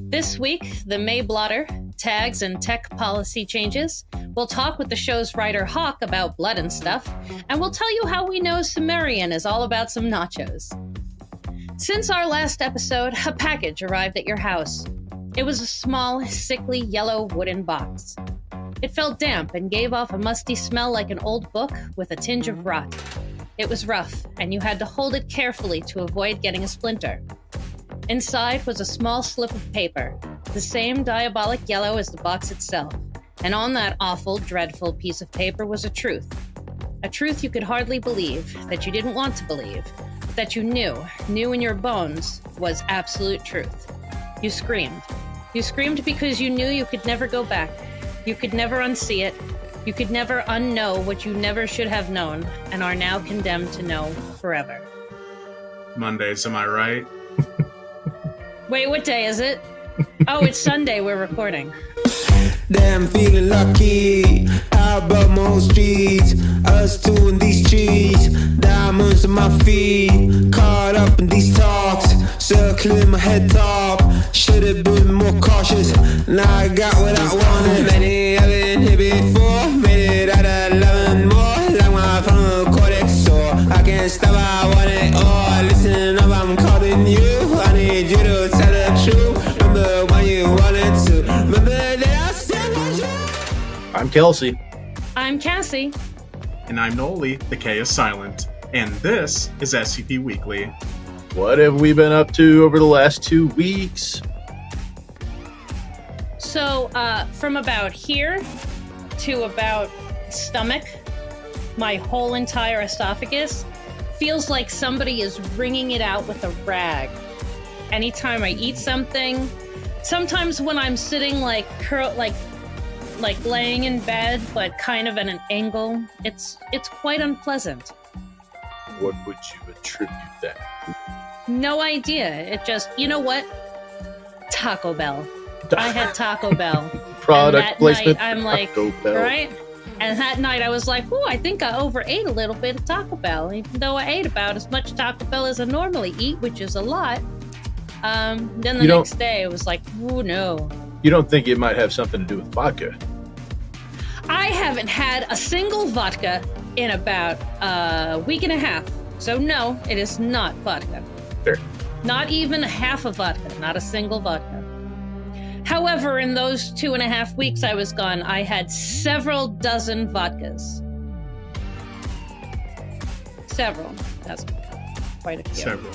This week, the May Blotter, tags, and tech policy changes. We'll talk with the show's writer HAWK about blood and stuff, and we'll tell you how we know Cimmerian is all about some nachos. Since our last episode, a package arrived at your house. It was a small, sickly yellow wooden box. It felt damp and gave off a musty smell like an old book with a tinge of rot. It was rough, and you had to hold it carefully to avoid getting a splinter. Inside was a small slip of paper, the same diabolic yellow as the box itself, and on that awful, dreadful piece of paper was a truth. A truth you could hardly believe, that you didn't want to believe, but that you knew in your bones was absolute truth. You screamed. You screamed because you knew you could never go back. You could never unsee it. You could never unknow what you never should have known, and are now condemned to know forever. Mondays, am I right? Wait, what day is it? Oh, it's Sunday we're recording. Damn, feeling lucky. How about most streets? Us two in these streets. Diamonds on my feet. Caught up in these talks. Circling my head top. Should've been more cautious. Now I got what I wanted. Many I've been here before. Made it out of 11 more. Like my frontal cortex. So I can't stop, I want it all. Listen up, I'm calling you. I need you to tell the truth. Remember when you wanted to. Remember that I said was you. I'm Kelsey. I'm Cassie. And I'm Noli, the K is silent. And this is SCP Weekly. What have we been up to over the last 2 weeks? So, from about here to about stomach, my whole entire esophagus feels like somebody is wringing it out with a rag. Anytime I eat something, sometimes when I'm sitting like laying in bed, but kind of at an angle, it's quite unpleasant. What would you attribute that to? No idea. It just, you know what? Taco Bell. I had Taco Bell. Product placement. Night, I'm like, Taco Bell. right? And that night I was like, I think I overate a little bit of Taco Bell, even though I ate about as much Taco Bell as I normally eat, which is a lot. Then the next day it was like, no. You don't think it might have something to do with vodka? I haven't had a single vodka in about a week and a half. So no, it is not vodka. Fair. Not even a half a vodka, not a single vodka. However, in those 2.5 weeks I was gone, I had several dozen vodkas. Several dozen. Quite a few. Several.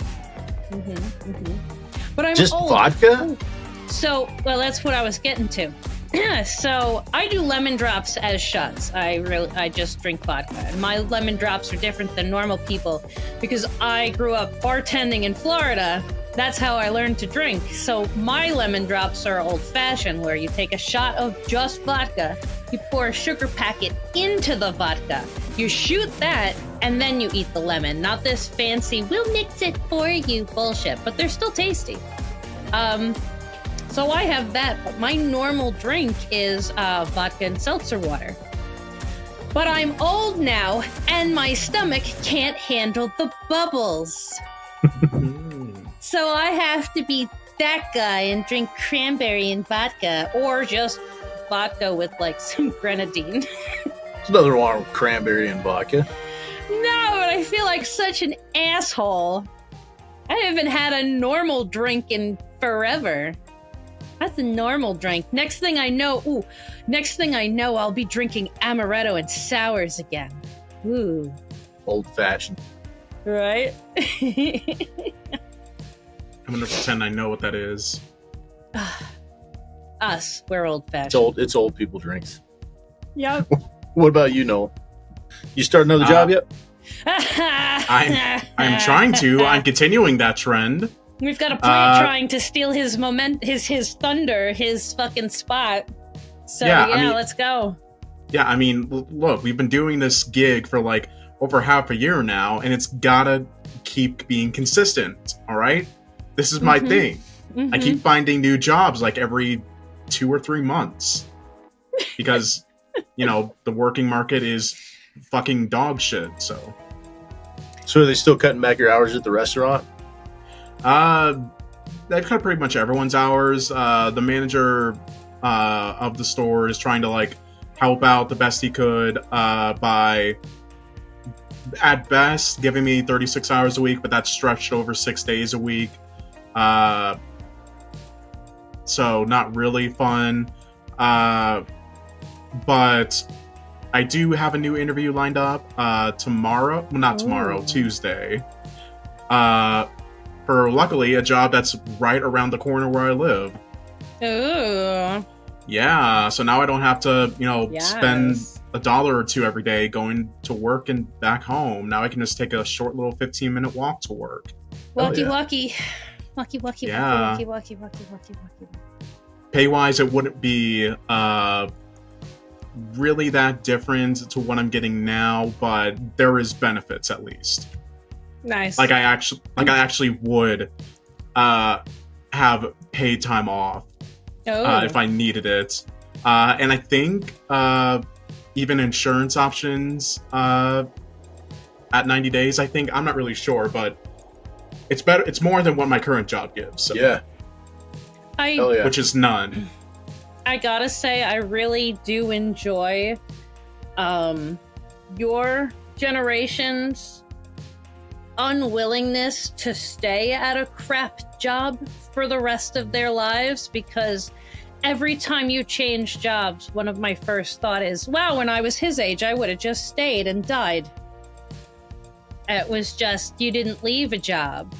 But I'm just old. Vodka? So, well, that's what I was getting to. So I do lemon drops as shots. I just drink vodka. And my lemon drops are different than normal people because I grew up bartending in Florida. That's how I learned to drink. So my lemon drops are old-fashioned, where you take a shot of just vodka, you pour a sugar packet into the vodka, you shoot that, and then you eat the lemon. Not this fancy, we'll mix it for you bullshit, but they're still tasty. So I have that, but my normal drink is vodka and seltzer water. But I'm old now, and my stomach can't handle the bubbles. So I have to be that guy and drink cranberry and vodka, or just vodka with like some grenadine. There's nothing wrong with cranberry and vodka. No, but I feel like such an asshole. I haven't had a normal drink in forever. That's a normal drink. Next thing I know, I'll be drinking amaretto and sours again. Ooh. Old fashioned. Right? I'm gonna pretend I know what that is. Us, we're old-fashioned. It's old people drinks. Yep. What about you, Noel? You start another job yet? I'm trying to. I'm continuing that trend. We've got a plant trying to steal his his thunder, his fucking spot. So let's go. Yeah, I mean, look, we've been doing this gig for like over half a year now, and it's gotta keep being consistent, all right? This is my thing. I keep finding new jobs like every 2 or 3 months. Because, the working market is fucking dog shit, so. So are they still cutting back your hours at the restaurant? cut pretty much everyone's hours. The manager of the store is trying to like help out the best he could by, at best, giving me 36 hours a week, but that's stretched over 6 days a week. So not really fun. But I do have a new interview lined up tomorrow. Well, not tomorrow, Tuesday. For luckily a job that's right around the corner where I live. Ooh. Yeah, so now I don't have to, Yes. spend $1 or $2 every day going to work and back home. Now I can just take a short little 15-minute walk to work. Walkie yeah. walkie. Walkie walkie Yeah. walkie. Pay-wise, it wouldn't be really that different to what I'm getting now, but there is benefits at least. Nice. I actually would have paid time off if I needed it. And I think even insurance options at 90 days, I think. I'm not really sure, but it's better. It's more than what my current job gives. So. Yeah. Hell yeah. Which is none. I gotta say, I really do enjoy your generation's unwillingness to stay at a crap job for the rest of their lives, because every time you change jobs, one of my first thought is, wow, when I was his age, I would have just stayed and died. It was just, you didn't leave a job.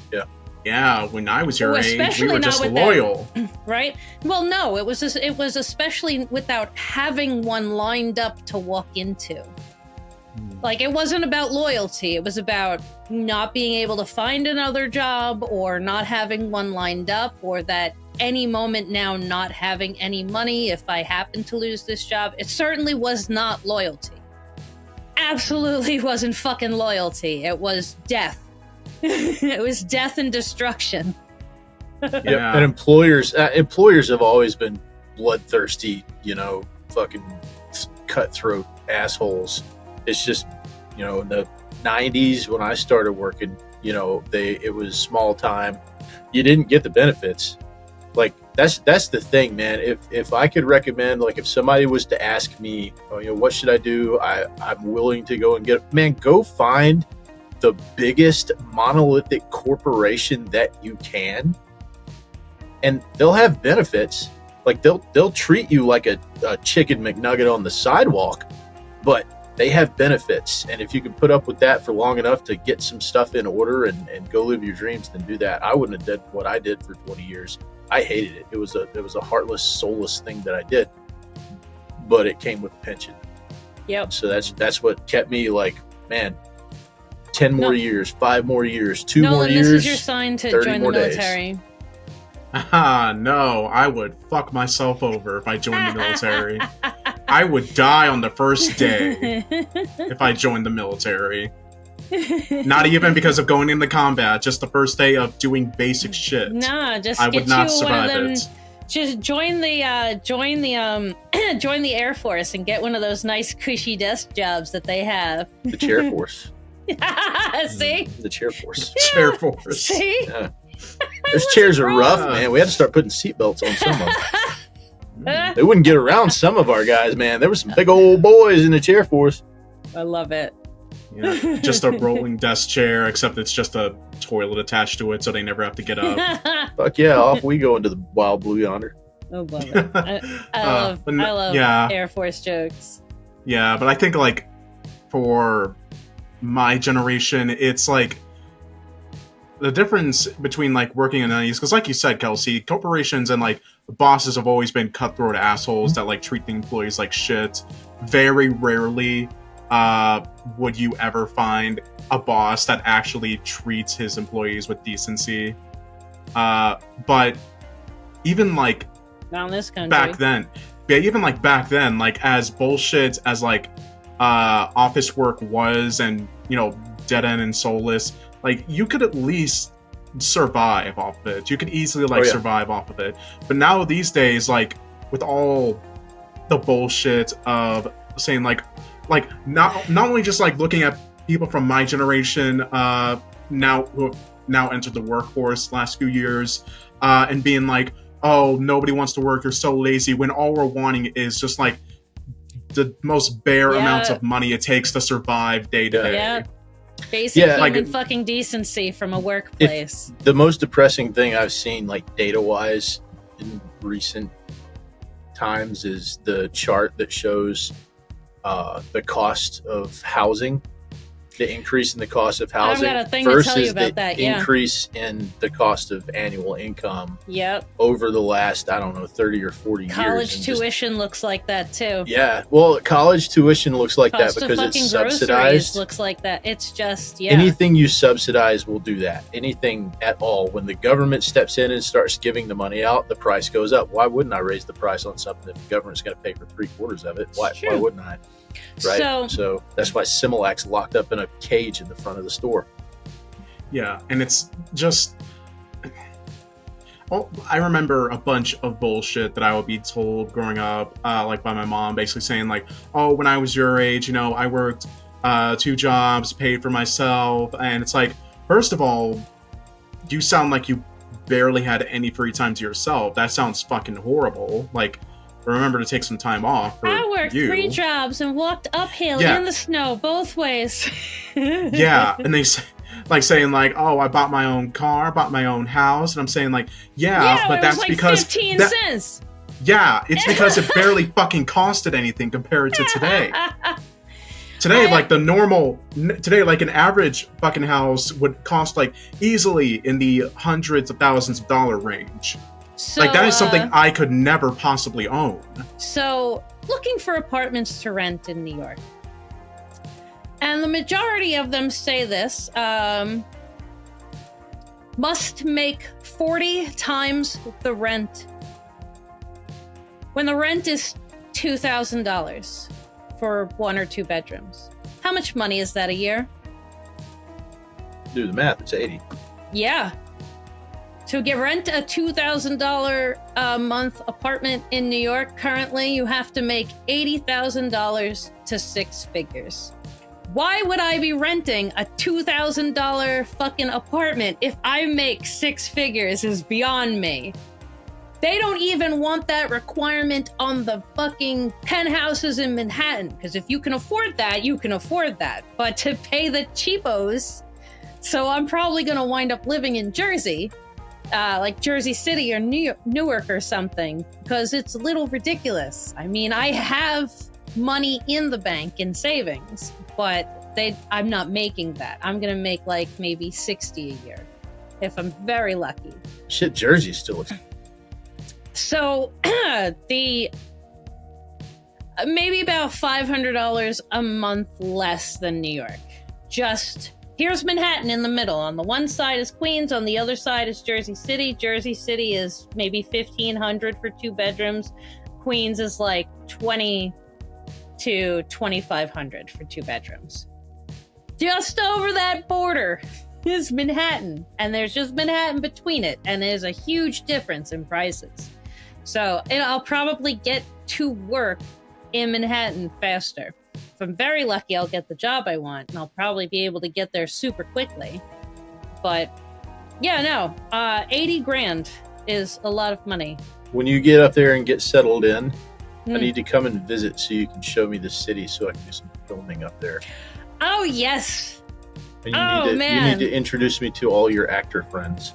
Yeah, when I was your age, we Especially were not just with loyal. Right? Well, no, it was especially without having one lined up to walk into. Like, it wasn't about loyalty. It was about not being able to find another job, or not having one lined up, or that any moment now not having any money if I happen to lose this job. It certainly was not loyalty. Absolutely wasn't fucking loyalty. It was death. It was death and destruction. Yep. Yeah. And employers have always been bloodthirsty, fucking cutthroat assholes. It's just, in the 90s when I started working, it was small time. You didn't get the benefits. Like, that's the thing, man. If I could recommend, like, if somebody was to ask me, what should I do? I'm willing to go and go find the biggest monolithic corporation that you can, and they'll have benefits. Like, they'll treat you like a chicken McNugget on the sidewalk, but they have benefits. And if you can put up with that for long enough to get some stuff in order and go live your dreams, then do that. I wouldn't have done what I did for 20 years. I hated it. It was a heartless, soulless thing that I did, but it came with a pension. Yep. So that's what kept me like, man, 10 more years, 5 more years, 2 more years. This is your sign to 30 join the more days. military. No, I would fuck myself over if I joined the military. I would die on the first day if I joined the military. Not even because of going into combat, just the first day of doing basic shit. Nah, just I get would not you survive one of them. it. Just join the join the Air Force and get one of those nice cushy desk jobs that they have. The chair force. See? The chair force. Chair force. See? Yeah. Those chairs are rough, man. We had to start putting seatbelts on some of them. They wouldn't get around some of our guys, man. There were some big old boys in the chair force. I love it. Yeah, just a rolling desk chair, except it's just a toilet attached to it, so they never have to get up. Fuck yeah, off we go into the wild blue yonder. Oh, love it. I love yeah. Air Force jokes. Yeah, but I think, like, for my generation, it's like the difference between like working in the 90s, because like you said, Kelsey, corporations and like bosses have always been cutthroat assholes that like treat the employees like shit. Very rarely would you ever find a boss that actually treats his employees with decency. But even like Not in this country. back then, like as bullshit as like office work was, and dead end and soulless, like you could at least survive off of it. You could easily survive off of it. But now these days, like with all the bullshit of saying like not only just like looking at people from my generation now who have now entered the workforce last few years, and being like, oh, nobody wants to work, they're so lazy, when all we're wanting is just like the most bare amounts of money it takes to survive day to day. Yeah. Basic human fucking decency from a workplace. The most depressing thing I've seen, like data-wise, in recent times is the chart that shows the cost of housing, the increase in the cost of housing I've got a thing to tell you about that, increase in the cost of annual income Yep. over the last, I don't know, 30 or 40 years. College tuition looks like that too. Yeah, well, college tuition looks like that because it's subsidized. Looks like that. It's just, anything you subsidize will do that. Anything at all. When the government steps in and starts giving the money out, the price goes up. Why wouldn't I raise the price on something if the government's going to pay for 3/4 of it? Why wouldn't I? Right. So that's why Similac's locked up in a cage in the front of the store. Yeah, and it's just. Oh, I remember a bunch of bullshit that I would be told growing up, like by my mom, basically saying like, "Oh, when I was your age, you know, I worked 2 jobs, paid for myself," and it's like, first of all, you sound like you barely had any free time to yourself. That sounds fucking horrible. Like, remember to take some time off. I worked 3 jobs and walked uphill in the snow both ways. Yeah, and they say, like saying like, "Oh, I bought my own car, bought my own house," and I'm saying like, yeah, but that's like because 15 cents. Yeah, it's because it barely fucking costed anything compared to today. Today, like an average fucking house would cost like easily in the hundreds of thousands of dollar range. So, like that is something I could never possibly own. So, looking for apartments to rent in New York. And the majority of them say this, must make 40 times the rent. When the rent is $2,000 for 1 or 2 bedrooms. How much money is that a year? Do the math, it's 80. Yeah. To rent a $2,000 a month apartment in New York, currently you have to make $80,000 to 6 figures. Why would I be renting a $2,000 fucking apartment if I make 6 figures is beyond me. They don't even want that requirement on the fucking penthouses in Manhattan, because if you can afford that, you can afford that. But to pay the cheapos, so I'm probably going to wind up living in Jersey, like Jersey City or Newark or something, because it's a little ridiculous. I mean, I have money in the bank in savings, but I'm not making that. I'm going to make like maybe 60 a year if I'm very lucky. Shit, Jersey still looks... So the maybe about $500 a month less than New York. Just here's Manhattan in the middle. On the one side is Queens, on the other side is Jersey City. Jersey City is maybe $1,500 for 2 bedrooms. Queens is like $2,000 to $2,500 for 2 bedrooms. Just over that border is Manhattan, and there's just Manhattan between it, and there's a huge difference in prices. So I'll probably get to work in Manhattan faster. If I'm very lucky, I'll get the job I want, and I'll probably be able to get there super quickly. But yeah, no, 80 grand is a lot of money. When you get up there and get settled in, I need to come and visit so you can show me the city so I can do some filming up there. Oh, yes. And you need to introduce me to all your actor friends.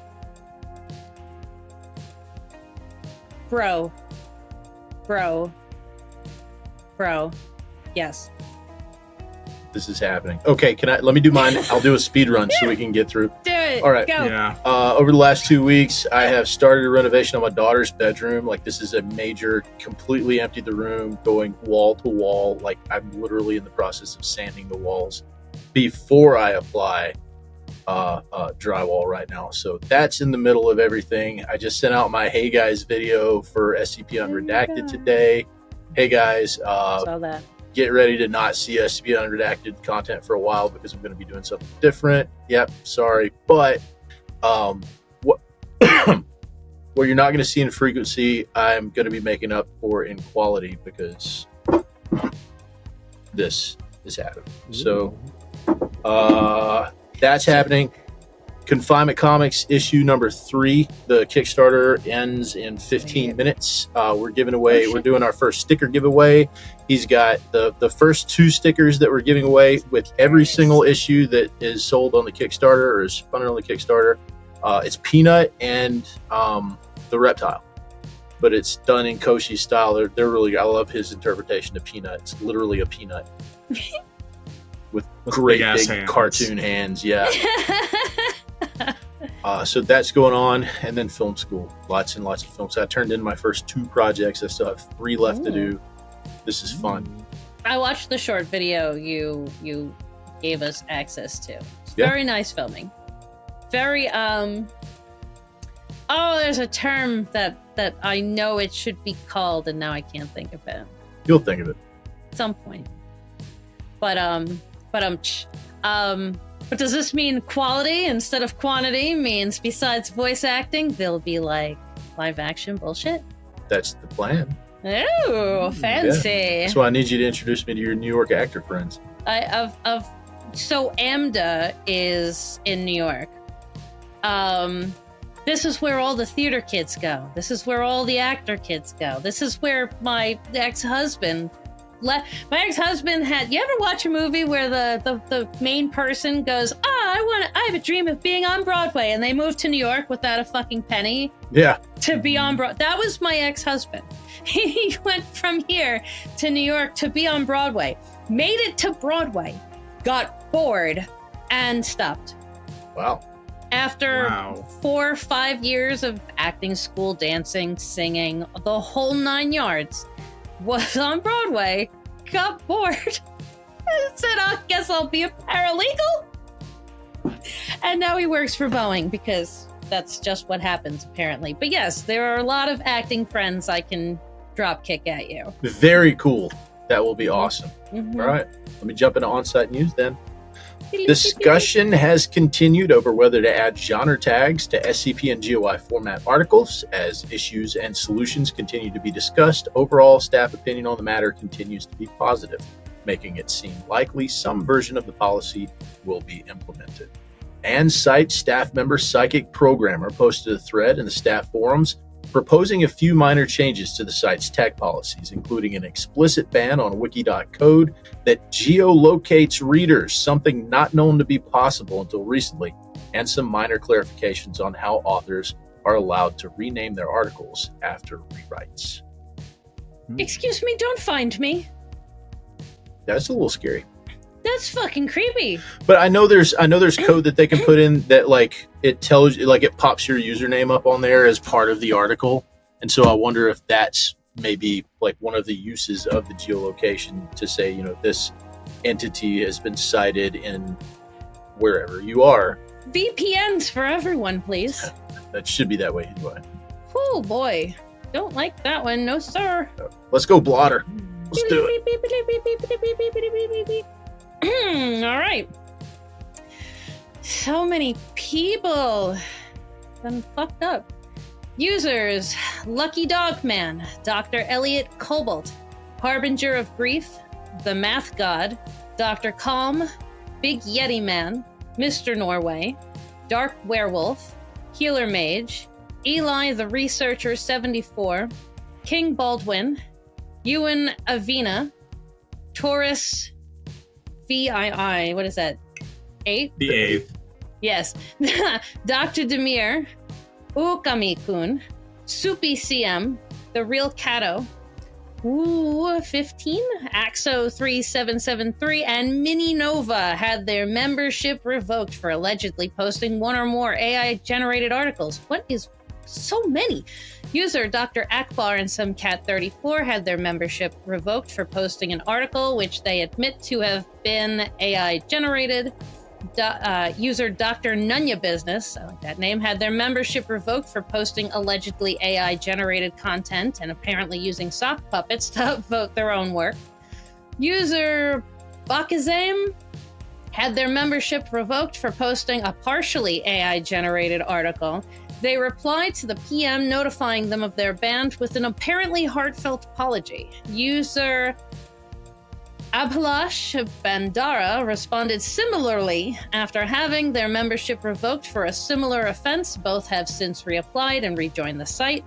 Bro. Yes. This is happening. Okay, let me do mine. I'll do a speed run so we can get through. Do it. All right. Go. Yeah. Over the last 2 weeks, I have started a renovation on my daughter's bedroom. Like, this is a major, completely emptied the room, going wall to wall. Like, I'm literally in the process of sanding the walls before I apply drywall right now. So that's in the middle of everything. I just sent out my Hey Guys video for SCP Unredacted today. Hey guys, Saw that. Get ready to not see SCP Unredacted content for a while because I'm going to be doing something different. Yep, sorry. But what you're not going to see in frequency, I'm going to be making up for in quality because this is happening. So that's happening. Confinement Comics issue number 3. The Kickstarter ends in 15 minutes. We're giving away. We're doing our first sticker giveaway. He's got the first 2 stickers that we're giving away with every single issue that is sold on the Kickstarter or is spun on the Kickstarter. It's Peanut and the reptile, but it's done in Koshi style. They're really. I love his interpretation of Peanut. It's literally a peanut with great big hands. Cartoon hands. Yeah. So that's going on, and then film school, lots and lots of films. I turned in my first 2 projects. I still have 3 left to do. This is fun. I watched the short video you gave us access to. It's very nice filming. Very there's a term that I know it should be called, and now I can't think of it. You'll think of it at some point. But does this mean quality instead of quantity? Means besides voice acting, there'll be like live action bullshit? That's the plan. Oh, fancy. Yeah. That's why I need you to introduce me to your New York actor friends. So AMDA is in New York. This is where all the theater kids go. This is where all the actor kids go. This is where my ex-husband had. You ever watch a movie where the main person goes, I have a dream of being on Broadway, and they move to New York without a fucking penny to be on Broadway? That was my ex-husband. He went from here to New York to be on Broadway, made it to Broadway, got bored, and stopped. Wow. After 4 or 5 years of acting school, dancing, singing, the whole 9 yards, was on Broadway, got bored, and said, I guess I'll be a paralegal. And now he works for Boeing, because that's just what happens, apparently. But yes, there are a lot of acting friends I can drop kick at you. Very cool. That will be awesome. Mm-hmm. All right, let me jump into on-site news then. Discussion has continued over whether to add genre tags to SCP and GOI format articles. As issues and solutions continue to be discussed, overall staff opinion on the matter continues to be positive, making it seem likely some version of the policy will be implemented. And site staff member Psychic Programmer posted a thread in the staff forums proposing a few minor changes to the site's tag policies, including an explicit ban on wiki.code that geolocates readers, something not known to be possible until recently, and some minor clarifications on how authors are allowed to rename their articles after rewrites. Excuse me, don't find me. That's a little scary. That's fucking creepy. But I know there's code that they can put in that like it tells you, like it pops your username up on there as part of the article. And so I wonder if that's maybe like one of the uses of the geolocation to say, you know, this entity has been cited in wherever you are. VPNs for everyone, please. That should be that way anyway. Oh boy. Don't like that one. No, sir. Let's go, Blotter. Let's do it. All right. So many people been fucked up. Users: Lucky Dog Man, Dr. Elliot Cobalt, Harbinger of Grief, The Math God, Dr. Calm, Big Yeti Man, Mr. Norway, Dark Werewolf, Healer Mage, Eli the Researcher 74, King Baldwin, Ewan Avina, Taurus VII, what is that? 8? The 8th. Yes. Dr. Demir, Ukami-kun, Soupy CM, The Real Kato, 15, XHAWK77X, and Mini Nova had their membership revoked for allegedly posting one or more AI-generated articles. What is so many? User Dr. Akbar and some Cat 34 had their membership revoked for posting an article which they admit to have been AI generated. User Dr. Nunya Business, I like that name, had their membership revoked for posting allegedly AI generated content and apparently using sock puppets to upvote their own work. User Bakazame had their membership revoked for posting a partially AI generated article. They replied to the PM notifying them of their ban with an apparently heartfelt apology. User Abhilash Bandara responded similarly after having their membership revoked for a similar offense. Both have since reapplied and rejoined the site.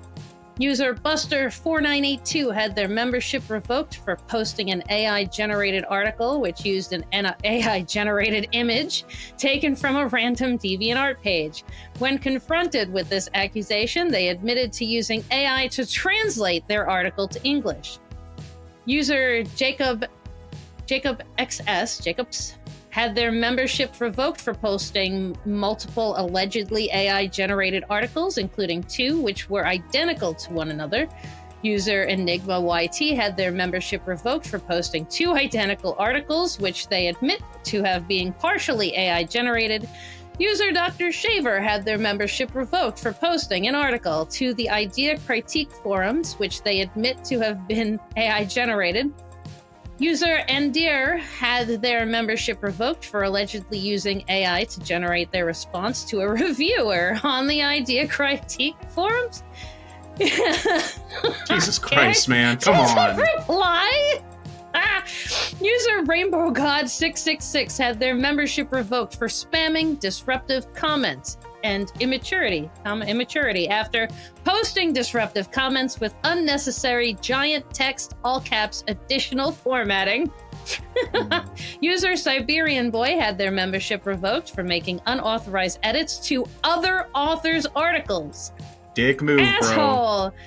User Buster4982 had their membership revoked for posting an AI-generated article which used an AI-generated image taken from a random DeviantArt page. When confronted with this accusation, they admitted to using AI to translate their article to English. User Jacobs had their membership revoked for posting multiple allegedly AI-generated articles, including 2 which were identical to one another. User Enigma YT had their membership revoked for posting 2 identical articles, which they admit to have been partially AI-generated. User Dr. Shaver had their membership revoked for posting an article to the Idea Critique forums, which they admit to have been AI-generated. User Endir had their membership revoked for allegedly using AI to generate their response to a reviewer on the Idea Critique forums. Jesus Christ, man. Come on. Reply? User Rainbow God 666 had their membership revoked for spamming disruptive comments and immaturity after posting disruptive comments with unnecessary giant text, all caps, additional formatting. User Siberian Boy had their membership revoked for making unauthorized edits to other authors' articles. Dick move, Asshole. Bro.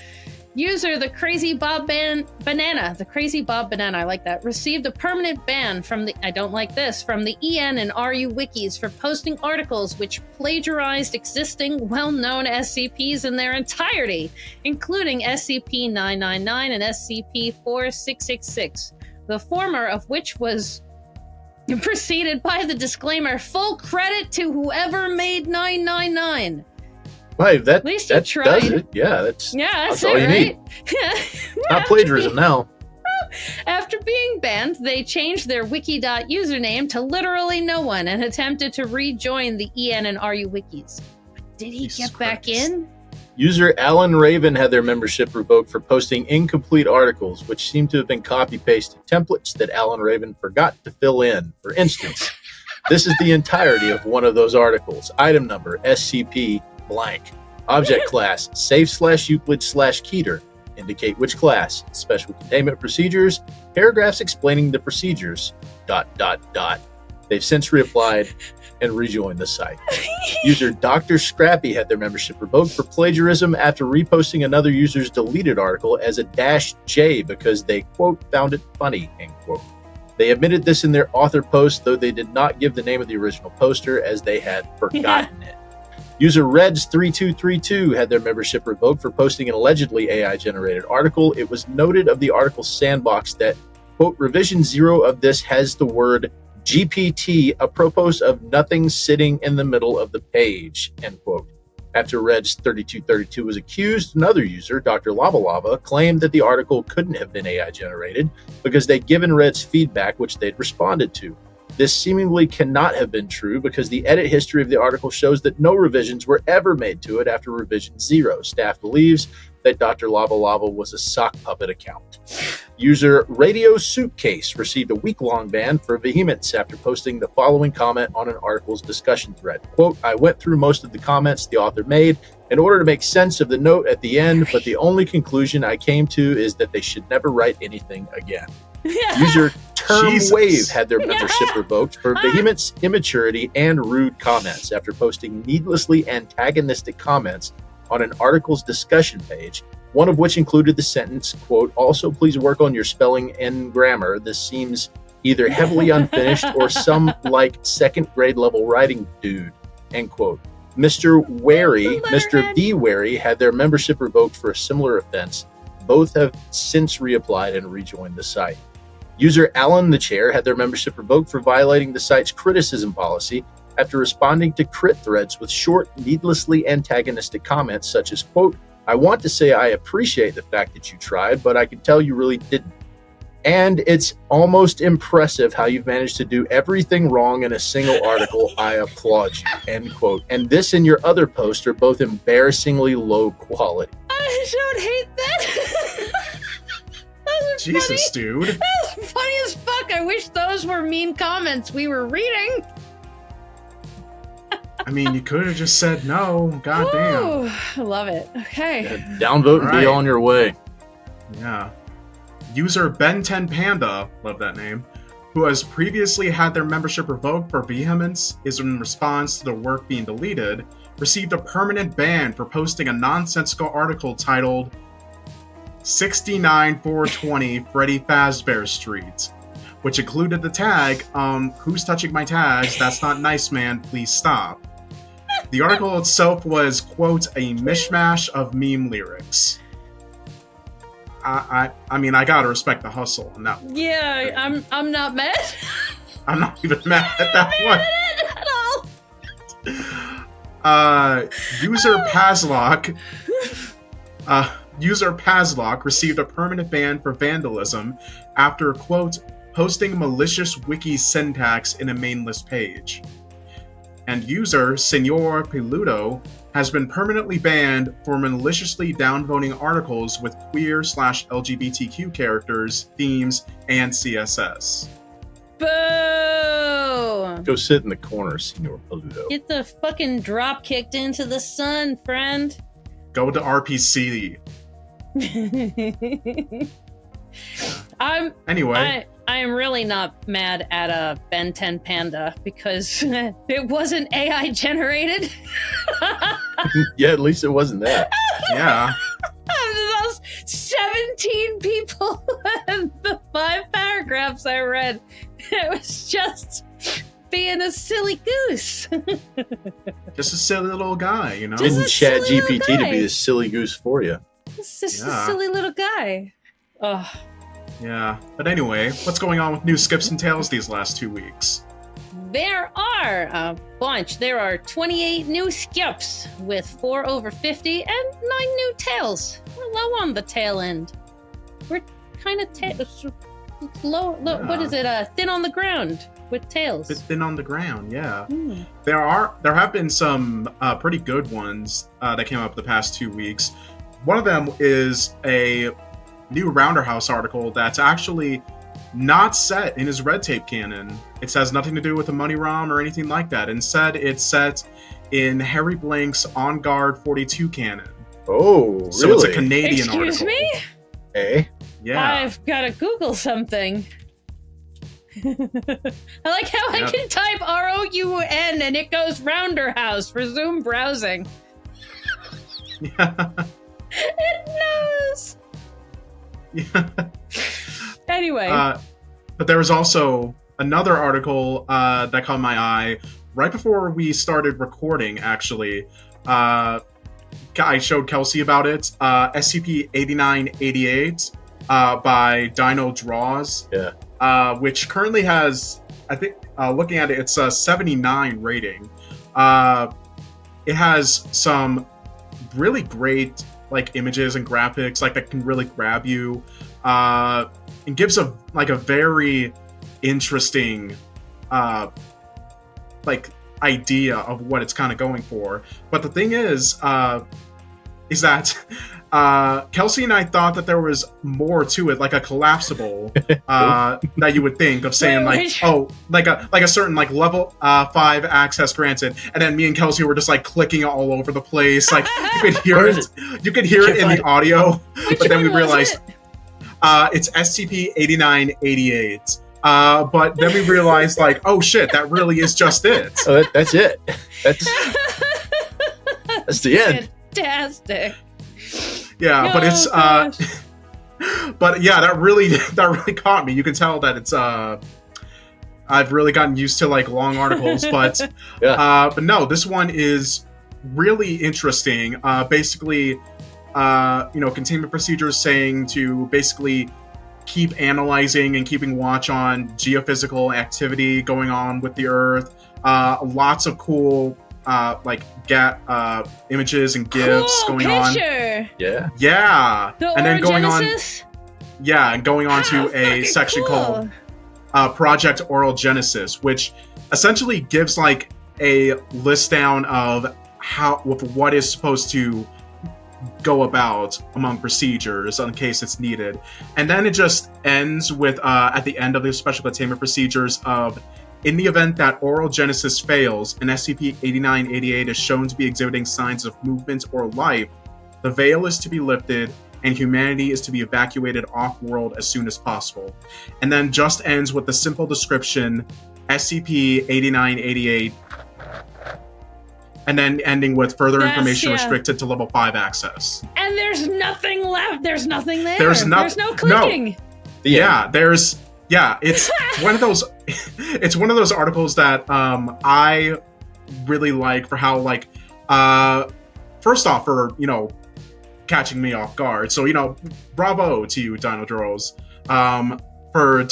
User the Crazy Bob Banana, I like that, received a permanent ban from the, I don't like this, from the EN and RU wikis for posting articles which plagiarized existing well-known SCPs in their entirety, including SCP-999 and SCP-4666, the former of which was preceded by the disclaimer, full credit to whoever made 999. Right, that does it. Yeah, that's all you need. Not plagiarism now. After being banned, they changed their wiki.username to literally no one and attempted to rejoin the EN and RU wikis. Did he get back in? User Alan Raven had their membership revoked for posting incomplete articles, which seemed to have been copy-pasted templates that Alan Raven forgot to fill in. For instance, this is the entirety of one of those articles. Item number, SCP blank. Object class, safe/Euclid/Keter. Indicate which class. Special containment procedures. Paragraphs explaining the procedures. ... They've since reapplied and rejoined the site. User Dr. Scrappy had their membership revoked for plagiarism after reposting another user's deleted article as a -J because they, quote, found it funny, end quote. They admitted this in their author post, though they did not give the name of the original poster as they had forgotten it. User Reds3232 had their membership revoked for posting an allegedly AI-generated article. It was noted of the article's sandbox that, quote, revision 0 of this has the word GPT apropos of nothing sitting in the middle of the page, end quote. After Reds3232 was accused, another user, Dr. Lava Lava, claimed that the article couldn't have been AI-generated because they'd given Reds feedback which they'd responded to. This seemingly cannot have been true because the edit history of the article shows that no revisions were ever made to it after revision 0. Staff believes that Dr. Lava Lava was a sock puppet account. User Radio Suitcase received a week-long ban for vehemence after posting the following comment on an article's discussion thread. Quote, I went through most of the comments the author made in order to make sense of the note at the end, but the only conclusion I came to is that they should never write anything again. User Term Wave had their membership revoked for vehemence, immaturity, and rude comments after posting needlessly antagonistic comments on an article's discussion page, one of which included the sentence, quote, also please work on your spelling and grammar. This seems either heavily unfinished or some like second grade level writing dude, end quote. Mr. V. Wary had their membership revoked for a similar offense. Both have since reapplied and rejoined the site. User Alan the Chair had their membership revoked for violating the site's criticism policy after responding to crit threads with short, needlessly antagonistic comments such as, quote, I want to say I appreciate the fact that you tried, but I can tell you really didn't. And it's almost impressive how you've managed to do everything wrong in a single article. I applaud you, end quote. And this and your other posts are both embarrassingly low quality. I don't hate that. Jesus, dude. That's funny as fuck. I wish those were mean comments we were reading. I mean, you could have just said no. God damn. Ooh, I love it. Okay. Yeah, downvote and be Alright. on your way. Yeah. User Ben10Panda, love that name, who has previously had their membership revoked for vehemence, is in response to the work being deleted, received a permanent ban for posting a nonsensical article titled 69420 Freddy Fazbear Street, which included the tag, who's touching my tags? That's not nice, man. Please stop. The article itself was, quote, a mishmash of meme lyrics. I mean, I gotta respect the hustle on that one. Yeah, I'm not mad. I'm not even mad at that one. At all. User Pazlock received a permanent ban for vandalism after, quote, posting malicious wiki syntax in a main list page. And user Senor Peludo has been permanently banned for maliciously downvoting articles with queer/LGBTQ characters, themes, and CSS. Boo! Go sit in the corner, Senor Peludo. Get the fucking drop kicked into the sun, friend. Go to RPC. Anyway. I am really not mad at Ben 10 Panda because it wasn't AI generated. Yeah, at least it wasn't that. Yeah. Those 17 people and the 5 paragraphs I read, it was just being a silly goose. Just a silly little guy, you know? Just Didn't a chat silly little GPT to guy. be the silly goose for you. It's just Yeah. a silly little guy. Oh. Yeah. But anyway, what's going on with new skips and tales these last 2 weeks? There are a bunch. There are 28 new skips with 4 over 50 and 9 new tails. We're low on the tail end. We're kind of low. Yeah. What is it? Thin on the ground with tails. Bit thin on the ground, yeah. Hmm. There have been some pretty good ones that came up the past 2 weeks. One of them is a new Rounder House article that's actually not set in his red tape canon. It has nothing to do with the money ROM or anything like that. Instead, it's set in Harry Blank's On Guard 42 canon. Oh, really? So it's a Canadian Excuse article. me? Eh? Yeah. I've got to Google something. I like how I Yeah. can type ROUN and it goes Rounder House. Resume browsing. Yeah. It knows. Yeah. Anyway. But there was also another article that caught my eye right before we started recording, actually. I showed Kelsey about it. SCP-8988 by Dino Draws. Yeah. Which currently has, I think, looking at it, it's a 79 rating. It has some really great images and graphics that can really grab you. It gives a very interesting idea of what it's kind of going for. But the thing is that Kelsey and I thought that there was more to it, like a collapsible that you would think of saying Wait, a certain level 5 access granted, and then me and Kelsey were just clicking all over the place. You could hear Where it. is You could hear it in the audio, Which but then we one was realized it? it's SCP-8988. But then we realized oh shit, that really is just it. Oh, that's it. That's the end. Fantastic. Yeah, but it's gosh. but yeah, that really caught me. You can tell that it's I've really gotten used to long articles, but Yeah. but no, this one is really interesting. Basically, containment procedures saying to basically keep analyzing and keeping watch on geophysical activity going on with the Earth. Lots of cool images and GIFs Cool going on. Yeah. Yeah, The and then going on. Orogenesis? Yeah, and going on to a Fucking section cool. called Project Oral Genesis, which essentially gives a list down of what is supposed to go about among procedures in case it's needed. And then it just ends with, at the end of the special containment procedures of, in the event that oral genesis fails and SCP-8988 is shown to be exhibiting signs of movement or life, the veil is to be lifted and humanity is to be evacuated off-world as soon as possible. And then just ends with the simple description, SCP-8988, and then ending with further information restricted to level 5 access. And there's nothing left. There's nothing there. There's no clicking. No. It's one of those. It's one of those articles that I really like for how first off for catching me off guard. So bravo to you, Dino Dros, for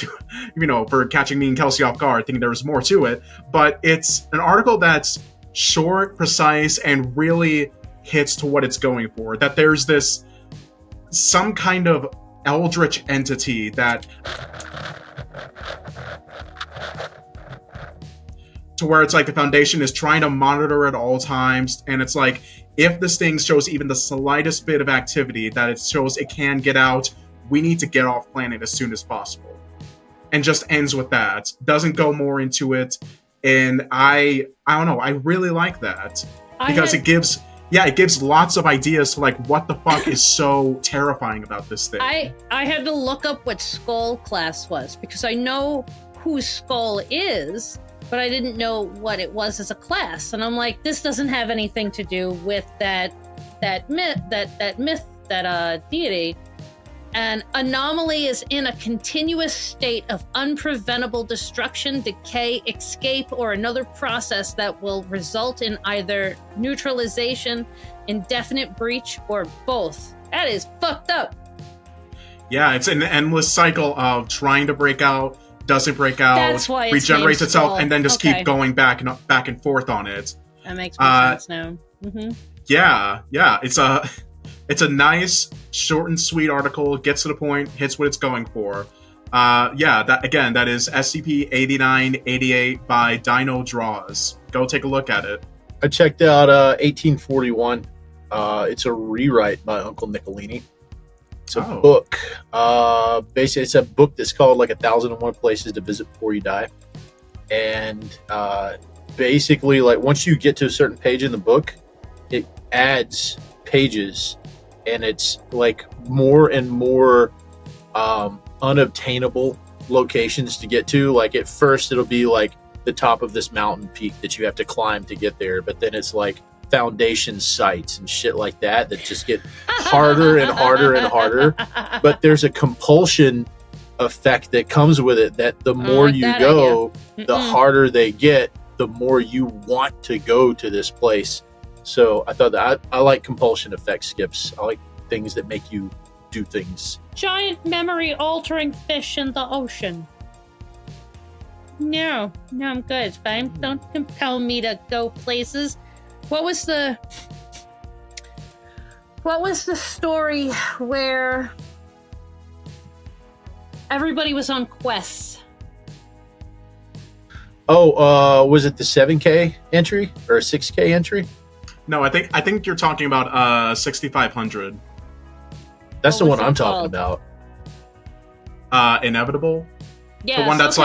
catching me and Kelsey off guard, thinking there was more to it. But it's an article that's short, precise, and really hits to what it's going for. That there's some kind of eldritch entity that, to where it's like the Foundation is trying to monitor at all times, and it's like, if this thing shows even the slightest bit of activity that it shows it can get out, we need to get off planet as soon as possible. And just ends with that. Doesn't go more into it. And I don't know, I really like that. Because it gives lots of ideas to what the fuck is so terrifying about this thing. I had to look up what Skull class was, because I know who Skull is, but I didn't know what it was as a class. And I'm like, this doesn't have anything to do with that myth, deity. An anomaly is in a continuous state of unpreventable destruction, decay, escape, or another process that will result in either neutralization, indefinite breach, or both. That is fucked up. Yeah, it's an endless cycle of trying to break out, doesn't break out, that's why regenerates itself, Skull. and then just keep going back and forth on it. That makes more sense now. Mm-hmm. Yeah, it's a nice, short and sweet article, gets to the point, hits what it's going for. That is SCP-8988 by Dino Draws. Go take a look at it. I checked out 1841. It's a rewrite by Uncle Nicolini. It's a book. Basically, it's a book that's called 1001 Places to Visit Before You Die. And basically, once you get to a certain page in the book, it adds pages, and it's more and more unobtainable locations to get to. At first, it'll be the top of this mountain peak that you have to climb to get there, but then it's Foundation sites and shit like that just get harder and harder and harder. But there's a compulsion effect that comes with it, that the more you go, the harder they get, the more you want to go to this place. So I thought that I like compulsion effect skips. I like things that make you do things. Giant memory altering fish in the ocean. No, I'm good. It's fine. Don't compel me to go places. What was the story where everybody was on quests? Oh, was it the 7K entry or a 6K entry? No, I think you're talking about 6500. That's the one I'm talking about. Inevitable? Yeah, the one that's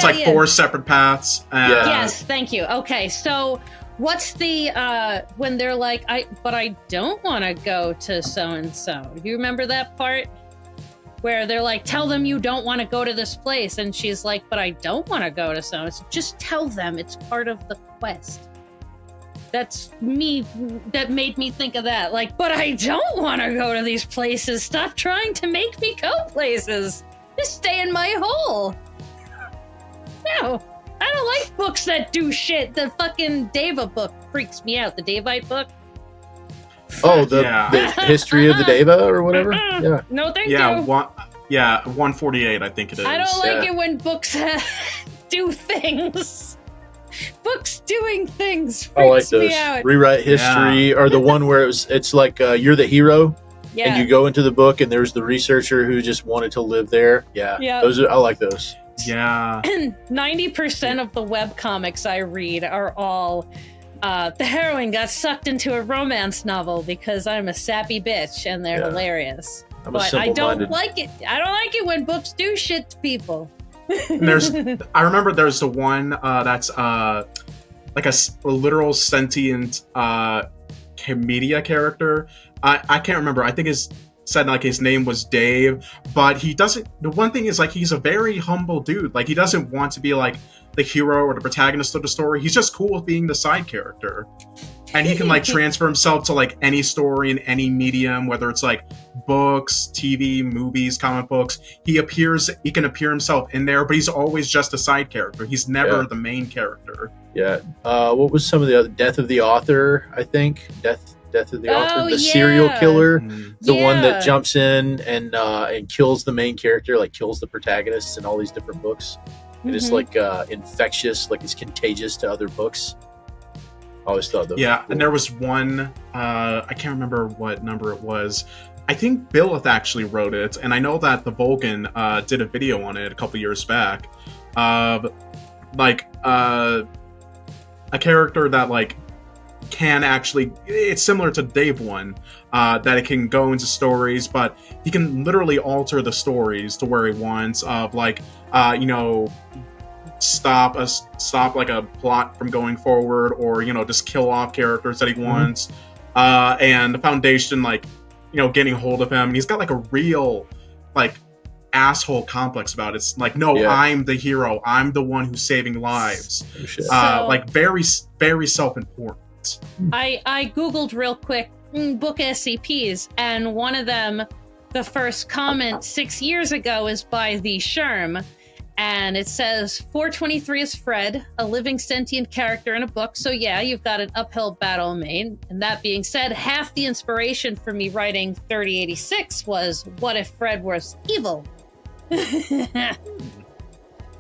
that's 4 separate paths. Yes, thank you. Okay, so what's the when they're like, I don't want to go to so and so. Do you remember that part where they're like, tell them you don't want to go to this place, and she's like, but I don't want to go to so. It's just tell them it's part of the quest. That's me. That made me think of that. But I don't want to go to these places. Stop trying to make me go places. Just stay in my hole. No, I don't like books that do shit. The fucking Deva book freaks me out. The Davite book. Oh, the history of the Deva or whatever? Yeah. No, thank you. 148, I think it is. I don't like it when books do things. Books doing things freaks I like those. Me out. Rewrite history, or the one where it's you're the hero, and you go into the book and there's the researcher who just wanted to live there. Yeah. I like those. Yeah. 90% of the webcomics I read are all The heroine got sucked into a romance novel because I'm a sappy bitch and they're hilarious. But I don't like it. I don't like it when books do shit to people. And I remember there's the one that's like a literal sentient media character. I can't remember. I think it's said like his name was Dave, but he doesn't. The one thing is like he's a very humble dude. Like he doesn't want to be like the hero or the protagonist of the story. He's just cool with being the side character, and he can like transfer himself to like any story in any medium, whether it's like books, TV, movies, comic books. He can appear himself in there, but he's always just a side character. He's never the main character. Yeah. What was some of the other Death of the Author? I think Death of the Author, the serial killer, the one that jumps in and kills the main character, like kills the protagonists in all these different books. And it's like infectious, like it's contagious to other books. I always thought that. Yeah, was cool. And there was one. I can't remember what number it was. I think Billith actually wrote it, and I know that the Vulcan did a video on it a couple years back. A character that like can actually, it's similar to Dave one, that it can go into stories, but he can literally alter the stories to where he wants, of like stop like a plot from going forward, or just kill off characters that he wants. And the Foundation like getting hold of him, and he's got like a real like asshole complex about it. It's like, no, I'm the hero, I'm the one who's saving lives. Like very very self-important. I googled real quick book SCPs, and one of them, the first comment 6 years ago, is by the Sherm, and it says 423 is Fred, a living sentient character in a book. So yeah, you've got an uphill battle made. And that being said, half the inspiration for me writing 3086 was, what if Fred was evil?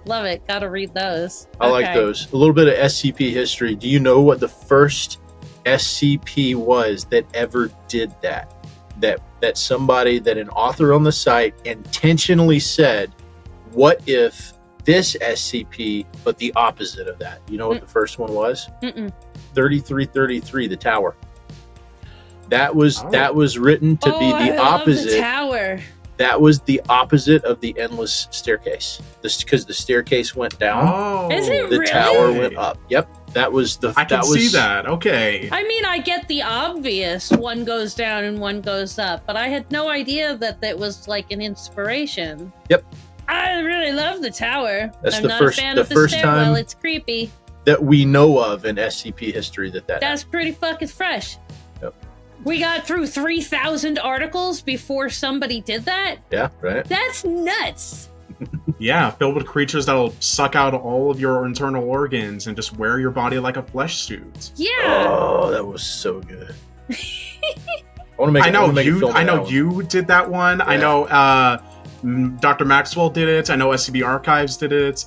Love it. Gotta read those. I like those. A little bit of SCP history. Do you know what the first SCP was that ever did that? That somebody, that an author on the site intentionally said, what if this SCP, but the opposite of that? You know what the first one was? 3333, the Tower. That was written to be the opposite. The Tower. That was the opposite of the endless staircase. Because the staircase went down. Is it the really? Tower went up. Yep. That was the. I can see that. Okay. I mean, I get the obvious. One goes down and one goes up, but I had no idea that was like an inspiration. Yep. I really love the Tower. That's I'm the not first. a fan The of the first stairwell. time It's creepy. that we know of in SCP history that That's happened. pretty fucking fresh. Yep. We got through 3,000 articles before somebody did that? Yeah, right. That's nuts. Yeah, filled with creatures that'll suck out all of your internal organs and just wear your body like a flesh suit. Yeah. Oh, that was so good. I know you did that one. Yeah. I know Dr. Maxwell did it. I know SCP Archives did it.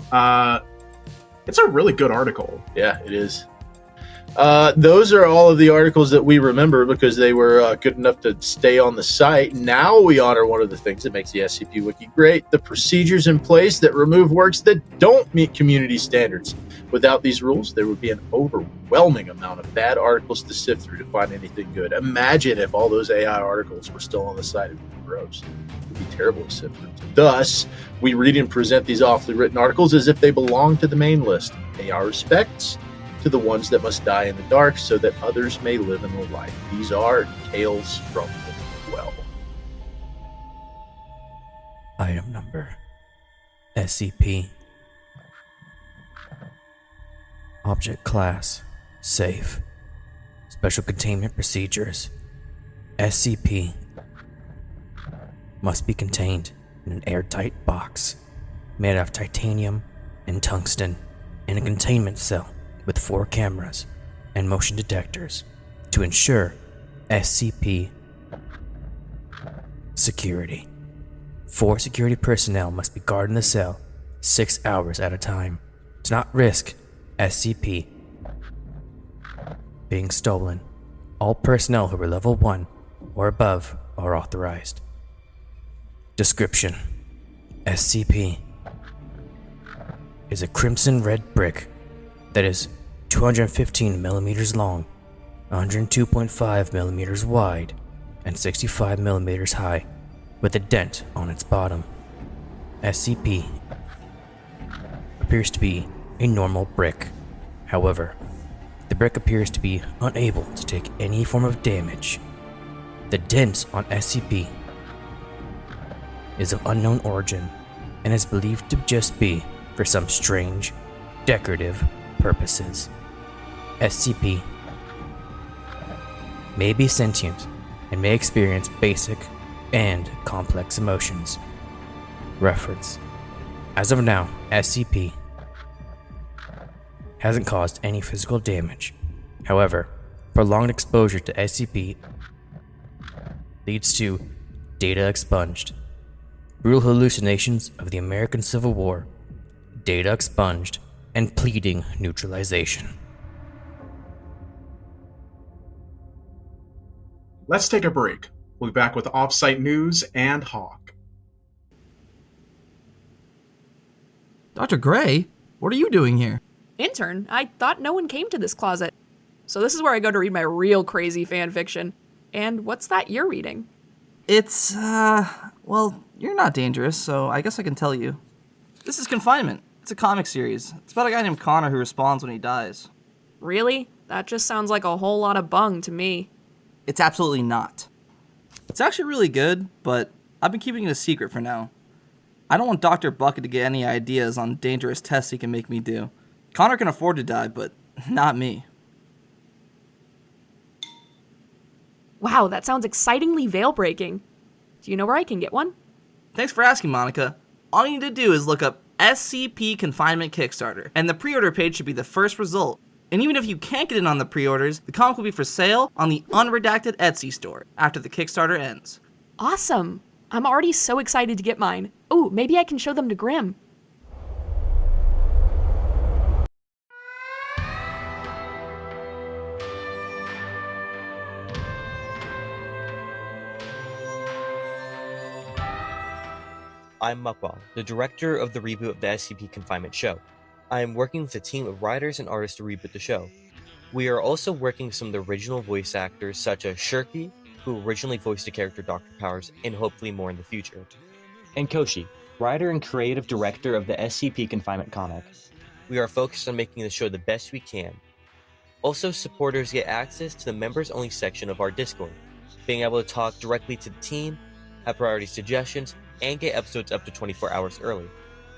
It's a really good article. Yeah, it is. Those are all of the articles that we remember because they were good enough to stay on the site. Now we honor one of the things that makes the SCP Wiki great, the procedures in place that remove works that don't meet community standards. Without these rules, there would be an overwhelming amount of bad articles to sift through to find anything good. Imagine if all those AI articles were still on the site. It would be gross. It would be terrible to sift through. Thus, we read and present these awfully written articles as if they belong to the main list. Pay our respects to the ones that must die in the dark so that others may live in the light. These are Tales from the Well. Item number SCP. Object class Safe. Special containment procedures. SCP must be contained in an airtight box made out of titanium and tungsten in a containment cell with 4 cameras and motion detectors to ensure SCP security. 4 security personnel must be guarding the cell 6 hours at a time to not risk SCP being stolen. All personnel who are level 1 or above are authorized. Description: SCP is a crimson red brick that is 215 millimeters long, 102.5 millimeters wide, and 65 millimeters high, with a dent on its bottom. SCP appears to be a normal brick. However, the brick appears to be unable to take any form of damage. The dent on SCP is of unknown origin and is believed to just be for some strange, decorative purposes. SCP may be sentient and may experience basic and complex emotions. Reference. As of now, SCP hasn't caused any physical damage. However, prolonged exposure to SCP leads to data expunged, brutal hallucinations of the American Civil War, data expunged, and pleading neutralization. Let's take a break. We'll be back with off-site news and Hawk. Dr. Gray, what are you doing here? Intern, I thought no one came to this closet. So this is where I go to read my real crazy fan fiction. And what's that you're reading? It's, well, you're not dangerous, so I guess I can tell you. This is Confinement. It's a comic series. It's about a guy named Connor who respawns when he dies. Really? That just sounds like a whole lot of bung to me. It's absolutely not. It's actually really good, but I've been keeping it a secret for now. I don't want Dr. Bucket to get any ideas on dangerous tests he can make me do. Connor can afford to die, but not me. Wow, that sounds excitingly veil-breaking. Do you know where I can get one? Thanks for asking, Monica. All you need to do is look up SCP Confinement Kickstarter, and the pre-order page should be the first result. And even if you can't get in on the pre-orders, the comic will be for sale on the unredacted Etsy store after the Kickstarter ends. Awesome! I'm already so excited to get mine. Ooh, maybe I can show them to Grim. I'm Mukwal, the director of the reboot of the SCP Confinement show. I am working with a team of writers and artists to reboot the show. We are also working with some of the original voice actors, such as Shirky, who originally voiced the character Dr. Powers, and hopefully more in the future. And Koshi, writer and creative director of the SCP Confinement comic. We are focused on making the show the best we can. Also, supporters get access to the members-only section of our Discord, being able to talk directly to the team, have priority suggestions, and get episodes up to 24 hours early.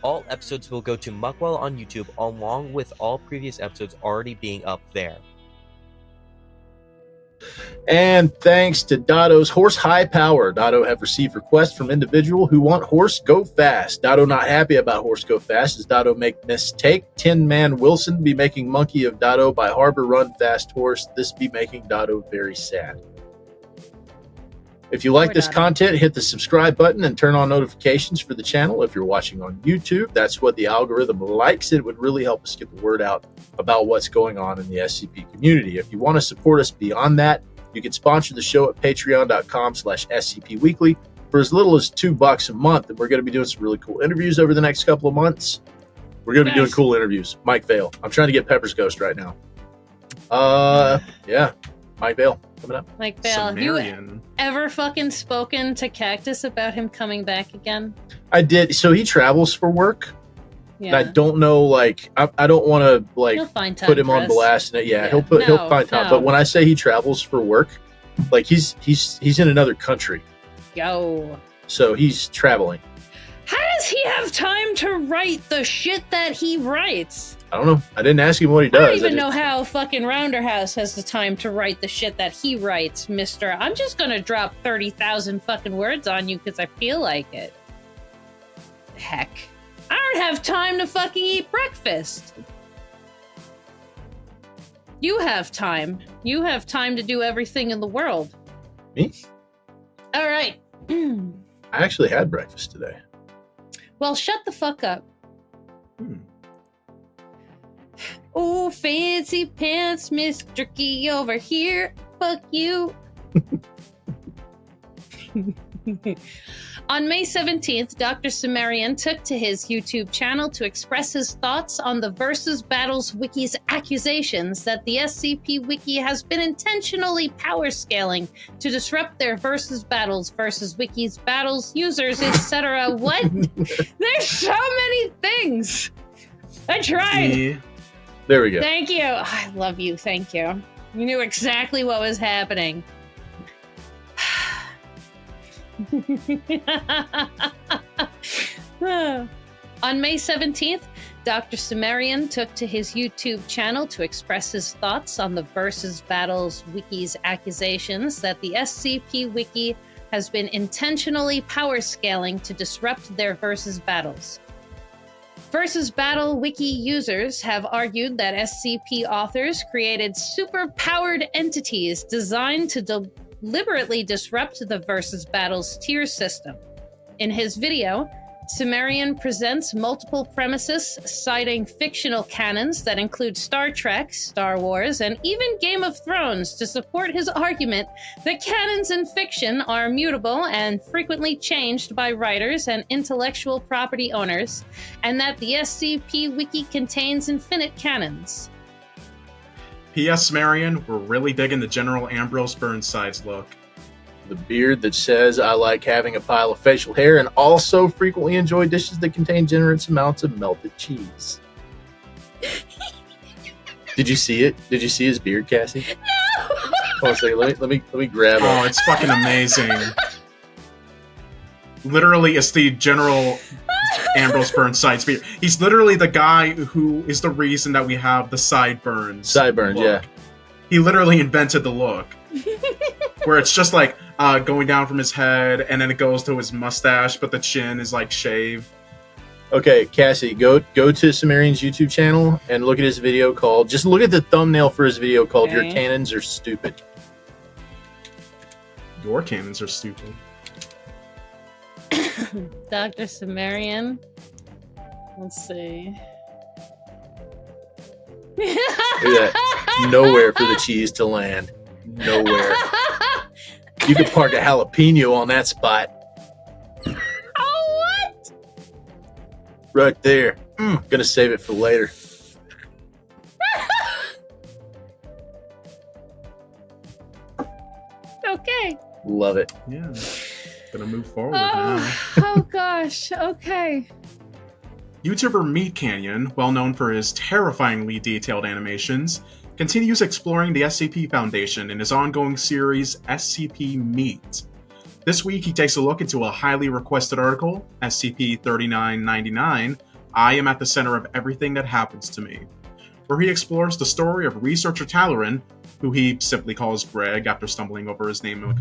All episodes will go to Mukwell on YouTube, along with all previous episodes already being up there. And thanks to Dado's Horse High Power, Dado have received requests from individual who want Horse Go Fast. Dado not happy about Horse Go Fast as Dado make mistake. Tin Man Wilson be making monkey of Dado by Harbor Run Fast Horse. This be making Dado very sad. If you like this content, hit the subscribe button and turn on notifications for the channel. If you're watching on YouTube, that's what the algorithm likes. It would really help us get the word out about what's going on in the SCP community. If you want to support us beyond that, you can sponsor the show at patreon.com/SCP Weekly for as little as $2 a month. And we're going to be doing some really cool interviews over the next couple of months. We're going to be doing cool interviews. Mike Vale. I'm trying to get Pepper's Ghost right now. Yeah. Mike Vale coming up. Mike Vale, have you ever fucking spoken to Cactus about him coming back again? I did. So he travels for work. Yeah. I don't know, like, I don't want to, like, put him on blast. Yeah, he'll find time. But when I say he travels for work, like, he's in another country. Yo. So he's traveling. How does he have time to write the shit that he writes? I don't know. I didn't ask him what he does. I don't even know how fucking Rounderhouse has the time to write the shit that he writes, mister. I'm just gonna drop 30,000 fucking words on you because I feel like it. Heck. I don't have time to fucking eat breakfast. You have time. You have time to do everything in the world. Me? All right. I actually had breakfast today. Well, shut the fuck up. Oh, fancy pants, Mr. Key over here. Fuck you. On May 17th, Dr. Cimmerian took to his YouTube channel to express his thoughts on the Versus Battles Wiki's accusations that the SCP Wiki has been intentionally power scaling to disrupt their Versus Battles versus Wiki's battles, users, etc. What? There's so many things! I tried! Yeah. There we go. Thank you! I love you, thank you. You knew exactly what was happening. On May 17th, Dr. Cimmerian took to his YouTube channel to express his thoughts on the Versus Battles Wiki's accusations that the SCP Wiki has been intentionally power scaling to disrupt their Versus Battles. Versus Battle Wiki users have argued that SCP authors created super-powered entities designed to deliberately disrupt the Versus Battles tier system. In his video, Cimmerian presents multiple premises citing fictional canons that include Star Trek, Star Wars, and even Game of Thrones to support his argument that canons in fiction are mutable and frequently changed by writers and intellectual property owners, and that the SCP Wiki contains infinite canons. P.S. Cimmerian, we're really digging the General Ambrose Burnside's look. The beard that says, I like having a pile of facial hair and also frequently enjoy dishes that contain generous amounts of melted cheese. Did you see it? Did you see his beard, Cassie? No! Hold on a second. Let me grab it. Oh, it's fucking amazing. Literally, it's the General Ambrose Burnside's beard. He's literally the guy who is the reason that we have the sideburns. Sideburns, look. yeah. He literally invented the look. Where it's just like going down from his head and then it goes to his mustache, but the chin is like shaved. Okay, Cassie, go to Cimmerian's YouTube channel and look at his video called, just look at the thumbnail for his video called Your Cannons Are Stupid. Your cannons are stupid. Dr. Cimmerian. Let's see. Look at that. Nowhere for the cheese to land. Nowhere. You could park a jalapeno on that spot. Oh, what? Right there. Gonna save it for later. Okay. Love it. Yeah. Gonna move forward now. Oh gosh. Okay. YouTuber Meat Canyon, well known for his terrifyingly detailed animations, continues exploring the SCP Foundation in his ongoing series SCP Meat. This week he takes a look into a highly requested article, SCP-3999, I Am at the Center of Everything That Happens to Me, where he explores the story of researcher Talaran, who he simply calls Greg after stumbling over his name a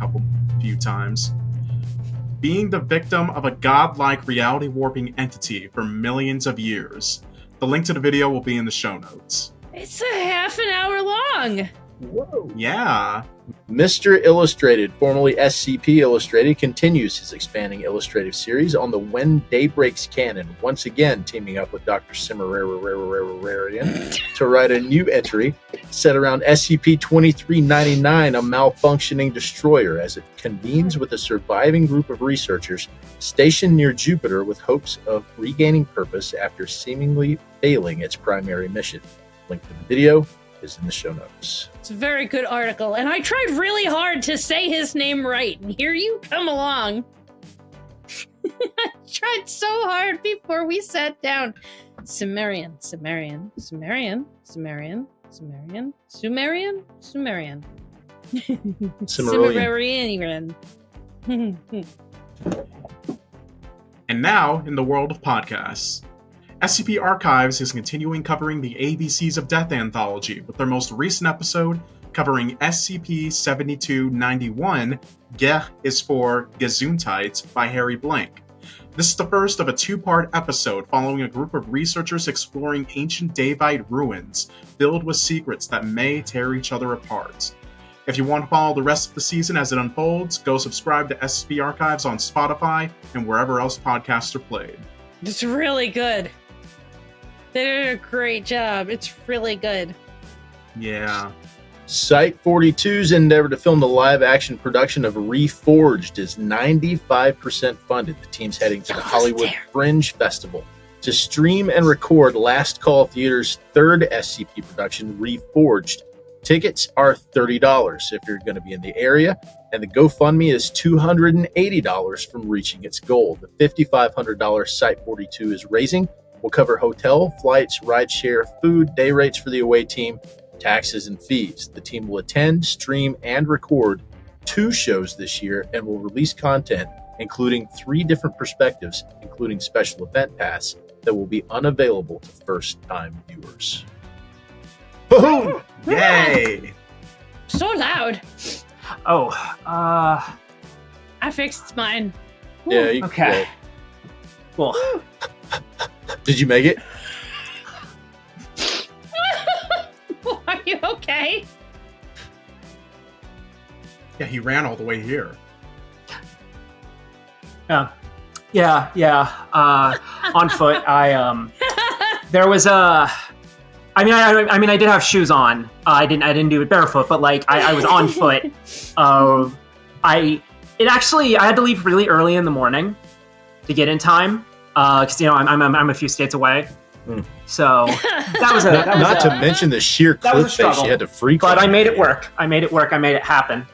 few times, being the victim of a godlike reality warping entity for millions of years. The link to the video will be in the show notes. It's a half an hour long. Whoa. Yeah. Mr. Illustrated, formerly SCP Illustrated, continues his expanding illustrative series on the When Day Breaks canon, once again teaming up with Dr. Cimmerian to write a new entry set around SCP-2399, a malfunctioning destroyer, as it convenes with a surviving group of researchers stationed near Jupiter with hopes of regaining purpose after seemingly failing its primary mission. Link to the video is in the show notes. It's a very good article, and I tried really hard to say his name right, and here you come along. I tried so hard before we sat down. Cimmerian. Cimmerian. And now, in the world of podcasts, SCP Archives is continuing covering the ABCs of Death anthology with their most recent episode covering SCP-7291, Ge is for Gesundheit by Harry Blank. This is the first of a two-part episode following a group of researchers exploring ancient Davite ruins filled with secrets that may tear each other apart. If you want to follow the rest of the season as it unfolds, go subscribe to SCP Archives on Spotify and wherever else podcasts are played. It's really good. They did a great job. It's really good. Yeah. Site 42's endeavor to film the live-action production of Reforged is 95% funded. The team's heading to the Hollywood Fringe Festival to stream and record Last Call Theater's third SCP production, Reforged. Tickets are $30 if you're going to be in the area, and the GoFundMe is $280 from reaching its goal. The $5,500 Site 42 is raising will cover hotel, flights, rideshare, food, day rates for the away team, taxes, and fees. The team will attend, stream, and record 2 shows this year and will release content including 3 different perspectives, including special event pass that will be unavailable to first-time viewers. Boom! Yay! So loud. Oh, I fixed mine. Yeah, you okay. Cool. Did you make it? Are you okay? Yeah, he ran all the way here. Yeah. On foot. There was a. I mean, I did have shoes on. I didn't do it barefoot, but like I was on foot. I had to leave really early in the morning to get in time. Because I'm a few states away. So that was not to mention the sheer cliff face you had to freak. But I made it work. I made it happen.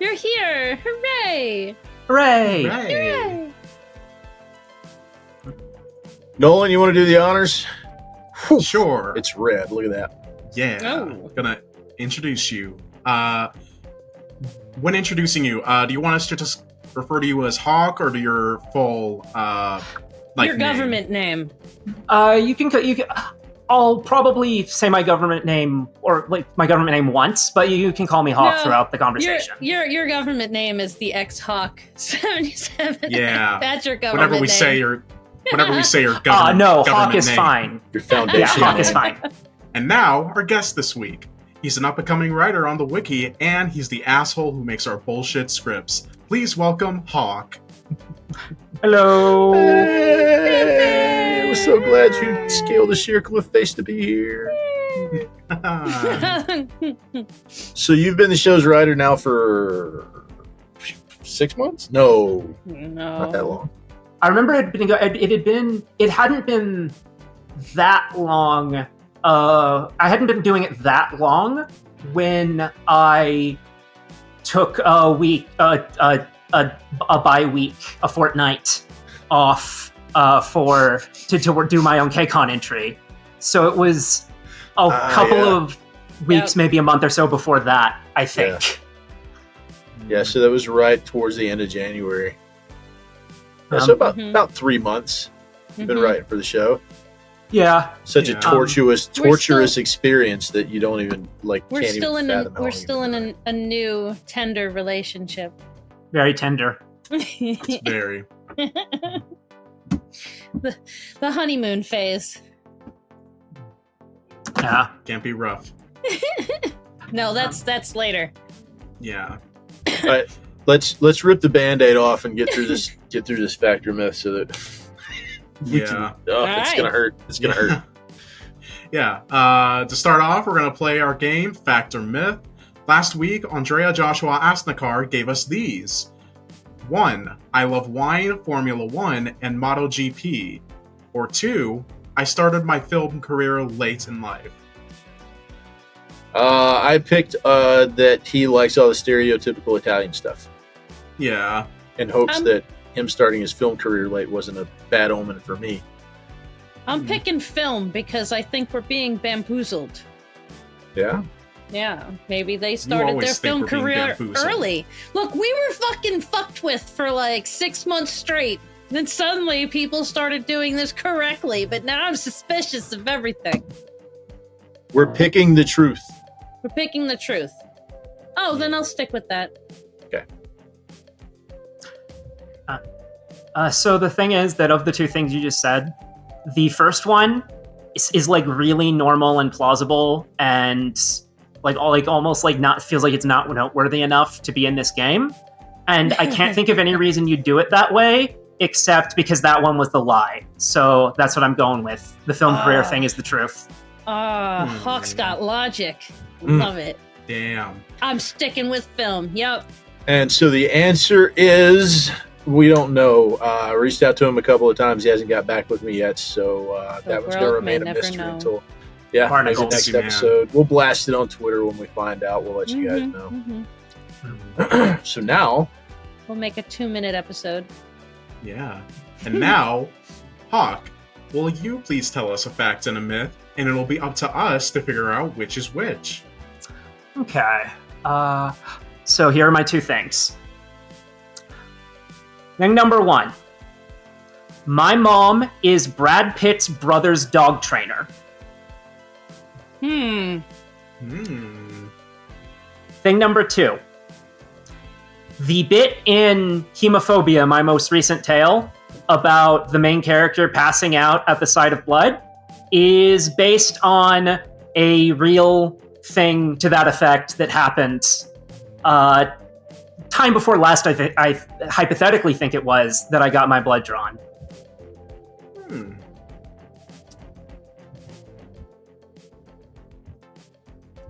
You're here! Hooray! Hooray! Hooray! Nolan, you want to do the honors? Sure. It's red. Look at that. Yeah. Oh. Gonna introduce you. When introducing you, do you want us to just refer to you as Hawk or to your full your government name? You can. I'll probably say my government name or like my government name once, but you can call me Hawk throughout the conversation. Your government name is the XHAWK77X. Yeah. That's your government Whenever we name. say your government no, government Hawk is name. fine. Your foundation. Yeah, Hawk is fine. And now, our guest this week. He's an up-and-coming writer on the wiki, and he's the asshole who makes our bullshit scripts. Please welcome Hawk. Hello. Hey, we're so glad you scaled the sheer cliff face to be here. So you've been the show's writer now for 6 months? No, not that long. I remember it hadn't been that long. I hadn't been doing it that long when I took a week, a bye-week, a fortnight off to do my own KCON entry. So it was a couple of weeks, maybe a month or so before that, I think. Yeah, so that was right towards the end of January. So about 3 months you've been writing for the show. Yeah. Such a torturous experience that you don't even like. We're still in a new tender relationship. Very tender. It's very. The honeymoon phase. Yeah. Can't be rough. No, that's later. Yeah. All right, let's rip the Band-Aid off and get through this factor myth so that it's gonna hurt. It's gonna hurt. Yeah. To start off, we're gonna play our game, Fact or Myth. Last week, Andrea Joshua Asnakar gave us these. 1. I love wine, Formula 1, and MotoGP. Or 2. I started my film career late in life. I picked that he likes all the stereotypical Italian stuff. Yeah. In hopes that him starting his film career late wasn't a bad omen for me. I'm picking film because I think we're being bamboozled. Yeah? Yeah, maybe they started their film career early. Look, we were fucking fucked with for like 6 months straight. Then suddenly people started doing this correctly, but now I'm suspicious of everything. We're picking the truth. We're picking the truth. Oh, then I'll stick with that. Okay. So the thing is that of the two things you just said, the first one is like really normal and plausible and almost like not feels like it's not noteworthy enough to be in this game. And I can't think of any reason you'd do it that way, except because that one was the lie. So that's what I'm going with. The film career thing is the truth. Hawk's got logic. Love it. Damn. I'm sticking with film. Yep. And so the answer is we don't know. I reached out to him a couple of times. He hasn't got back with me yet. So that one's going to world may remain a never mystery know. until maybe Barnacles. next Man. episode. We'll blast it on Twitter when we find out. We'll let you guys know. So now, We'll make a 2-minute episode. Yeah. And now, Hawk, will you please tell us a fact and a myth, and it'll be up to us to figure out which is which. Okay. So here are my 2 things. Thing number 1. My mom is Brad Pitt's brother's dog trainer. Hmm. Thing number 2. The bit in Hemophobia, my most recent tale, about the main character passing out at the sight of blood, is based on a real thing to that effect that happened time before last. I hypothetically think it was that I got my blood drawn.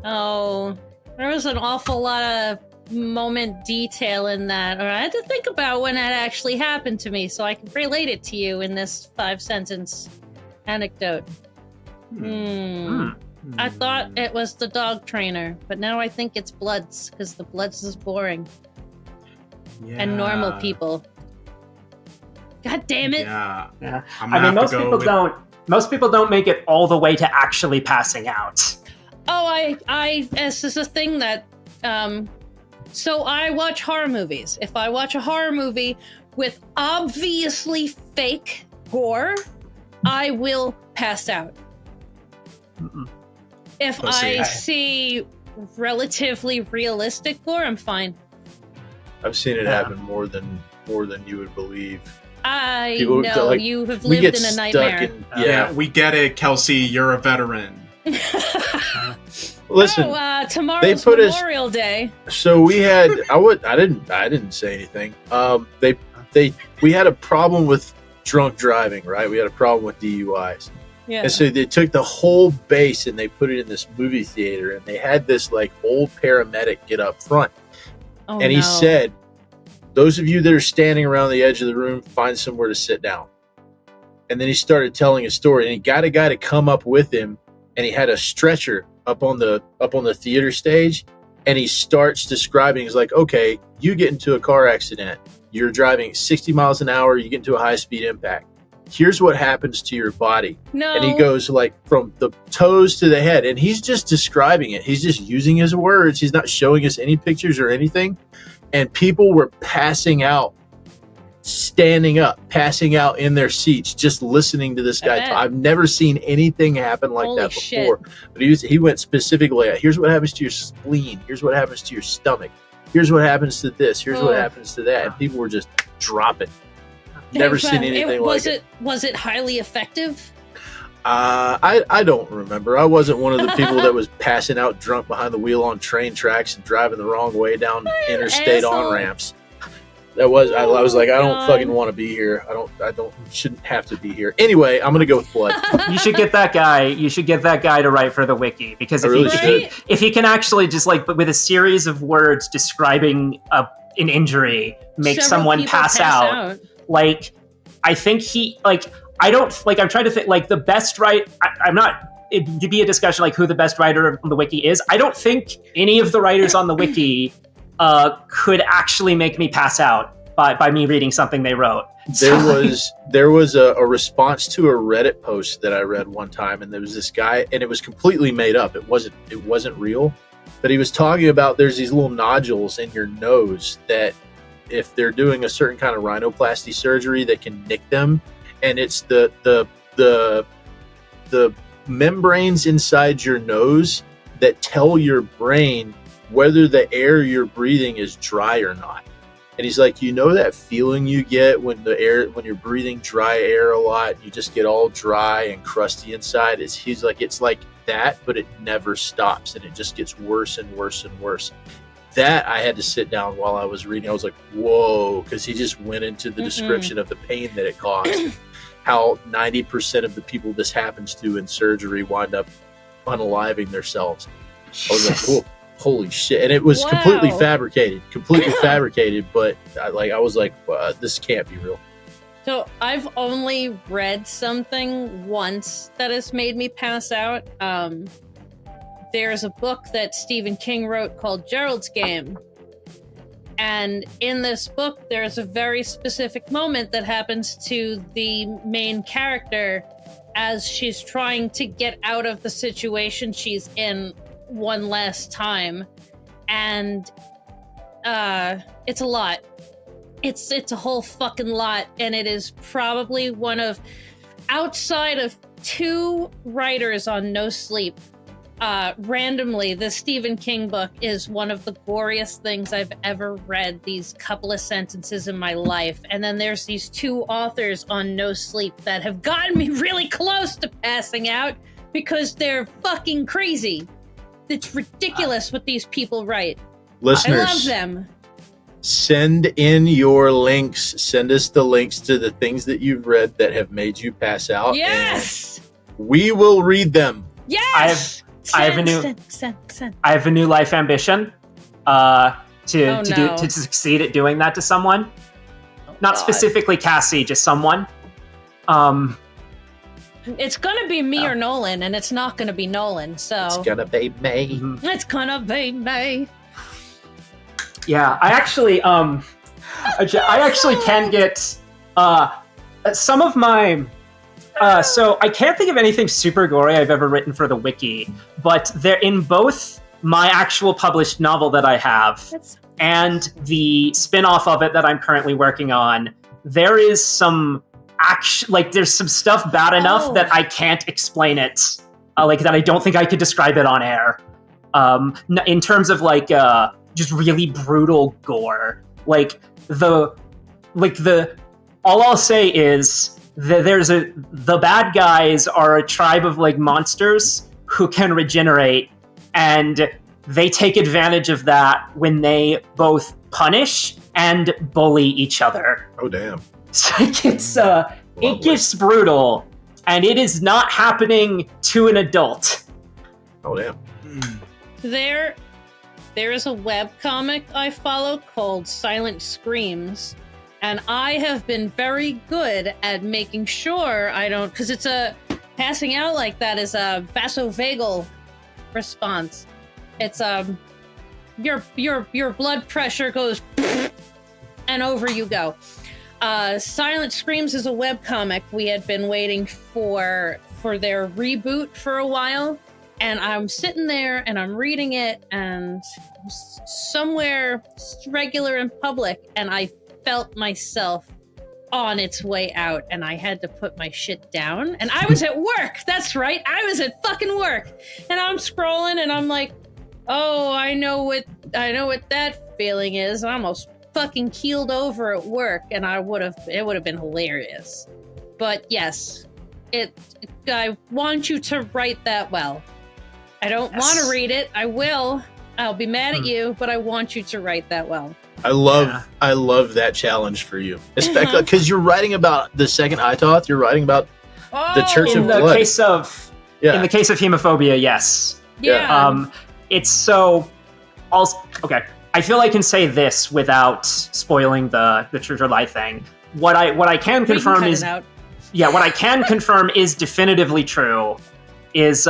Oh, there was an awful lot of moment detail in that, or I had to think about when that actually happened to me so I can relate it to you in this 5-sentence anecdote. I thought it was the dog trainer, but now I think it's Bloods, because the Bloods is boring. And normal people. God damn it! Yeah. I mean, most people don't make it all the way to actually passing out. Oh, this is a thing that, so I watch horror movies. If I watch a horror movie with obviously fake gore, I will pass out. If I see relatively realistic gore, I'm fine. I've seen it happen more than you would believe. I People, know like, you have we lived get in a stuck nightmare. Yeah, we get it, Kelsey. You're a veteran. Listen, tomorrow's they put us- Memorial Day. So we had I didn't say anything. We had a problem with drunk driving, right? We had a problem with DUIs. Yeah. And so they took the whole base and they put it in this movie theater, and they had this like old paramedic get up front. Oh, and he said, "Those of you that are standing around the edge of the room, find somewhere to sit down." And then he started telling a story, and he got a guy to come up with him, and he had a stretcher up on the theater stage, and he starts describing. He's like, "Okay, you get into a car accident. You're driving 60 miles an hour. You get into a high-speed impact. Here's what happens to your body." No. And he goes like from the toes to the head, and he's just describing it. He's just using his words. He's not showing us any pictures or anything. And people were passing out, standing up, passing out in their seats, just listening to this guy talk. I've never seen anything happen like Holy that shit. before. But he went specifically at, here's what happens to your spleen. Here's what happens to your stomach. Here's what happens to this. Here's what happens to that. And people were just dropping. Never seen anything like it. Was it highly effective? I don't remember. I wasn't one of the people that was passing out drunk behind the wheel on train tracks and driving the wrong way down interstate on ramps. I was like, I don't fucking want to be here. Shouldn't have to be here. Anyway, I'm gonna go with blood. You should get that guy. You should get that guy to write for the wiki, because if he can actually just like with a series of words describing an injury make someone pass out. Like, I think I'm trying to think, like, the best I'm not, to be a discussion like who the best writer on the wiki is. I don't think any of the writers on the wiki could actually make me pass out by me reading something they wrote. There was a response to a Reddit post that I read one time, and there was this guy, and it was completely made up. It wasn't real, but he was talking about there's these little nodules in your nose that, if they're doing a certain kind of rhinoplasty surgery, they can nick them, and it's the membranes inside your nose that tell your brain whether the air you're breathing is dry or not. And he's like, you know that feeling you get when you're breathing dry air a lot, you just get all dry and crusty inside. He's like, it's like that, but it never stops, and it just gets worse and worse and worse. That I had to sit down while I was reading. I was like, whoa, because he just went into the description of the pain that it caused. How 90% of the people this happens to in surgery wind up unaliving themselves. I was like, cool. Holy shit. And it was completely fabricated, but I was like, this can't be real. So I've only read something once that has made me pass out. There's a book that Stephen King wrote called Gerald's Game. And in this book, there's a very specific moment that happens to the main character as she's trying to get out of the situation she's in one last time. And it's a lot. It's a whole fucking lot, and it is probably one of, outside of 2 writers on No Sleep, randomly, the Stephen King book is one of the goriest things I've ever read, these couple of sentences in my life. And then there's these 2 authors on No Sleep that have gotten me really close to passing out because they're fucking crazy. It's ridiculous what these people write. Listeners, I love them. Send in your links. Send us the links to the things that you've read that have made you pass out. Yes! We will read them. Yes! I have a new life ambition to succeed at doing that to someone. Not specifically Cassie, just someone. It's gonna be me or Nolan, and it's not gonna be Nolan, so... It's gonna be me. Mm-hmm. It's gonna be me. Yeah, I actually can get some of my... so I can't think of anything super gory I've ever written for the wiki, but they're in both my actual published novel that I have and the spin-off of it that I'm currently working on. There is some there's some stuff bad enough that I can't explain it, that I don't think I could describe it on air. In terms of just really brutal gore. All I'll say is that the bad guys are a tribe of monsters who can regenerate, and they take advantage of that when they both punish and bully each other. Oh damn. So it gets brutal, and it is not happening to an adult. Oh damn. There is a webcomic I follow called Silent Screams, and I have been very good at making sure I don't, because it's passing out like that is a vasovagal response. It's your blood pressure goes and over you go. Silent Screams is a webcomic we had been waiting for their reboot for a while. And I'm sitting there and I'm reading it, and somewhere regular in public, and I felt myself on its way out, and I had to put my shit down. And I was at work. That's right. I was at fucking work. And I'm scrolling and I'm like, oh, I know what that feeling is. I almost fucking keeled over at work, and it would have been hilarious. But yes, I want you to write that well. I don't want to read it. I will. I'll be mad at you, but I want you to write that well. I love that challenge for you, especially because you're writing about the second Hytoth. You're writing about the Church of Blood. In the case of hemophobia, yes. Yeah. It's so. Okay. I feel I can say this without spoiling the Truth or Lie thing. What I can confirm is what I can confirm is definitively true. Is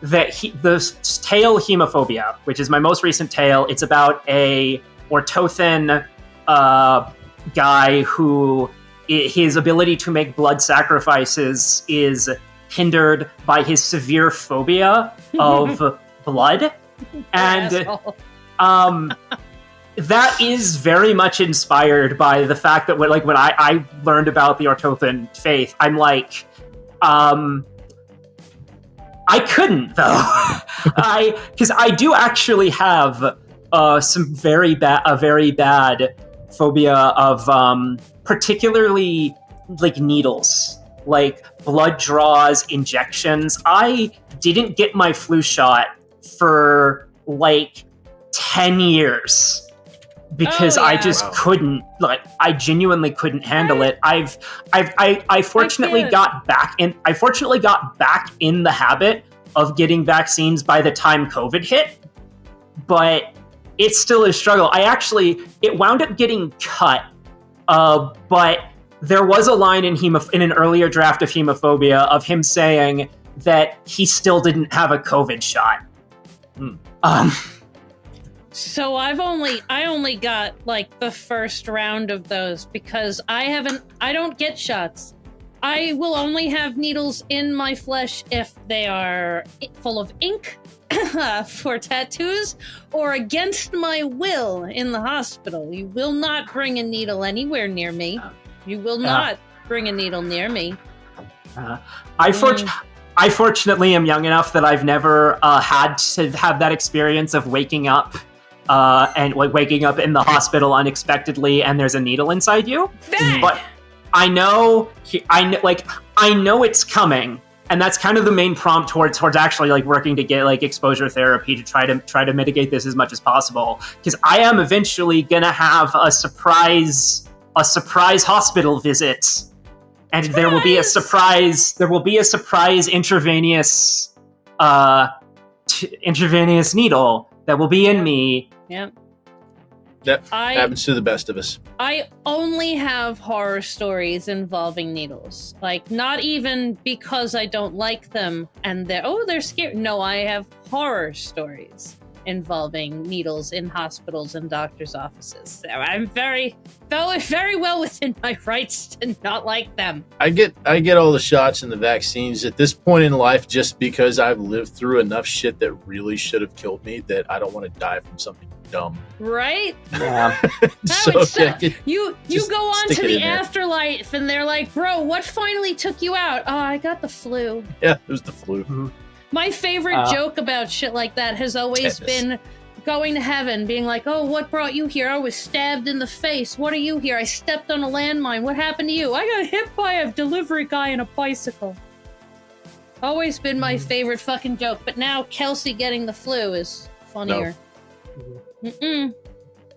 the tale Hemophobia, which is my most recent tale, it's about a Ortothan guy who his ability to make blood sacrifices is hindered by his severe phobia of blood. And that is very much inspired by the fact that when I learned about the Ortothan faith, I'm like, I couldn't though, because I do actually have a very bad phobia of particularly needles, blood draws, injections. I didn't get my flu shot for 10 years because I just couldn't. I genuinely couldn't handle it. I fortunately got back in the habit of getting vaccines by the time COVID hit, but it's still a struggle. It wound up getting cut, but there was a line in an earlier draft of Hemophobia of him saying that he still didn't have a COVID shot. So I only got like the first round of those because I don't get shots. I will only have needles in my flesh if they are full of ink for tattoos or against my will in the hospital. You will not bring a needle anywhere near me. You will not bring a needle near me. I fortunately am young enough that I've never had to have that experience of waking up waking up in the hospital unexpectedly and there's a needle inside you. But I know it's coming, and that's kind of the main prompt towards actually like working to get like exposure therapy to try to mitigate this as much as possible. Because I am eventually gonna have a surprise hospital visit, and there will be a surprise intravenous needle that will be in me. Yep. That happens to the best of us. I only have horror stories involving needles. Like, not even because I don't like them and they're scary. No, I have horror stories involving needles in hospitals and doctors' offices. So I'm very well within my rights to not like them. I get all the shots and the vaccines at this point in life just because I've lived through enough shit that really should have killed me that I don't want to die from something dumb. Right? Yeah. You go on to the afterlife and they're like, bro, what finally took you out? Oh, I got the flu. Yeah, it was the flu. Mm-hmm. My favorite joke about shit like that has always been going to heaven, being like, oh, what brought you here? I was stabbed in the face. What are you here? I stepped on a landmine. What happened to you? I got hit by a delivery guy in a bicycle. Always been my favorite fucking joke, but now Kelsey getting the flu is funnier. No.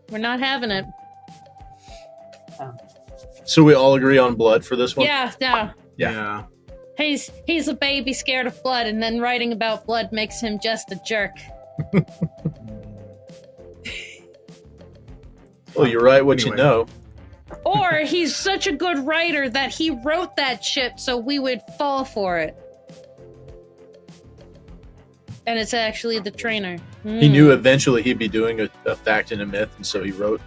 We're not having it. So we all agree on blood for this one? Yeah. He's a baby scared of blood, and then writing about blood makes him just a jerk. Well, you're right what you know. Or he's such a good writer that he wrote that shit so we would fall for it. And it's actually the trainer. He knew eventually he'd be doing a fact and a myth, and so he wrote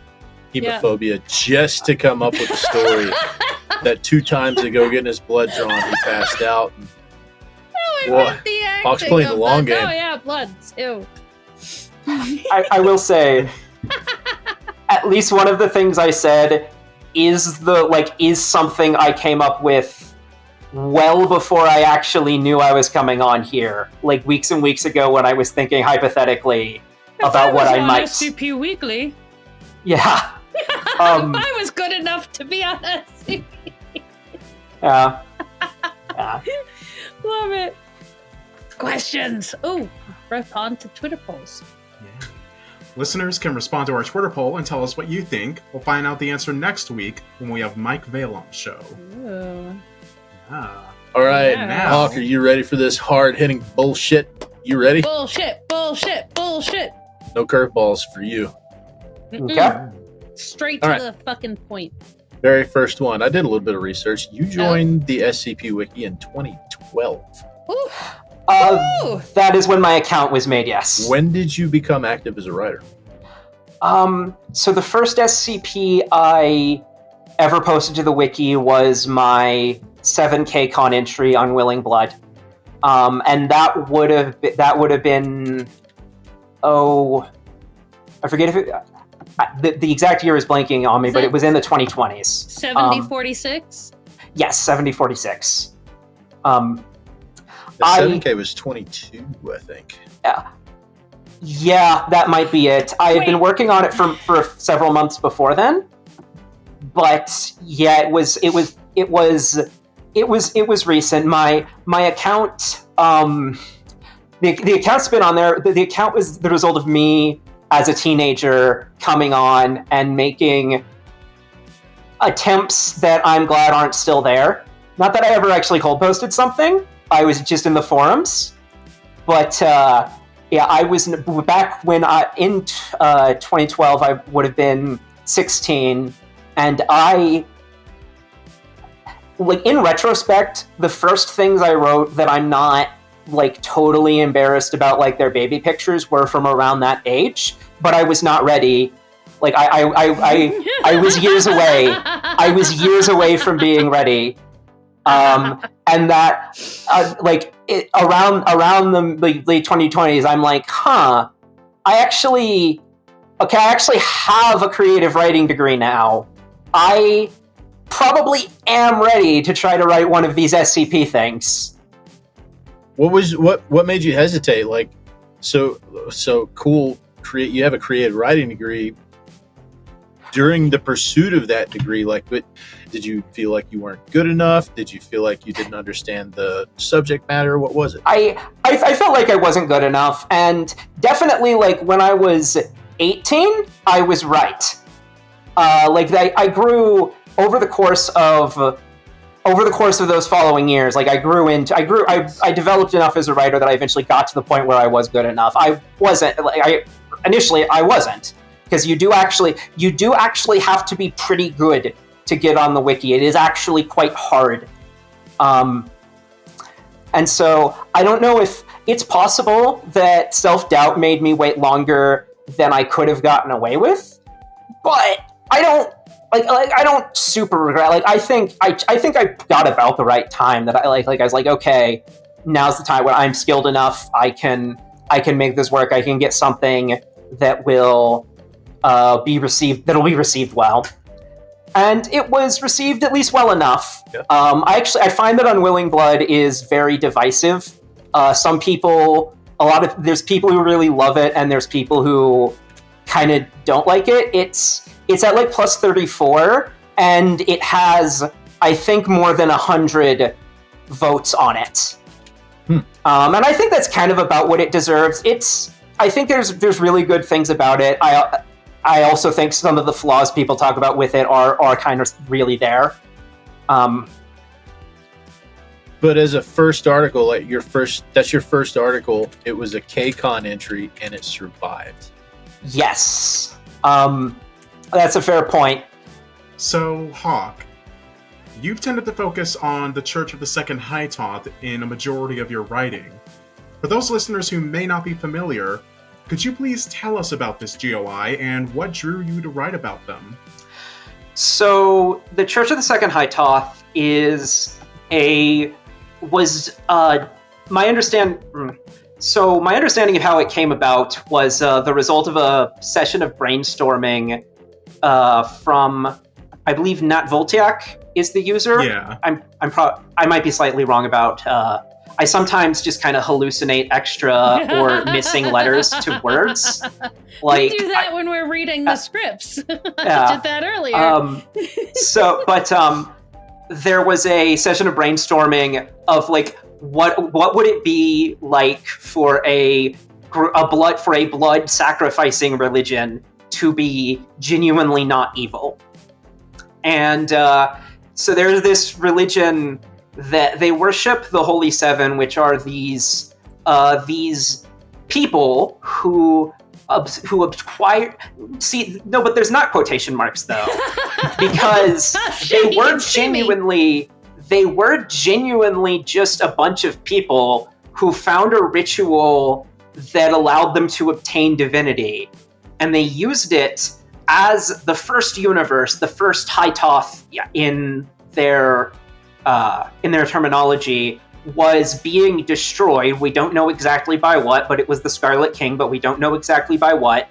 Hemophobia just to come up with a story that 2 times ago getting his blood drawn, he passed out. Hawk's playing the long game. Oh yeah, blood too. I will say, at least one of the things I said is something I came up with well before I actually knew I was coming on here, like weeks and weeks ago when I was thinking hypothetically about what I might. SCP Weekly. Yeah. If I was good enough to be on SCP. Yeah. Love it. Questions. Oh, respond to Twitter polls. Yeah. Listeners can respond to our Twitter poll and tell us what you think. We'll find out the answer next week when we have Mike Vale on the show. Ooh. All right, Hawk, are you ready for this hard-hitting bullshit? You ready? Bullshit. No curveballs for you. Okay. Straight to the fucking point. Very first one. I did a little bit of research. You joined the SCP Wiki in 2012. Ooh. That is when my account was made, yes. When did you become active as a writer? So the first SCP I ever posted to the wiki was my 7K con entry on Willing Blood. And that would have been I forget if it the exact year is blanking on me, but it was in the 2020s. 7046? Yes, 7046. The 7K was 22, I think. Yeah, that might be it. I had been working on it for several months before then, but yeah, it was recent. My account, the account's been on there. The account was the result of me as a teenager coming on and making attempts that I'm glad aren't still there. Not that I ever actually cold posted something. I was just in the forums. But yeah, I was back when in 2012 I would have been 16, and in retrospect, the first things I wrote that I'm not totally embarrassed about, their baby pictures, were from around that age. But I was not ready. I was years away. I was years away from being ready. And that, around the late 2020s, I'm like, I actually have a creative writing degree now. I probably am ready to try to write one of these SCP things. What made you hesitate? So cool. You have a creative writing degree. During the pursuit of that degree, did you feel like you weren't good enough? Did you feel like you didn't understand the subject matter? What was it? I felt like I wasn't good enough, and definitely when I was 18, I was right. I grew over the course of those following years. I developed enough as a writer that I eventually got to the point where I was good enough. I wasn't initially I wasn't. Because you do actually have to be pretty good to get on the wiki. It is actually quite hard. And so I don't know if it's possible that self-doubt made me wait longer than I could have gotten away with. But I don't super regret. I think I got about the right time that I was like, okay, now's the time when I'm skilled enough. I can make this work. I can get something that will be received well, and it was received at least well enough. Yeah. I find that Unwilling Blood is very divisive. Some people, there's people who really love it, and there's people who kind of don't like it. It's at plus 34, and it has, I think, more than 100 votes on it. And I think that's kind of about what it deserves. I think there's really good things about it. I also think some of the flaws people talk about with it are kind of really there. But as a first article, that's your first article. It was a KCON entry, and it survived. Yes. That's a fair point. So, Hawk, you've tended to focus on the Church of the Second Hytoth in a majority of your writing. For those listeners who may not be familiar, could you please tell us about this GOI and what drew you to write about them? So, the Church of the Second Hytoth my understanding of how it came about was the result of a session of brainstorming from, I believe, Nat Voltiak is the user. Yeah. I might be slightly wrong about. I sometimes just kind of hallucinate extra or missing letters to words. We do that when we're reading the scripts. Yeah. I did that earlier. There was a session of brainstorming of what would it be like for a blood sacrificing religion to be genuinely not evil. And so there's this religion that they worship the Holy Seven, which are these people who acquire. See, no, but there's not quotation marks though, because they were genuinely just a bunch of people who found a ritual that allowed them to obtain divinity, and they used it as the first universe, the first Hytoth in their terminology, was being destroyed. We don't know exactly by what, but it was the Scarlet King, but we don't know exactly by what.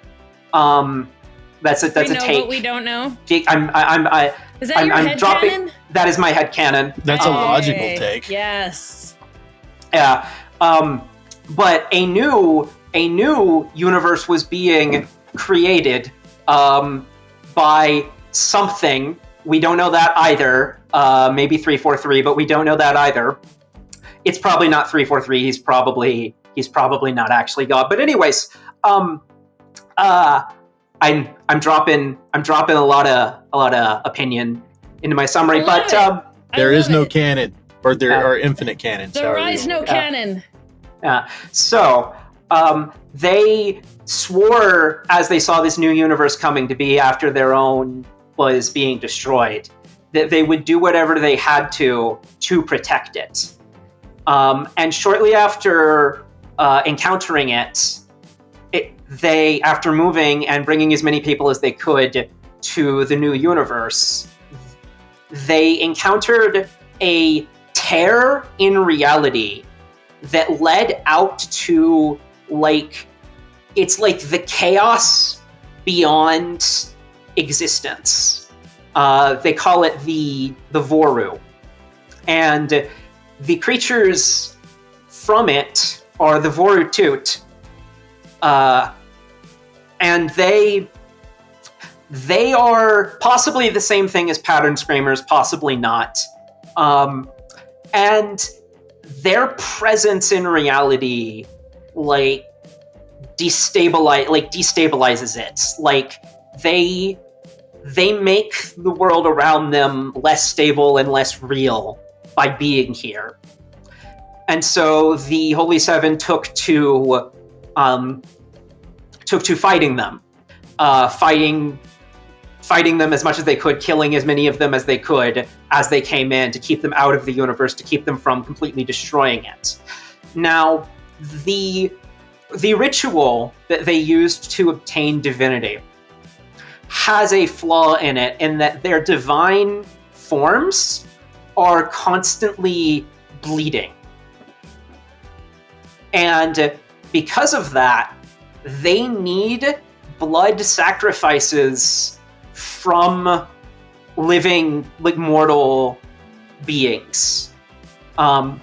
That's a take. But we don't know. Is that your headcanon? That is my headcanon. That's a logical take. Yes. Yeah. But a new universe was being created by something. We don't know that either. Maybe 343, but we don't know that either. It's probably not 343. He's probably not actually God. But anyways, I'm dropping a lot of opinion into my summary. But there is no canon, or there are infinite canons. There is no canon. So they swore, as they saw this new universe coming to be after their own was being destroyed, that they would do whatever they had to protect it. And shortly after encountering it, they, after moving and bringing as many people as they could to the new universe, they encountered a tear in reality that led out to, like, it's like the chaos beyond existence. They call it the Voru. And the creatures from it are the Voru Toot. And they are possibly the same thing as pattern screamers, possibly not. And their presence in reality, like, destabilizes it. Like, they make the world around them less stable and less real by being here. And so the Holy Seven took to fighting them, fighting them as much as they could, killing as many of them as they could as they came in, to keep them out of the universe, to keep them from completely destroying it. Now, the ritual that they used to obtain divinity has a flaw in it, in that their divine forms are constantly bleeding. And because of that, they need blood sacrifices from living, like, mortal beings. And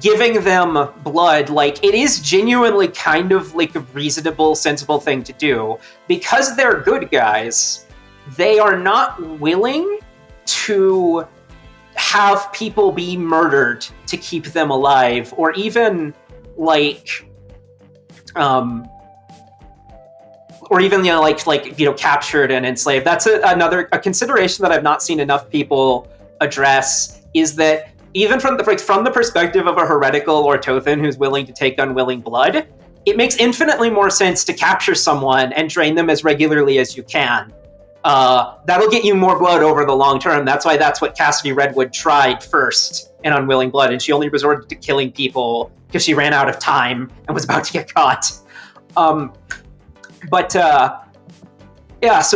giving them blood, like, it is genuinely kind of like a reasonable, sensible thing to do. Because they're good guys, they are not willing to have people be murdered to keep them alive, or even, like, captured and enslaved. That's another consideration that I've not seen enough people address, is that even from the perspective of a heretical Ortothan who's willing to take unwilling blood, it makes infinitely more sense to capture someone and drain them as regularly as you can. That'll get you more blood over the long term. That's what Cassidy Redwood tried first in Unwilling Blood, and she only resorted to killing people because she ran out of time and was about to get caught. So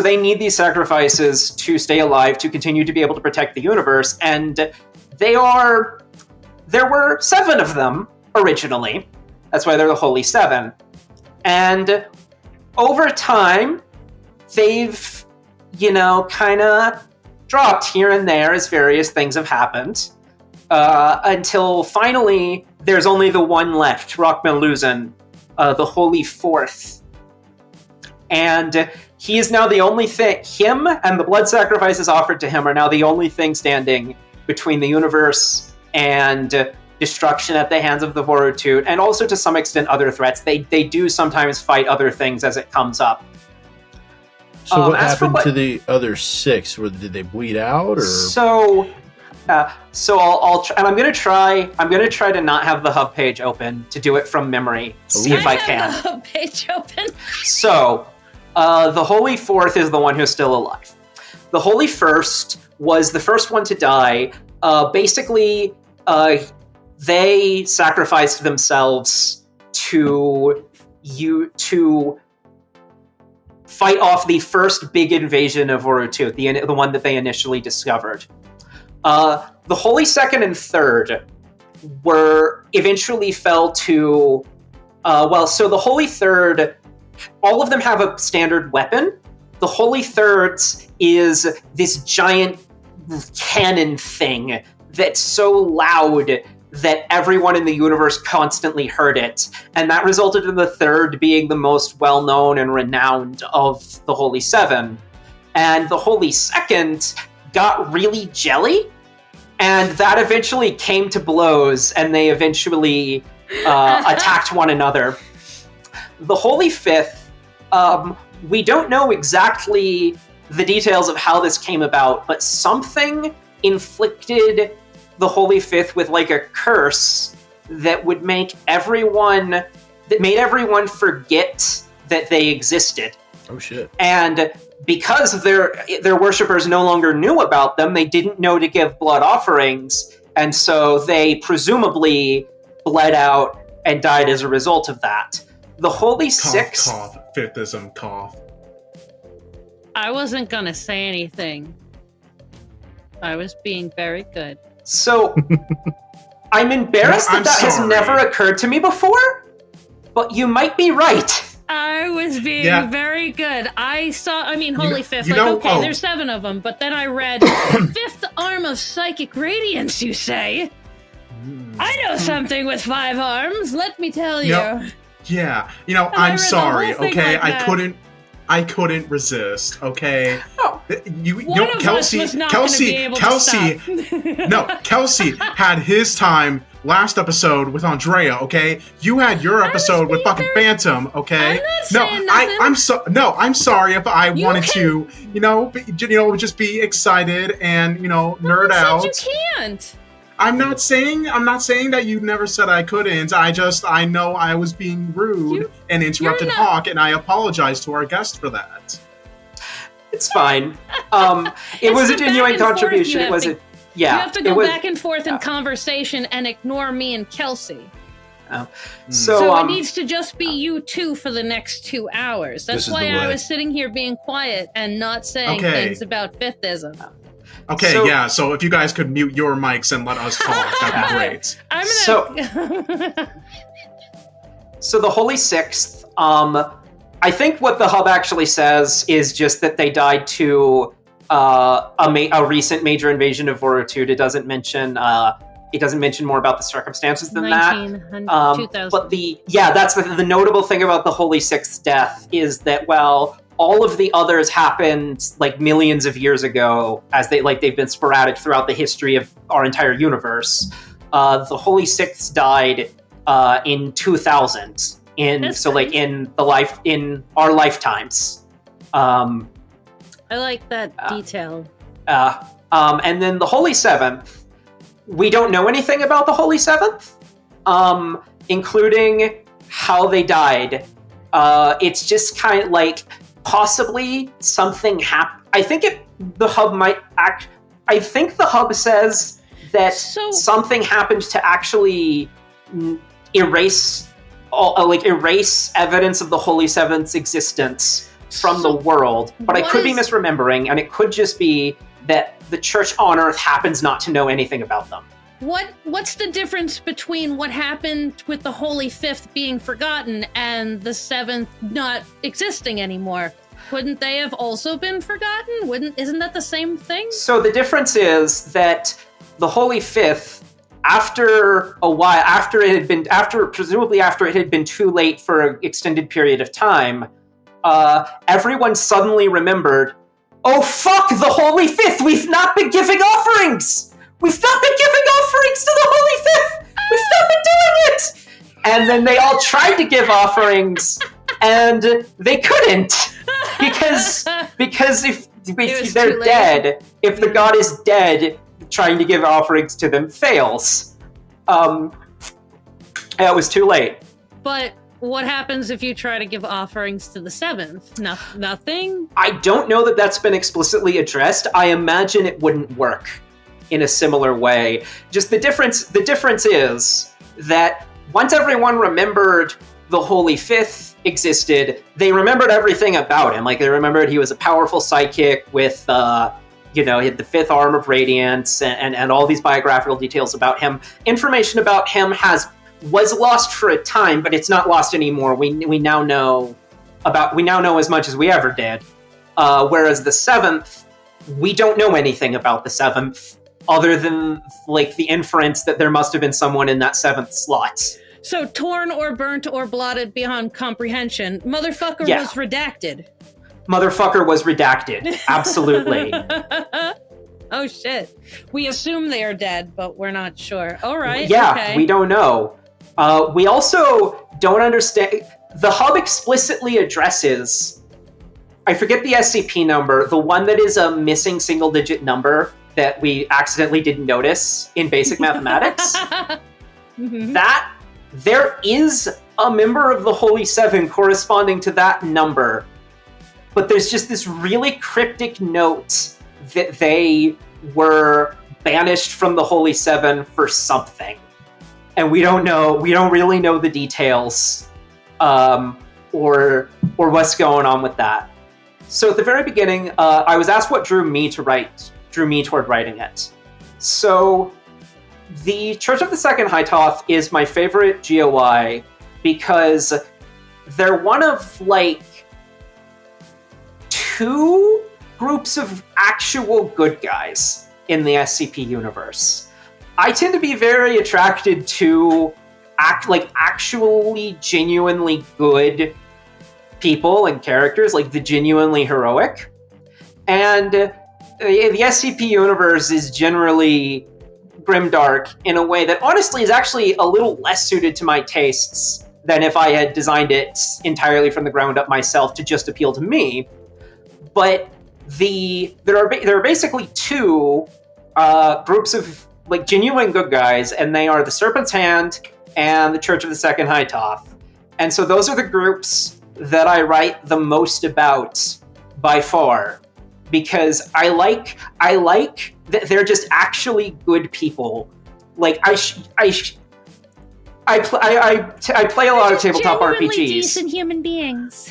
they need these sacrifices to stay alive, to continue to be able to protect the universe, and there were 7 of them originally. That's why they're the Holy Seven. And over time, they've, kind of dropped here and there as various things have happened, until finally there's only the one left, Rockmeluzan, the Holy Fourth. And he is now the only thing, him and the blood sacrifices offered to him are now the only thing standing between the universe and destruction at the hands of the Vorutut, and also to some extent other threats. They do sometimes fight other things as it comes up. So what happened to the other 6? Did they bleed out, or? So I'll try, and I'm gonna try to not have the hub page open, to do it from memory. See if I can. Have the hub page open. So, the Holy Fourth is the one who's still alive. The Holy First was the first one to die. Basically, they sacrificed themselves to fight off the first big invasion of Vorutut, the one that they initially discovered. The Holy Second and Third eventually fell to... so the Holy Third, all of them have a standard weapon. The Holy Third's is this giant cannon thing that's so loud that everyone in the universe constantly heard it. And that resulted in the Third being the most well-known and renowned of the Holy Seven. And the Holy Second got really jelly, and that eventually came to blows, and they eventually attacked one another. The Holy Fifth, we don't know exactly the details of how this came about, but something inflicted the Holy Fifth with like a curse that would make everyone forget that they existed. Oh shit. And because their worshippers no longer knew about them, they didn't know to give blood offerings, and so they presumably bled out and died as a result of that. The Holy Six... Cough, Fifthism, cough. I wasn't gonna say anything. I was being very good. So, I'm embarrassed that has never occurred to me before, but you might be right. I was being very good. Holy Fifth. There's 7 of them, but then I read fifth arm of psychic radiance, you say? I know something with 5 arms, let me tell you. I'm sorry, okay? I couldn't resist, okay? Oh. Kelsey had his time last episode with Andrea, okay? You had your episode with fucking Fantem, okay? I'm sorry if I wanted to, just be excited and, nerd out. You can't. I'm not saying that you never said I couldn't. I know I was being rude and interrupted Hawk, and I apologize to our guest for that. It's fine. It was a genuine contribution. It wasn't. You have to go back and forth in conversation and ignore me and Kelsey. So it needs to just be you two for the next 2 hours. That's why I was sitting here being quiet and not saying things about Fifthism. Okay, so if you guys could mute your mics and let us talk, that'd be great. So the Holy Sixth, I think what the hub actually says is just that they died to a recent major invasion of Vorutude. It doesn't mention more about the circumstances than that. 2000. But that's the notable thing about the Holy Sixth's death is that, well, all of the others happened like millions of years ago, as they've been sporadic throughout the history of our entire universe. The Holy Sixths died in 2000, in our lifetimes. I like that detail. And then the Holy Seventh, we don't know anything about the Holy Seventh, including how they died. It's just kind of like possibly something happened. I think the hub says that something happened to actually erase evidence of the Holy Seventh's existence from the world, but I could be misremembering, and it could just be that the Church on Earth happens not to know anything about them. What's the difference between what happened with the Holy Fifth being forgotten and the Seventh not existing anymore? Couldn't they have also been forgotten? Isn't that the same thing? So the difference is that the Holy Fifth, after a while, presumably after it had been too late for an extended period of time, everyone suddenly remembered, oh fuck, the Holy Fifth, we've not been giving offerings! We've not been giving offerings to the Holy Fifth! We've not been doing it! And then they all tried to give offerings, and they couldn't! Because if they're dead, if the god is dead, trying to give offerings to them fails. It was too late. But what happens if you try to give offerings to the Seventh? Nothing? I don't know that that's been explicitly addressed. I imagine it wouldn't work in a similar way. Just the difference is that once everyone remembered the Holy Fifth existed, they remembered everything about him. Like, they remembered he was a powerful psychic with, he had the 5th arm of radiance and all these biographical details about him. Information about him was lost for a time, but it's not lost anymore. We now know as much as we ever did. Whereas the 7th, we don't know anything about the 7th, other than like the inference that there must have been someone in that 7th slot. So torn or burnt or blotted beyond comprehension. Motherfucker was redacted. Motherfucker was redacted. Absolutely. Oh shit. We assume they are dead, but we're not sure. All right. Yeah, okay. We don't know. We also don't understand. The hub explicitly addresses, I forget the SCP number, the one that is a missing single-digit number that we accidentally didn't notice in basic mathematics, that there is a member of the Holy Seven corresponding to that number, but there's just this really cryptic note that they were banished from the Holy Seven for something. And we don't really know the details, or what's going on with that. So at the very beginning, I was asked what drew me toward writing it. So the Church of the Second Hytoth is my favorite GOI because they're one of, like, 2 groups of actual good guys in the SCP universe. I tend to be very attracted to actually genuinely good people and characters, like the genuinely heroic. And the SCP universe is generally grimdark in a way that honestly is actually a little less suited to my tastes than if I had designed it entirely from the ground up myself to just appeal to me. But there are basically 2 groups of, like, genuine good guys, and they are the Serpent's Hand and the Church of the Second Hytoth. And so those are the groups that I write the most about by far, because I like that they're just actually good people. Like, I play a lot of tabletop RPGs. Decent human beings.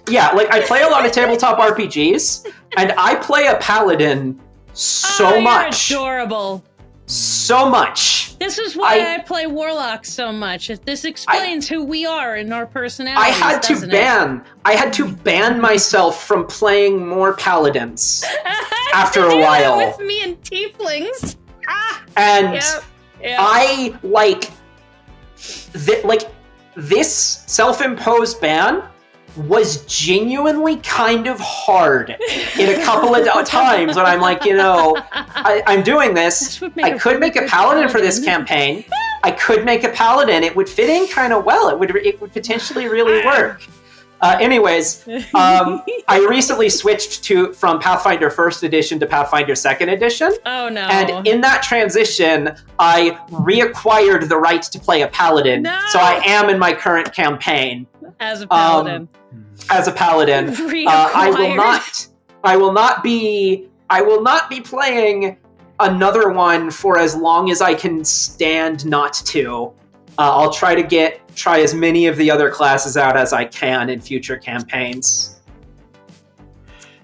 Yeah, like, I play a lot of tabletop RPGs, and I play a paladin so much. You're adorable. So much. This is why I play warlocks so much. This explains who we are and our personalities. I had to ban myself from playing more paladins after a while. With me and tieflings. And I this self-imposed ban was genuinely kind of hard in a couple of times when I'm like, I'm doing this. I could make a paladin for this campaign. I could make a paladin. It would fit in kind of well. It would potentially really work. Anyways, I recently switched from Pathfinder 1st Edition to Pathfinder 2nd Edition. Oh, no. And in that transition, I reacquired the right to play a paladin. No! So I am in my current campaign. As a paladin. I will not be playing another one for as long as I can stand not to. I'll try as many of the other classes out as I can in future campaigns.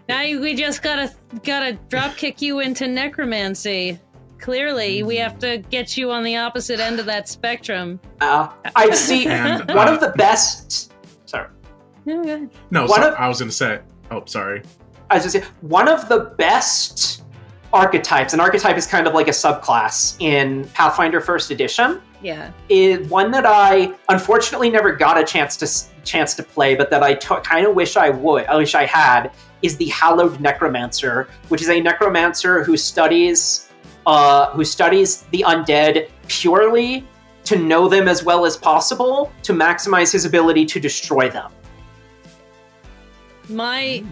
Now we just gotta drop kick you into necromancy. Clearly, we have to get you on the opposite end of that spectrum. I've seen one of the best. Sorry. No, I was going to say. Oh, sorry. I was going to say one of the best archetypes. An archetype is kind of like a subclass in Pathfinder 1st Edition. Yeah. Is one that I unfortunately never got a chance to play, but that I kind of wish I would. I wish I had. Is the Hallowed Necromancer, which is a necromancer who studies the undead purely to know them as well as possible to maximize his ability to destroy them. My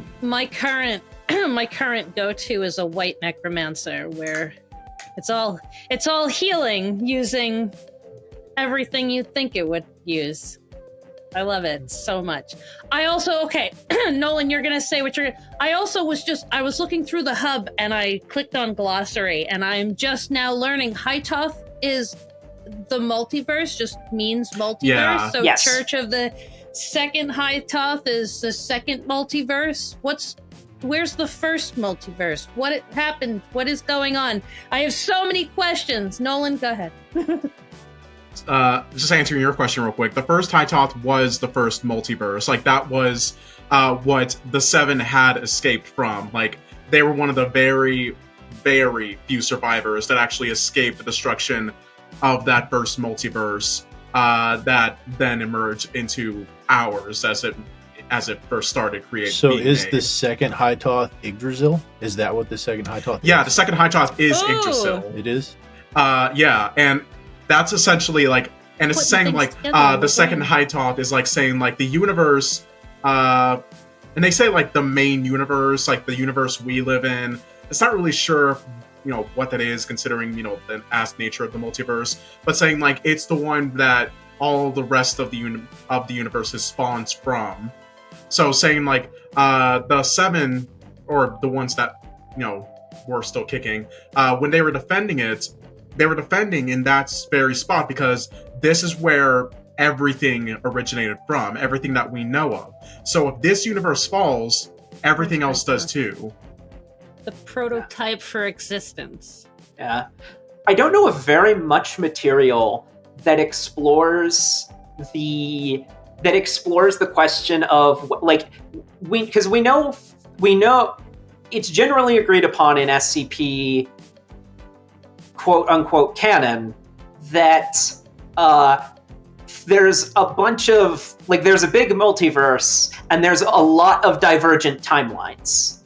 current go-to is a white necromancer, where it's all healing using everything you think it would use. I love it so much. I also, Nolan, you're gonna say what you're. I was looking through the hub and I clicked on glossary, and I'm just now learning Hytoth is the multiverse, just means multiverse. Yeah. So Yes. Church of the Second Hytoth is the second multiverse. Where's the first multiverse? What happened? What is going on? I have so many questions. Nolan, go ahead. Just answering your question real quick. The first Hytoth was the first multiverse. Like, that was what the Seven had escaped from. Like, they were one of the very, very few survivors that actually escaped the destruction of that first multiverse that then emerged into ours as it first started creating. So is the second Hytoth Yggdrasil? Is that what the second Hytoth is? Yeah, the second Hytoth is Yggdrasil. It is? Yeah, and that's essentially like, and it's Putting saying like things together in the the second brain. Hytoth is like saying like the universe, and they say like the main universe, like the universe we live in. It's not really sure what that is, considering the vast nature of the multiverse, but saying like it's the one that all the rest of the universe spawns from. So saying like the 7, or the ones that were still kicking, when they were defending it, they were defending in that very spot because this is where everything originated from, everything that we know of. So if this universe falls, everything else does too. The prototype for existence. Yeah. I don't know of very much material that explores the question of like because we know it's generally agreed upon in SCP quote unquote canon that there's a bunch of there's a big multiverse and there's a lot of divergent timelines.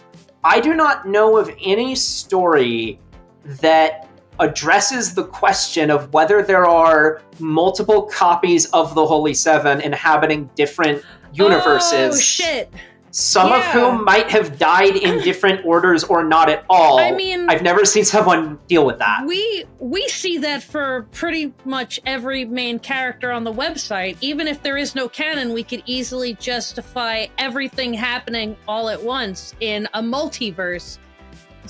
I do not know of any story that addresses the question of whether there are multiple copies of the Holy Seven inhabiting different universes. Oh, shit. Some of whom might have died in different orders or not at all. I mean, I've never seen someone deal with that. We see that for pretty much every main character on the website. Even if there is no canon, we could easily justify everything happening all at once in a multiverse.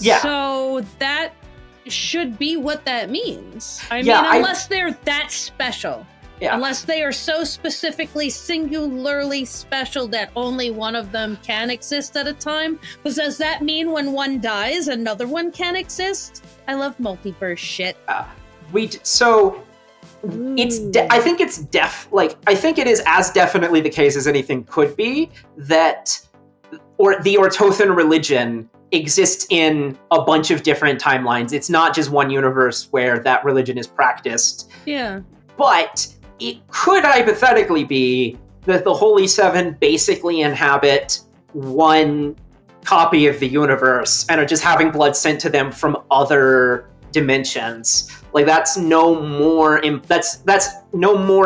Yeah. So that should be what that means. I mean, unless they're that special. Yeah. Unless they are so specifically, singularly special that only one of them can exist at a time. But does that mean when one dies, another one can exist? I love multiverse shit. I think I think it is as definitely the case as anything could be that the Ortothan religion exists in a bunch of different timelines. It's not just one universe where that religion is practiced. Yeah. But it could hypothetically be that the Holy Seven basically inhabit one copy of the universe and are just having blood sent to them from other dimensions. That's no more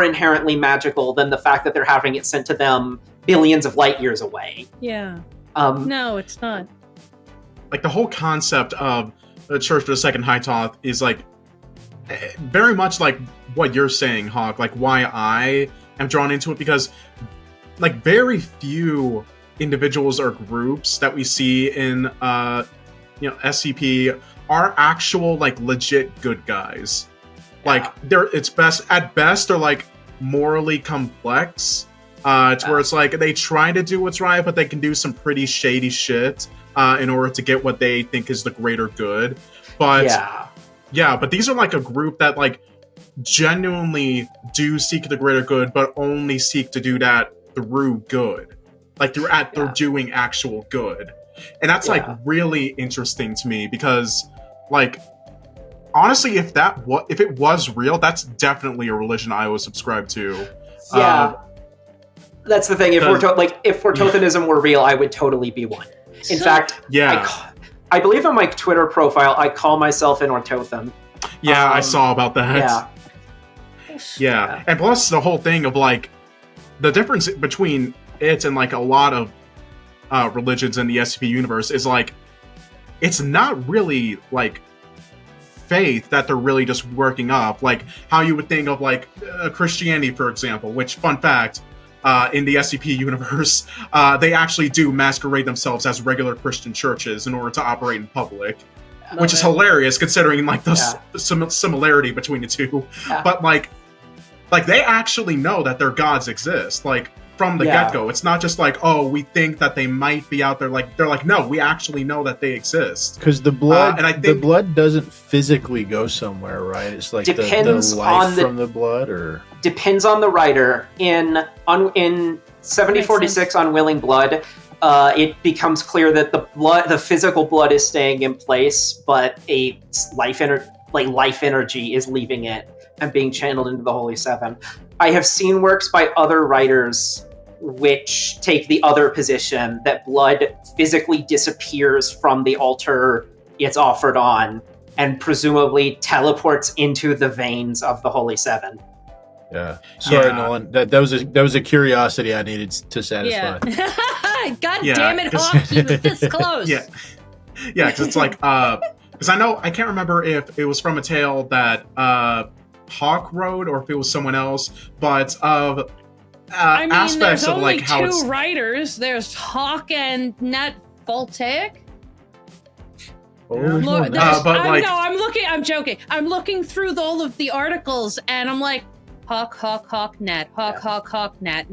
inherently magical than the fact that they're having it sent to them billions of light years away. Yeah. No, it's not. The whole concept of the Church of the Second Hytoth is very much like what you're saying, Hawk, why I am drawn into it, because very few individuals or groups that we see in SCP are actual legit good guys. It's at best they're morally complex to where it's they try to do what's right, but they can do some pretty shady shit in order to get what they think is the greater good. But but these are a group that genuinely do seek the greater good, but only seek to do that through good. They're doing actual good. And that's really interesting to me because honestly, if it was real, that's definitely a religion I would subscribe to. Yeah. That's the thing. If Ortothanism were real, I would totally be one. In fact, I believe on my Twitter profile, I call myself an Ortothan. Yeah, I saw about that. Yeah. And plus the whole thing of the difference between it and a lot of religions in the SCP universe is it's not really faith that they're really just working up, how you would think of Christianity, for example, which, fun fact, in the SCP universe, they actually do masquerade themselves as regular Christian churches in order to operate in public, which is hilarious considering the similarity between the two. But they actually know that their gods exist. From the get-go, it's not just we think that they might be out there. They're no, we actually know that they exist. Because the blood, the blood doesn't physically go somewhere, right? It's depends the life on from the blood, or depends on the writer. In 7046 on Willing Blood, it becomes clear that the physical blood is staying in place, but a life energy is leaving it and being channeled into the Holy Seven. I have seen works by other writers which take the other position, that blood physically disappears from the altar it's offered on and presumably teleports into the veins of the Holy Seven. Yeah. Sorry, Nolan. That was a curiosity I needed to satisfy. God damn it, Hawk! You were this close. Yeah, because it's because I can't remember if it was from a tale that Hawk wrote or if it was someone else, but of aspects of like how it's... There's only 2 writers. There's Hawk and Nat Voltaic. I'm joking. I'm looking through all of the articles, and I'm like, Hawk, Nat, Hawk, Nat,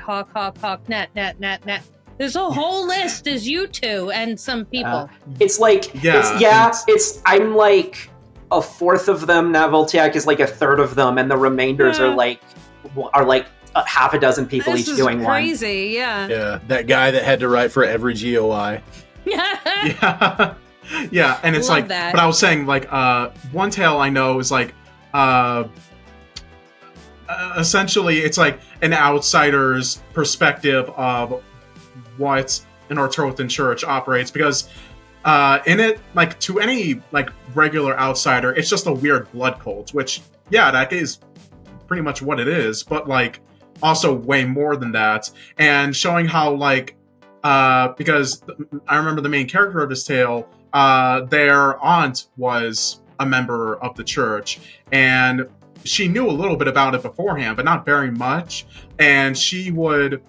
Hawk, Nat. There's a whole list. There's you 2 and some people. It's like, I'm like a fourth of them. Nat Voltaic is like a third of them, and the remainders are like half a dozen people each doing one. This is crazy, yeah. Yeah, that guy that had to write for every GOI. Yeah. Yeah, and it's like, that. But I was saying, like, one tale I know is like, essentially, it's like an outsider's perspective of what an Artothan church operates, because in it, like, to any, like, regular outsider, it's just a weird blood cult, which, yeah, that is pretty much what it is, but, like, also way more than that, and showing how, like, because I remember the main character of this tale, their aunt was a member of the church, and she knew a little bit about it beforehand, but not very much, and she would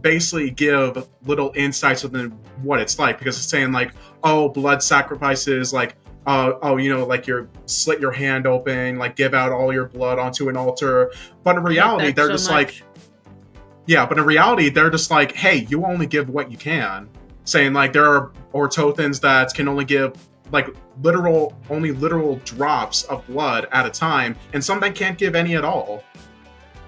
basically give little insights within what it's like, because it's saying like, oh, blood sacrifices, like, like you slit your hand open, like give out all your blood onto an altar, but in reality, they're just like, but in reality, they're just like, hey, you only give what you can. Saying like there are Artothans that can only give like only literal drops of blood at a time, and some that can't give any at all.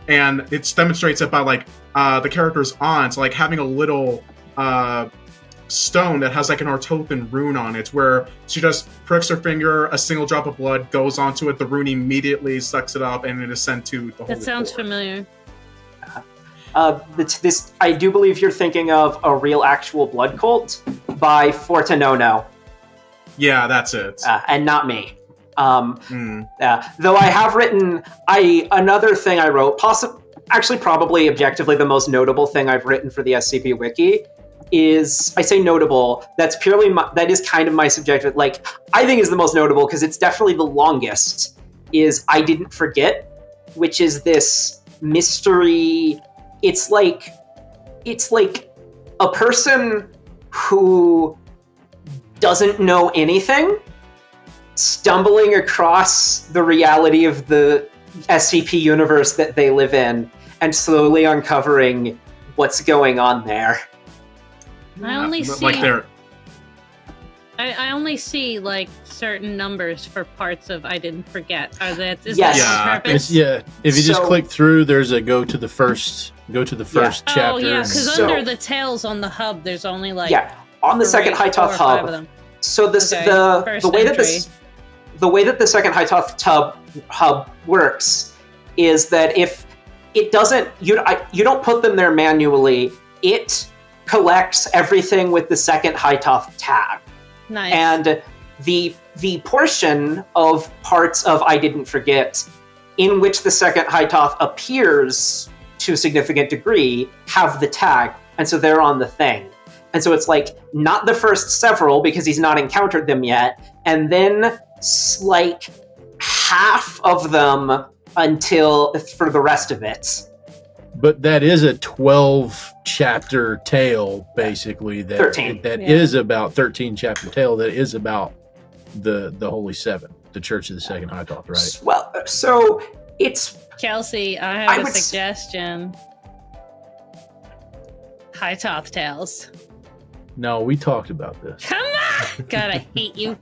And it demonstrates it by like the character's aunt like having a little stone that has like an Artothan rune on it, where she just pricks her finger, a single drop of blood goes onto it, the rune immediately sucks it up, and it is sent to the Holy That sounds Court. familiar. This I do believe you're thinking of A Real Actual Blood Cult by Fortenono. Yeah, that's it. And not me. Though I have written another thing I wrote, probably objectively the most notable thing I've written for the SCP Wiki is, I say notable, that is kind of my subjective, like, I think is the most notable because it's definitely the longest, is I Didn't Forget, which is this mystery. It's like a person who doesn't know anything stumbling across the reality of the SCP universe that they live in and slowly uncovering what's going on there. I only see like they're... I only see like certain numbers for parts of I Didn't Forget. Is Yes. that the purpose? If you just click through, there's a go to the first chapter. Oh yeah, because under the tales on the hub, there's only like on the second Hytoth hub. So the way that the second Hytoth hub works is that if it doesn't, you don't put them there manually. It collects everything with the second Hytoth tag. Nice. And the portion of parts of I Didn't Forget in which the second Hytoth appears to a significant degree have the tag, and so they're on the thing. And so it's like not the first several because he's not encountered them yet, and then like half of them until for the rest of it. But that is a 12-chapter tale, basically. 13. Is about 13-chapter tale that is about the Holy Seven, the Church of the Second Hytoth, right? Well, so it's... Chelsea, I have a suggestion. Hytoth Tales. No, we talked about this. Come on! God, I hate you.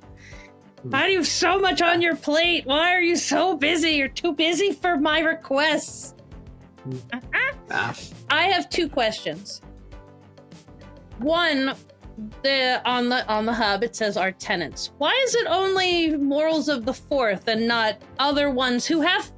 Why do you have so much on your plate? Why are you so busy? You're too busy for my requests. I have 2 questions. One, on the hub it says our tenants. Why is it only morals of the fourth and not other ones who have,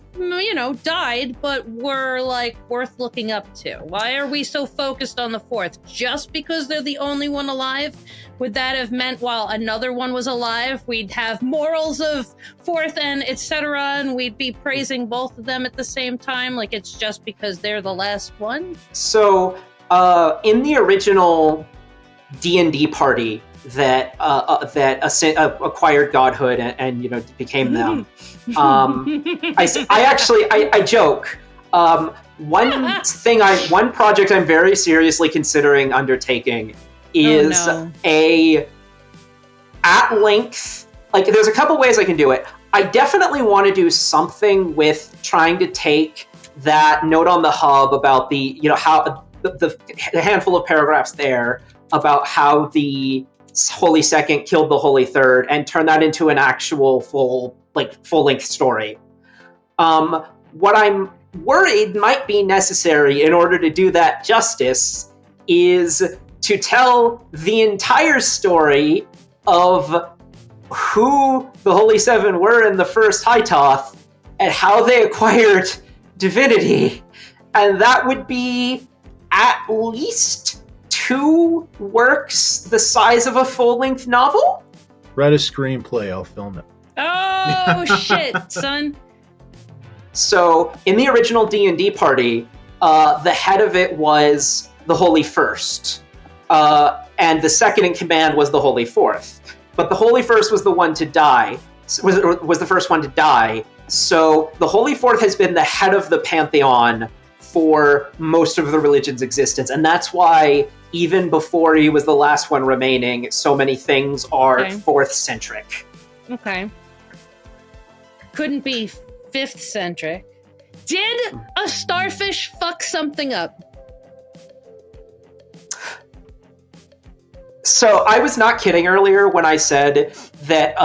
died but were like worth looking up to? Why are we so focused on the fourth? Just because they're the only one alive? Would that have meant while another one was alive, we'd have morals of fourth and etc., and we'd be praising both of them at the same time? Like it's just because they're the last one? So, in the original D&D party, that acquired godhood and became them. I joke. One project I'm very seriously considering undertaking is at length. Like, there's a couple ways I can do it. I definitely want to do something with trying to take that note on the hub about how the handful of paragraphs there about how the Holy Second killed the Holy Third and turn that into an actual full-length story. What I'm worried might be necessary in order to do that justice is to tell the entire story of who the Holy Seven were in the first Hytoth and how they acquired divinity. And that would be at least 2 works the size of a full-length novel? Write a screenplay, I'll film it. Oh, shit, son. So, in the original D&D party, the head of it was the Holy First, and the second in command was the Holy Fourth. But the Holy First was the one to die, was the first one to die, so the Holy Fourth has been the head of the Pantheon for most of the religion's existence, and that's why, even before he was the last one remaining, so many things are Fourth-centric. Okay. Couldn't be Fifth-centric. Did a starfish fuck something up? So I was not kidding earlier when I said that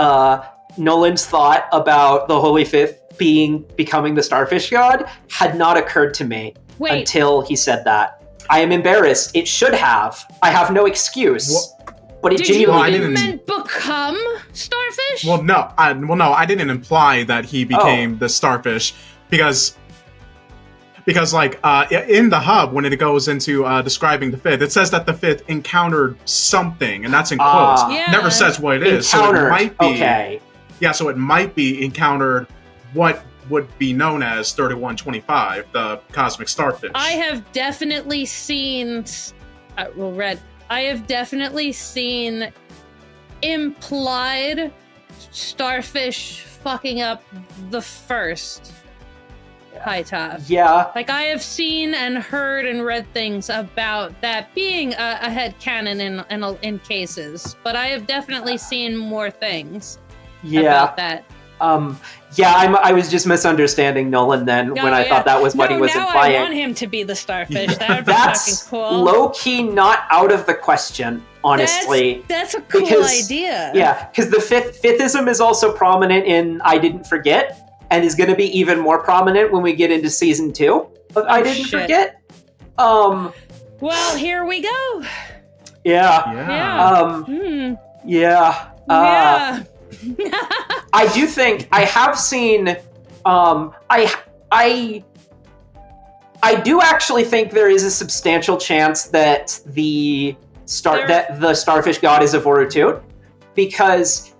Nolan's thought about the Holy Fifth becoming the starfish god had not occurred to me until he said that. I am embarrassed. It should have. I have no excuse. But it genuinely didn't become starfish? Well, no. I didn't imply that he became the starfish because in the hub, when it goes into describing the Fifth, it says that the Fifth encountered something, and that's in quotes. Never says what it is. So it might be. Okay. Yeah, so it might be encountered what would be known as 3125, the cosmic starfish. I have definitely seen. I have definitely seen implied starfish fucking up the first Hytoth. Yeah. Like, I have seen and heard and read things about that being a headcanon in cases, but I have definitely seen more things about that. I was just misunderstanding Nolan then when I thought that was what he was implying. I want him to be the starfish. That would be fucking cool. Low-key not out of the question, honestly. That's a cool idea. Yeah, because the Fifthism is also prominent in I Didn't Forget, and is going to be even more prominent when we get into season 2 of I Didn't Forget. Well, here we go. Yeah. I do think I have seen. I do actually think there is a substantial chance that the starfish god is a Vorutut, because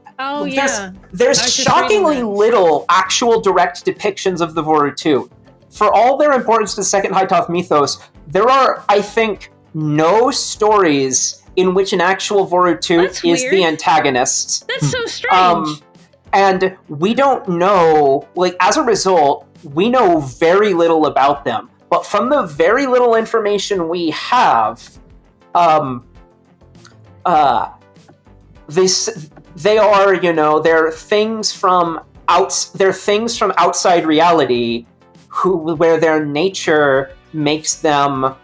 there's shockingly little actual direct depictions of the Vorutut. For all their importance to the Second Hytoth mythos, there are, I think, no stories in which an actual Vorutut is the antagonist. That's so strange. And we don't know, as a result, we know very little about them. But from the very little information we have, they are, they're things from outside reality, where their nature makes them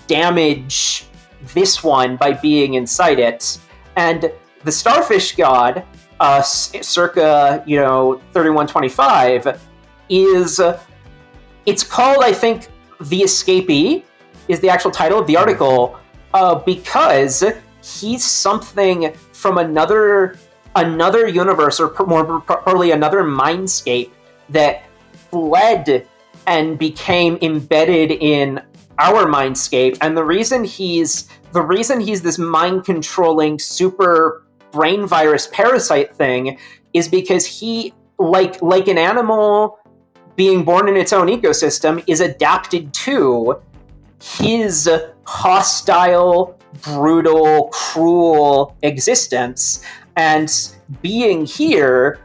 damage this one by being inside it. And the starfish god, circa 3125, it's called, I think, The Escapee is the actual title of the article, because he's something from another universe, or more properly another mindscape, that fled and became embedded in our mindscape. And the reason he's this mind controlling super brain virus parasite thing is because he, like an animal being born in its own ecosystem, is adapted to his hostile, brutal, cruel existence. And being here,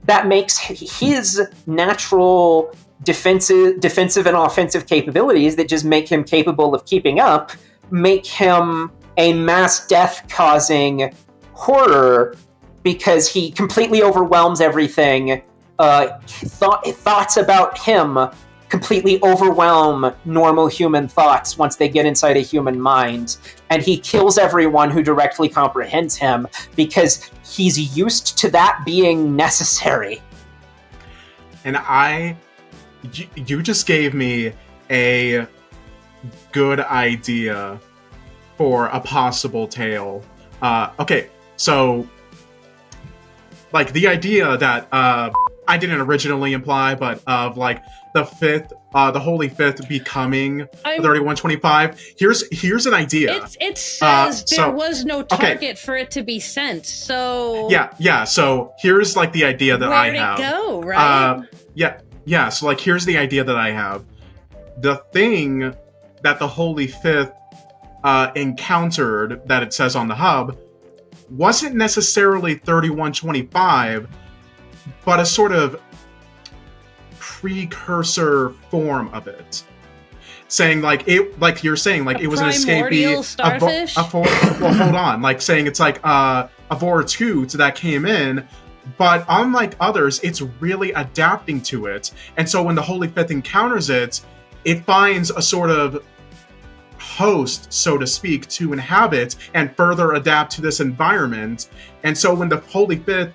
that makes his natural defensive and offensive capabilities that just make him capable of keeping up, make him a mass death causing horror, because he completely overwhelms everything. Thoughts about him completely overwhelm normal human thoughts once they get inside a human mind. And he kills everyone who directly comprehends him because he's used to that being necessary. And you just gave me a good idea for a possible tale. Okay, so like the idea that I didn't originally imply, but of like the Holy Fifth becoming 3125. Here's an idea. It says there was no target for it to be sent. So yeah. So here's like the idea that I have. Where'd it go? Right? Yeah. So like here's the idea that I have. The thing that the Holy Fifth encountered, that it says on the hub, wasn't necessarily 3125, but a sort of precursor form of it, saying like it, like you're saying, like it was an escapee. Starfish? Well, hold on, like saying it's like a Vortooth that came in, but unlike others, it's really adapting to it, and so when the Holy Fifth encounters it, it finds a sort of host, so to speak, to inhabit and further adapt to this environment. And so when the Holy Fifth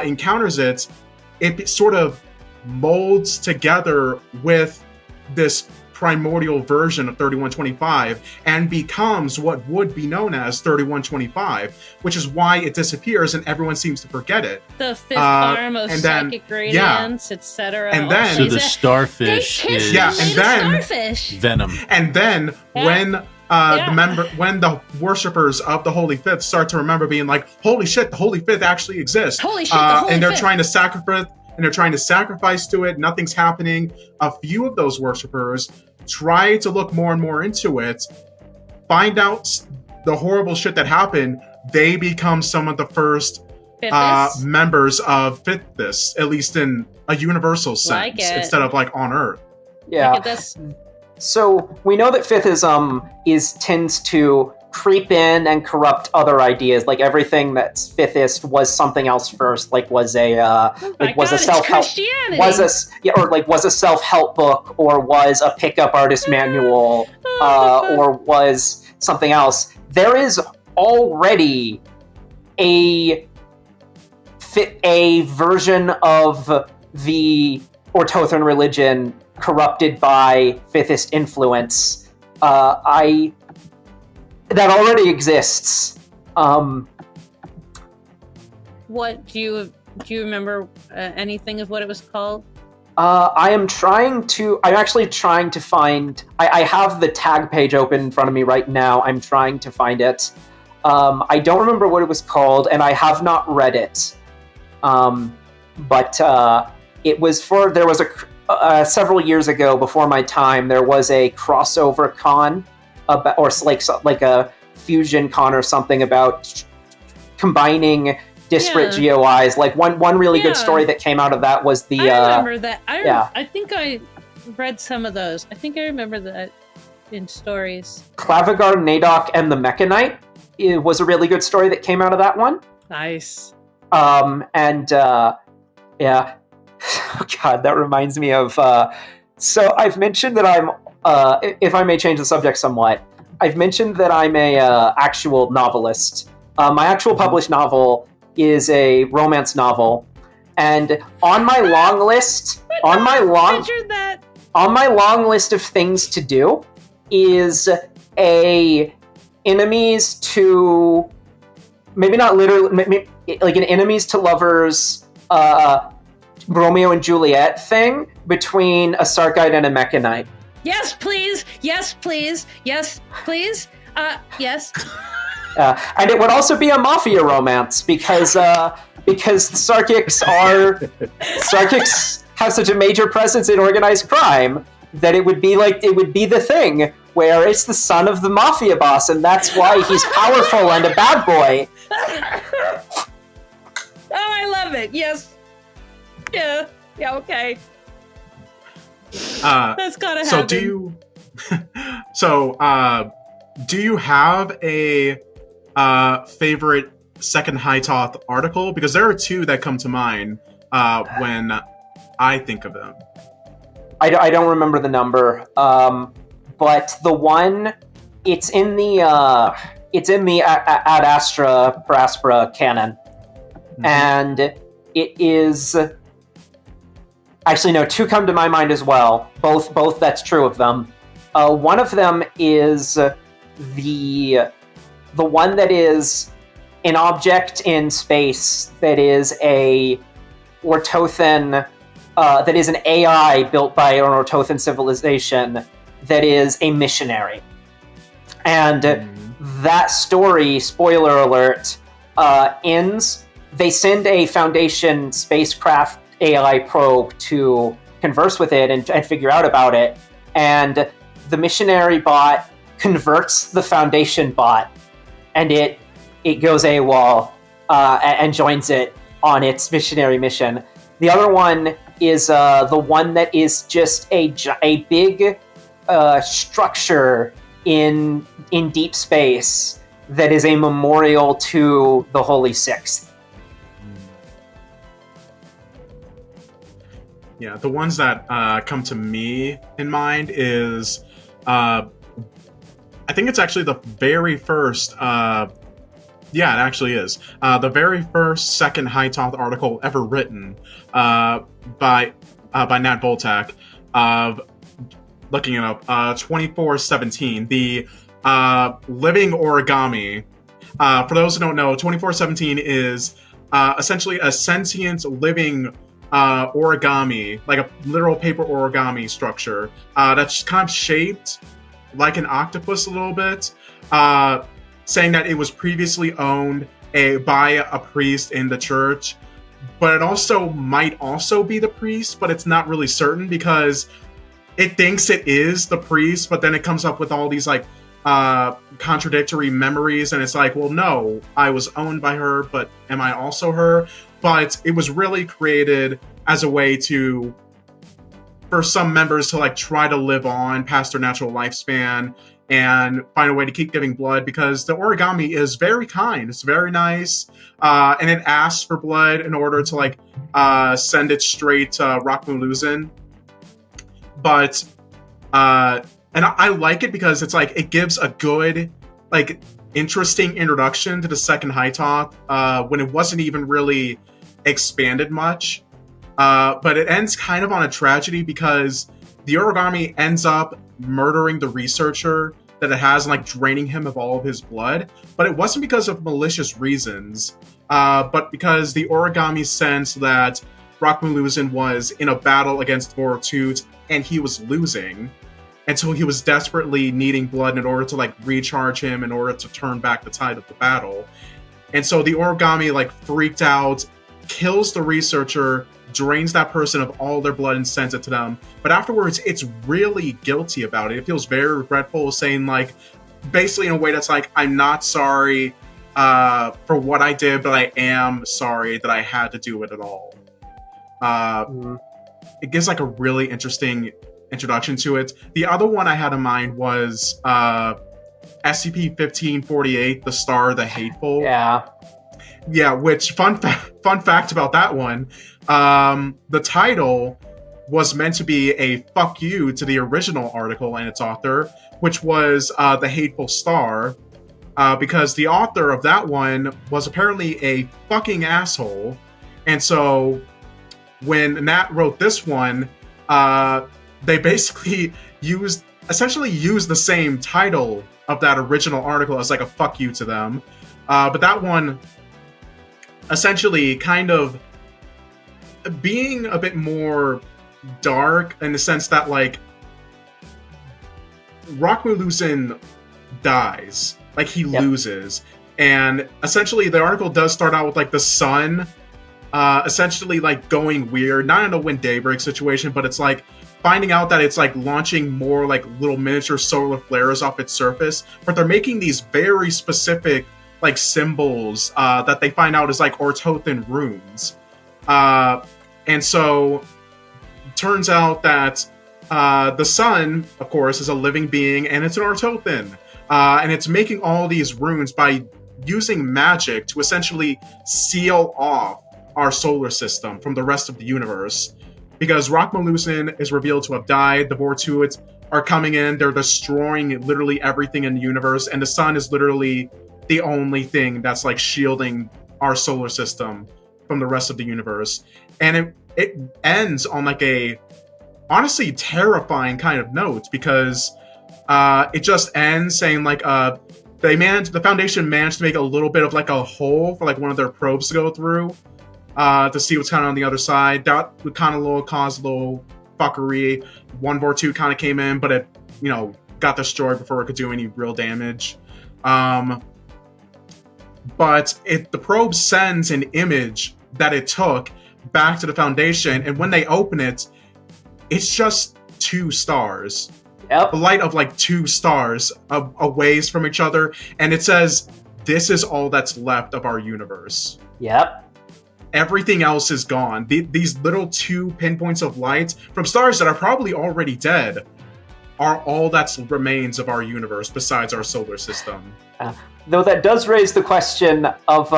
encounters it, it sort of molds together with this primordial version of 3125 and becomes what would be known as 3125, which is why it disappears and everyone seems to forget it. The fifth arm of psychic radiance, etc. And then so the starfish is starfish. Venom. And then when the worshippers of the Holy Fifth start to remember being like, holy shit, the Holy Fifth actually exists. Holy shit, the Holy and they're Fifth. trying to sacrifice to it, nothing's happening. A few of those worshippers try to look more and more into it, find out the horrible shit that happened. They become some of the first members of Fifthist, at least in a universal sense, instead of like on Earth. Yeah. So we know that Fifthist tends to creep in and corrupt other ideas. Like everything that's Fifthist was something else first. Like was a self-help, was a self-help book, or was a pickup artist manual, or was something else. There is already a version of the Ortothan religion corrupted by Fifthist influence. That already exists. What do you remember anything of what it was called? I'm actually trying to find. I have the tag page open in front of me right now. I'm trying to find it. I don't remember what it was called, and I have not read it. But it was there was several years ago, before my time, there was a crossover con, or like a fusion con or something about combining disparate GOIs. Like one really good story that came out of that was the. I remember that. I think I read some of those. I think I remember that in stories. Clavigar, Nadok, and the Mechanite. It was a really good story that came out of that one. Nice. Yeah. Oh God, that reminds me of. So I've mentioned that I'm. If I may change the subject somewhat, I've mentioned that I'm a actual novelist. My actual published novel is a romance novel, and on my long list, on my long list of things to do, is a enemies to, maybe not literally, maybe, like an enemies to lovers, Romeo and Juliet thing between a Sarkite and a Mechanite. Yes, please. Yes, please. Yes, please. Yes. And it would also be a mafia romance because Sarkics have such a major presence in organized crime that it would be the thing where it's the son of the mafia boss, and that's why he's powerful and a bad boy. Oh, I love it. Yes. Yeah. Yeah. Okay. That's gotta happen. Do you have a favorite second Hytoth article? Because there are two that come to mind when I think of them. I don't remember the number, but the one it's in the Ad Astra per Aspera canon, and it is. Actually, no, two come to my mind as well. Both that's true of them. One of them is the one that is an object in space that is a Ortothan, that is an AI built by an Ortothan civilization that is a missionary. And that story, spoiler alert, ends. They send a Foundation spacecraft AI probe to converse with it and figure out about it. And the missionary bot converts the Foundation bot, and it goes AWOL and joins it on its missionary mission. The other one is the one that is just a big structure in deep space that is a memorial to the Holy Sixth. Yeah, the ones that come to me in mind is, I think it's actually the very first, yeah, it actually is, the very first second Hytoth article ever written by Nat Voltak, looking it up, 2417, the living origami. For those who don't know, 2417 is essentially a sentient living origami, like a literal paper origami structure that's kind of shaped like an octopus a little bit, saying that it was previously owned by a priest in the church, but it also might also be the priest, but it's not really certain because it thinks it is the priest, but then it comes up with all these like contradictory memories, and it's like, well, no, I was owned by her, but am I also her? But it was really created as a way for some members to like try to live on past their natural lifespan and find a way to keep giving blood, because the origami is very kind. It's very nice, and it asks for blood in order to like send it straight to Rockmuluzin. But and I like it because it's like it gives a good, like, interesting introduction to the second Hytoth when it wasn't even really expanded much. But it ends kind of on a tragedy because the origami ends up murdering the researcher that it has and like draining him of all of his blood. But it wasn't because of malicious reasons, but because the origami sensed that Rockmuluzin was in a battle against Vortut and he was losing. And so he was desperately needing blood in order to like recharge him in order to turn back the tide of the battle. And so the origami like freaked out, kills the researcher, drains that person of all their blood and sends it to them. But afterwards, it's really guilty about it. It feels very regretful, saying like, basically in a way that's like, I'm not sorry for what I did, but I am sorry that I had to do it at all. It gives like a really interesting introduction to it. The other one I had in mind was SCP-1548, the Star of the Hateful. Yeah, which fun fact about that one, the title was meant to be a fuck you to the original article and its author, which was the Hateful Star, because the author of that one was apparently a fucking asshole. And so when Nat wrote this one, they basically essentially used the same title of that original article as like a fuck you to them. But that one essentially kind of being a bit more dark in the sense that like Rockmuluzin dies, like he loses. And essentially the article does start out with like the sun essentially like going weird, not in a When Daybreak situation, but it's like finding out that it's like launching more like little miniature solar flares off its surface, but they're making these very specific like symbols that they find out is like Orthothan runes. And so turns out that the sun, of course, is a living being, and it's an Orthothan. And it's making all these runes by using magic to essentially seal off our solar system from the rest of the universe. Because Rockmalusin is revealed to have died, the Vortuits are coming in, they're destroying literally everything in the universe, and the sun is literally the only thing that's like shielding our solar system from the rest of the universe. And it ends on like a honestly terrifying kind of note, because it just ends saying like the Foundation managed to make a little bit of like a hole for like one of their probes to go through to see what's kind of on the other side. That would kind of cause a little fuckery. One Vortu kind of came in, but it, you know, got destroyed before it could do any real damage. But the probe sends an image that it took back to the Foundation, and when they open it, it's just 2 stars. Yep. The light of like 2 stars a ways from each other, and it says, "This is all that's left of our universe." Yep. Everything else is gone. These little 2 pinpoints of light from stars that are probably already dead are all that remains of our universe besides our solar system. Though that does raise the question of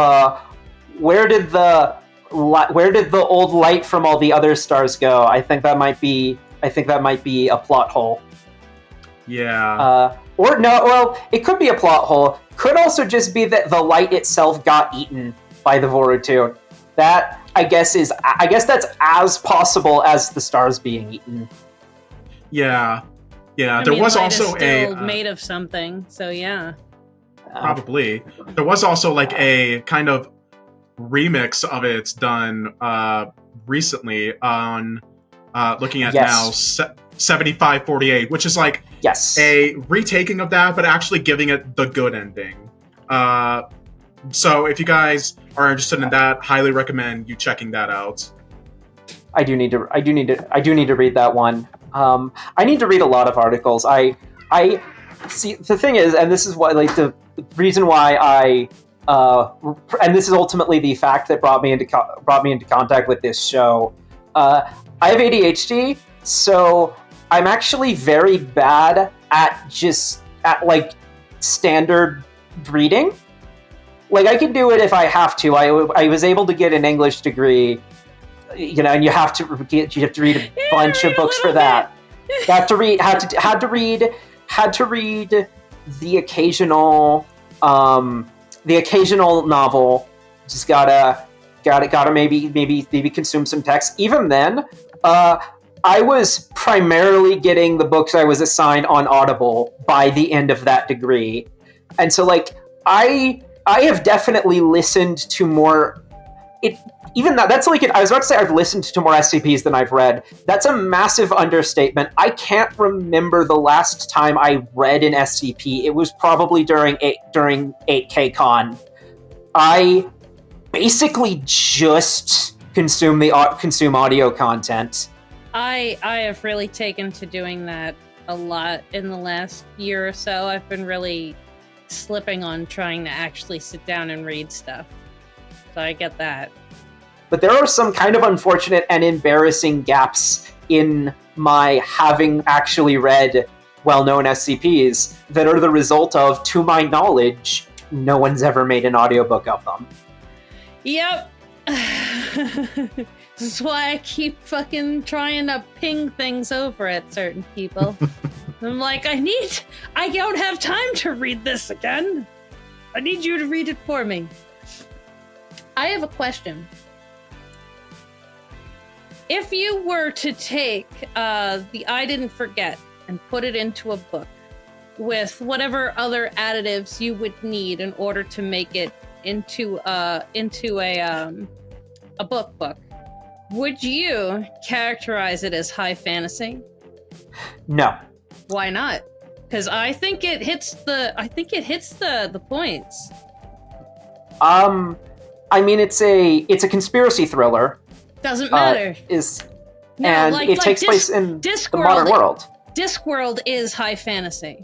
where did the old light from all the other stars go? I think that might be a plot hole. Yeah. Or no, well, it could be a plot hole. Could also just be that the light itself got eaten by the Vorutun. That I guess that's as possible as the stars being eaten. Yeah. I There mean, was light also is still made of something, so yeah. Probably. There was also like a kind of remix of it done recently on looking at now 7548, which is like a retaking of that, but actually giving it the good ending. So if you guys are interested in that, highly recommend you checking that out. I do need to read that one. I need to read a lot of articles. I see, the thing is, and this is why, like, the reason why and this is ultimately the fact that brought me into contact with this show. I have ADHD, so I'm actually very bad at like standard reading. Like, I can do it if I have to. I was able to get an English degree, you know, and you have to read a bunch of books for that. Had to read the occasional novel. Just gotta maybe consume some text. Even then, I was primarily getting the books I was assigned on Audible by the end of that degree, and so like I have definitely listened to more. That's like I was about to say I've listened to more SCPs than I've read. That's a massive understatement. I can't remember the last time I read an SCP. It was probably during 8K Con. I basically just consume audio content. I have really taken to doing that a lot in the last year or so. I've been really slipping on trying to actually sit down and read stuff. So I get that. But there are some kind of unfortunate and embarrassing gaps in my having actually read well-known SCPs that are the result of, to my knowledge, no one's ever made an audiobook of them. Yep. This is why I keep fucking trying to ping things over at certain people. I'm like, I don't have time to read this again. I need you to read it for me. I have a question. If you were to take the I Didn't Forget and put it into a book with whatever other additives you would need in order to make it into a book, would you characterize it as high fantasy? No. Why not? Because I think it hits the points. I mean, it's a conspiracy thriller. Doesn't matter. and it takes place in the modern world. Discworld is high fantasy.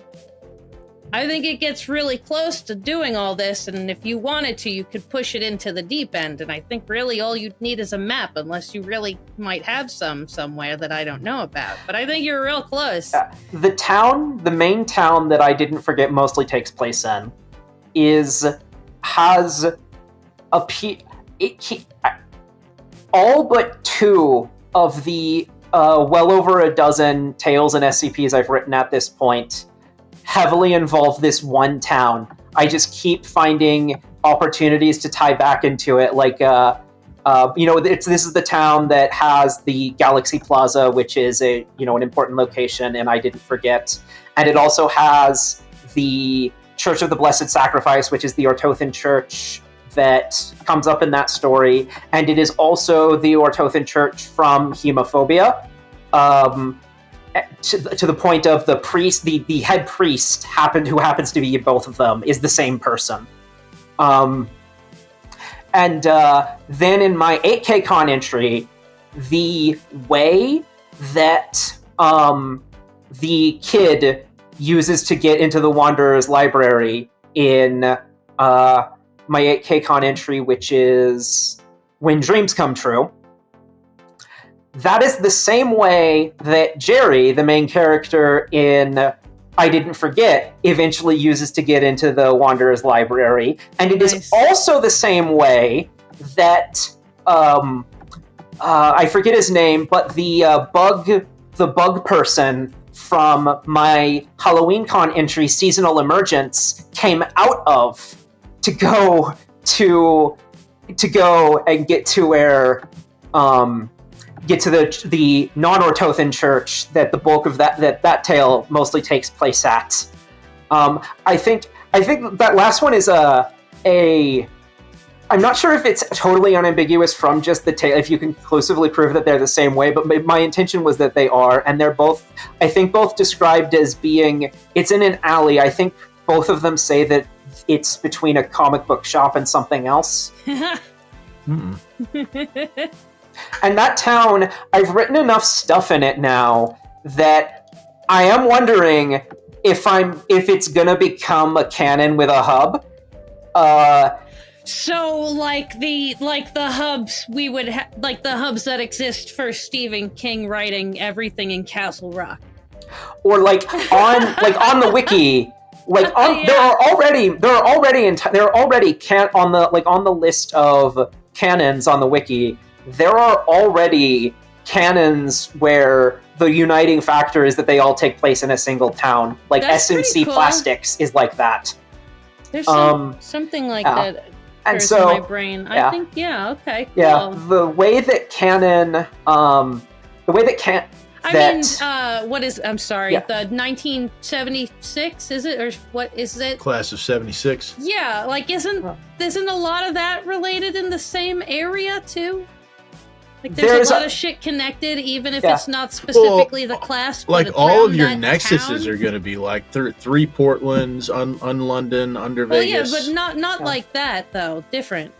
I think it gets really close to doing all this, and if you wanted to, you could push it into the deep end, and I think really all you'd need is a map, unless you really might have some somewhere that I don't know about. But I think you're real close. The main town that I didn't forget mostly takes place in, has all but 2 of the well over a dozen tales and SCPs I've written at this point heavily involve this one town. I just keep finding opportunities to tie back into it. Like, this is the town that has the Galaxy Plaza, which is an important location, and I didn't forget. And it also has the Church of the Blessed Sacrifice, which is the Ortothan church that comes up in that story. And it is also the Ortothan church from Hemophobia. To the point of the priest, the head priest who happens to be both of them, is the same person. And then in my 8K con entry, the way that the kid uses to get into the Wanderer's library in my 8K con entry, which is When Dreams Come True, that is the same way that Jerry, the main character in I Didn't Forget, eventually uses to get into the Wanderer's library. And it is also the same way that, I forget his name, but the bug person from my Halloween con entry, Seasonal Emergence, came out of to go and get to where, get to the non-Ortothan church that the bulk of that tale mostly takes place at. I think that last one is I'm not sure if it's totally unambiguous from just the tale, if you can conclusively prove that they're the same way, but my intention was that they are, and they're both, I think, both described as being, it's in an alley. I think both of them say that it's between a comic book shop and something else. And that town, I've written enough stuff in it now that I am wondering if it's gonna become a canon with a hub. So like the hubs we would like the hubs that exist for Stephen King writing everything in Castle Rock, or like on the wiki. Like there are already on the list of canons on the wiki. There are already canons where the uniting factor is that they all take place in a single town. Like SNC cool. Plastics is like that. There's something like that. And so in my brain, I think, okay, cool. Yeah, the way that canon, what is? I'm sorry. Yeah. The 1976 is it, or what is it? Class of 76. Yeah, like isn't a lot of that related in the same area too? Like there's a lot of shit connected, even if it's not specifically the class. But like it's all of your that nexuses town. are going to be like 3 Portlands, London, under Vegas. Yeah, but not like that though. Different.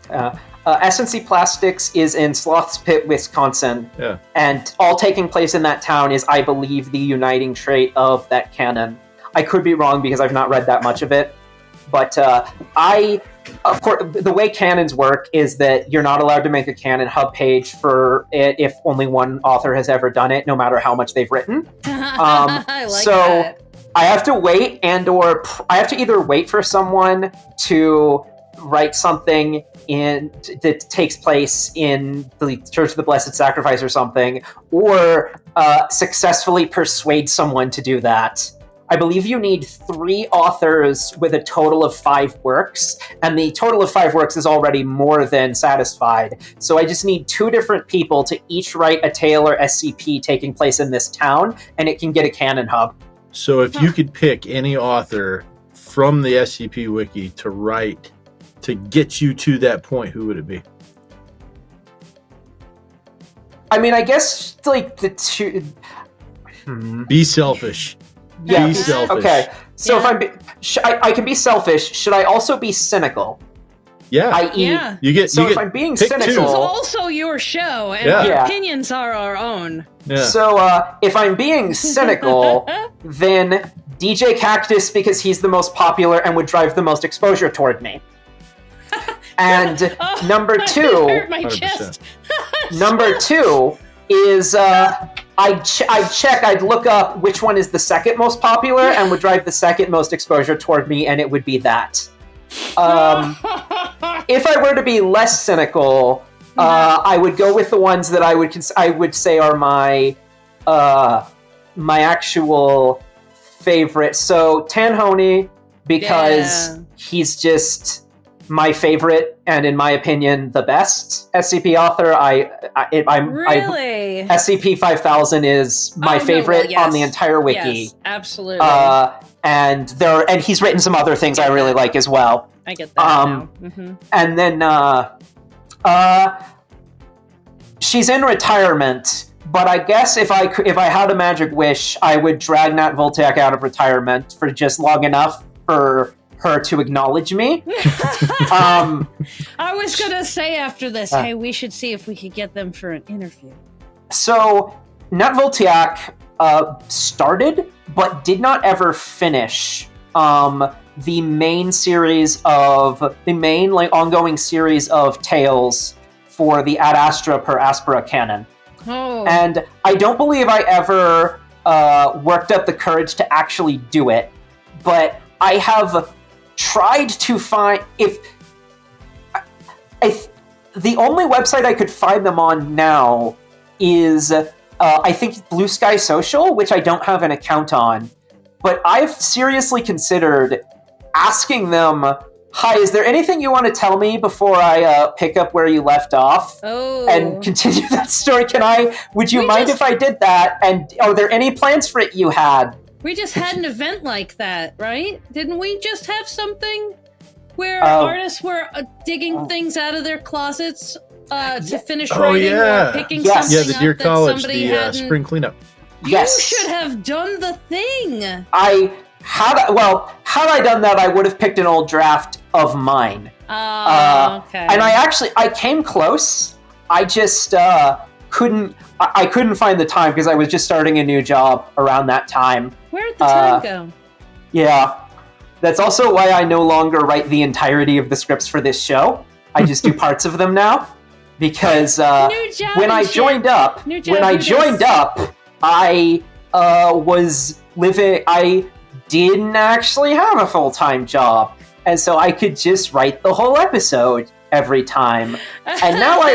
SNC Plastics is in Sloth's Pit, Wisconsin. Yeah. And all taking place in that town is, I believe, the uniting trait of that canon. I could be wrong because I've not read that much of it. But of course, the way canons work is that you're not allowed to make a canon hub page for it if only one author has ever done it, no matter how much they've written. I like so that. I have to wait or I have to either wait for someone to write something that takes place in the Church of the Blessed Sacrifice or something, or successfully persuade someone to do that. I believe you need 3 authors with a total of 5 works, and the total of 5 works is already more than satisfied. So I just need 2 different people to each write a tale or SCP taking place in this town, and it can get a canon hub. So if you could pick any author from the SCP Wiki to write to get you to that point, who would it be? I mean, I guess like the 2... Be selfish. Yeah. Be selfish. Okay. So if I can be selfish, should I also be cynical? Yeah. I.e., Yeah. You get. so you if get I'm being pick This is cynical, also your show, and Yeah. our Yeah. opinions are our own. Yeah. so if I'm being cynical, then DJ Cactus because he's the most popular and would drive the most exposure toward me. And Oh, number that two, hurt my 100%. chest. number two is I'd check, I'd look up which one is the second most popular and would drive the second most exposure toward me, and it would be that. If I were to be less cynical, I would go with the ones that I would say are my my actual favorite. So Tanhoney, because Yeah. he's just my favorite and, in my opinion, the best SCP author. Really? SCP 5000 is my Oh, no, favorite well, yes. on the entire wiki. Yes, absolutely. And he's written some other things I really like as well. I get that now. Mm-hmm. And then she's in retirement, but I guess if I had a magic wish, I would drag Nat Voltac out of retirement for just long enough for her to acknowledge me. I was gonna say after this, hey, we should see if we could get them for an interview. So Nat Voltac started, but did not ever finish the main ongoing series of tales for the Ad Astra per Aspera canon. Oh. And I don't believe I ever worked up the courage to actually do it, but I have tried to find if the only website I could find them on now is I think Blue Sky Social, which I don't have an account on, but I've seriously considered asking them, hi, is there anything you want to tell me before I pick up where you left off and continue that story? Would you mind if I did that? And are there any plans for it you had? We just had an event like that, right? Didn't we just have something where artists were digging things out of their closets to finish writing or picking something Yeah, the Dear up College, that somebody the hadn't... spring cleanup. Yes. You should have done the thing. Had I done that, I would have picked an old draft of mine. Okay. And I came close. I just couldn't find the time because I was just starting a new job around that time. Where'd the time go? Yeah. That's also why I no longer write the entirety of the scripts for this show. I just do parts of them now. Because when I joined up, I didn't actually have a full-time job. And so I could just write the whole episode every time. And now I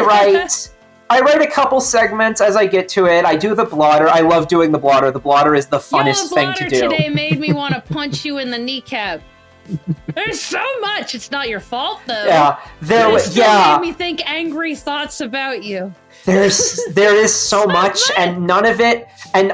write a couple segments as I get to it. I do the blotter. I love doing the blotter. The blotter is the funnest thing to do. The blotter today made me want to punch you in the kneecap. There's so much. It's not your fault, though. Yeah, made me think angry thoughts about you. There is so much, and none of it, and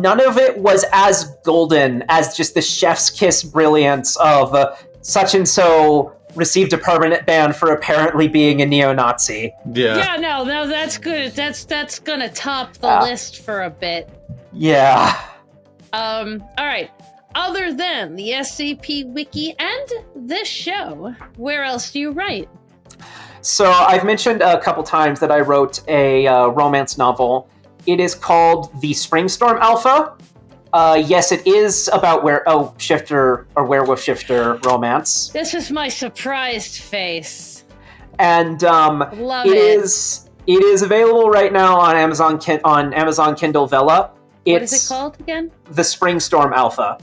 none of it was as golden as just the chef's kiss brilliance of such and so received a permanent ban for apparently being a neo-Nazi. Yeah, no, that's good. That's gonna top the list for a bit. Yeah. All right. Other than the SCP Wiki and this show, where else do you write? So I've mentioned a couple times that I wrote a romance novel. It is called The Springstorm Alpha. Yes, it is about werewolf shifter romance. This is my surprised face. And Love it. It is available right now on Amazon Kindle Vella. What is it called again? The Springstorm Alpha.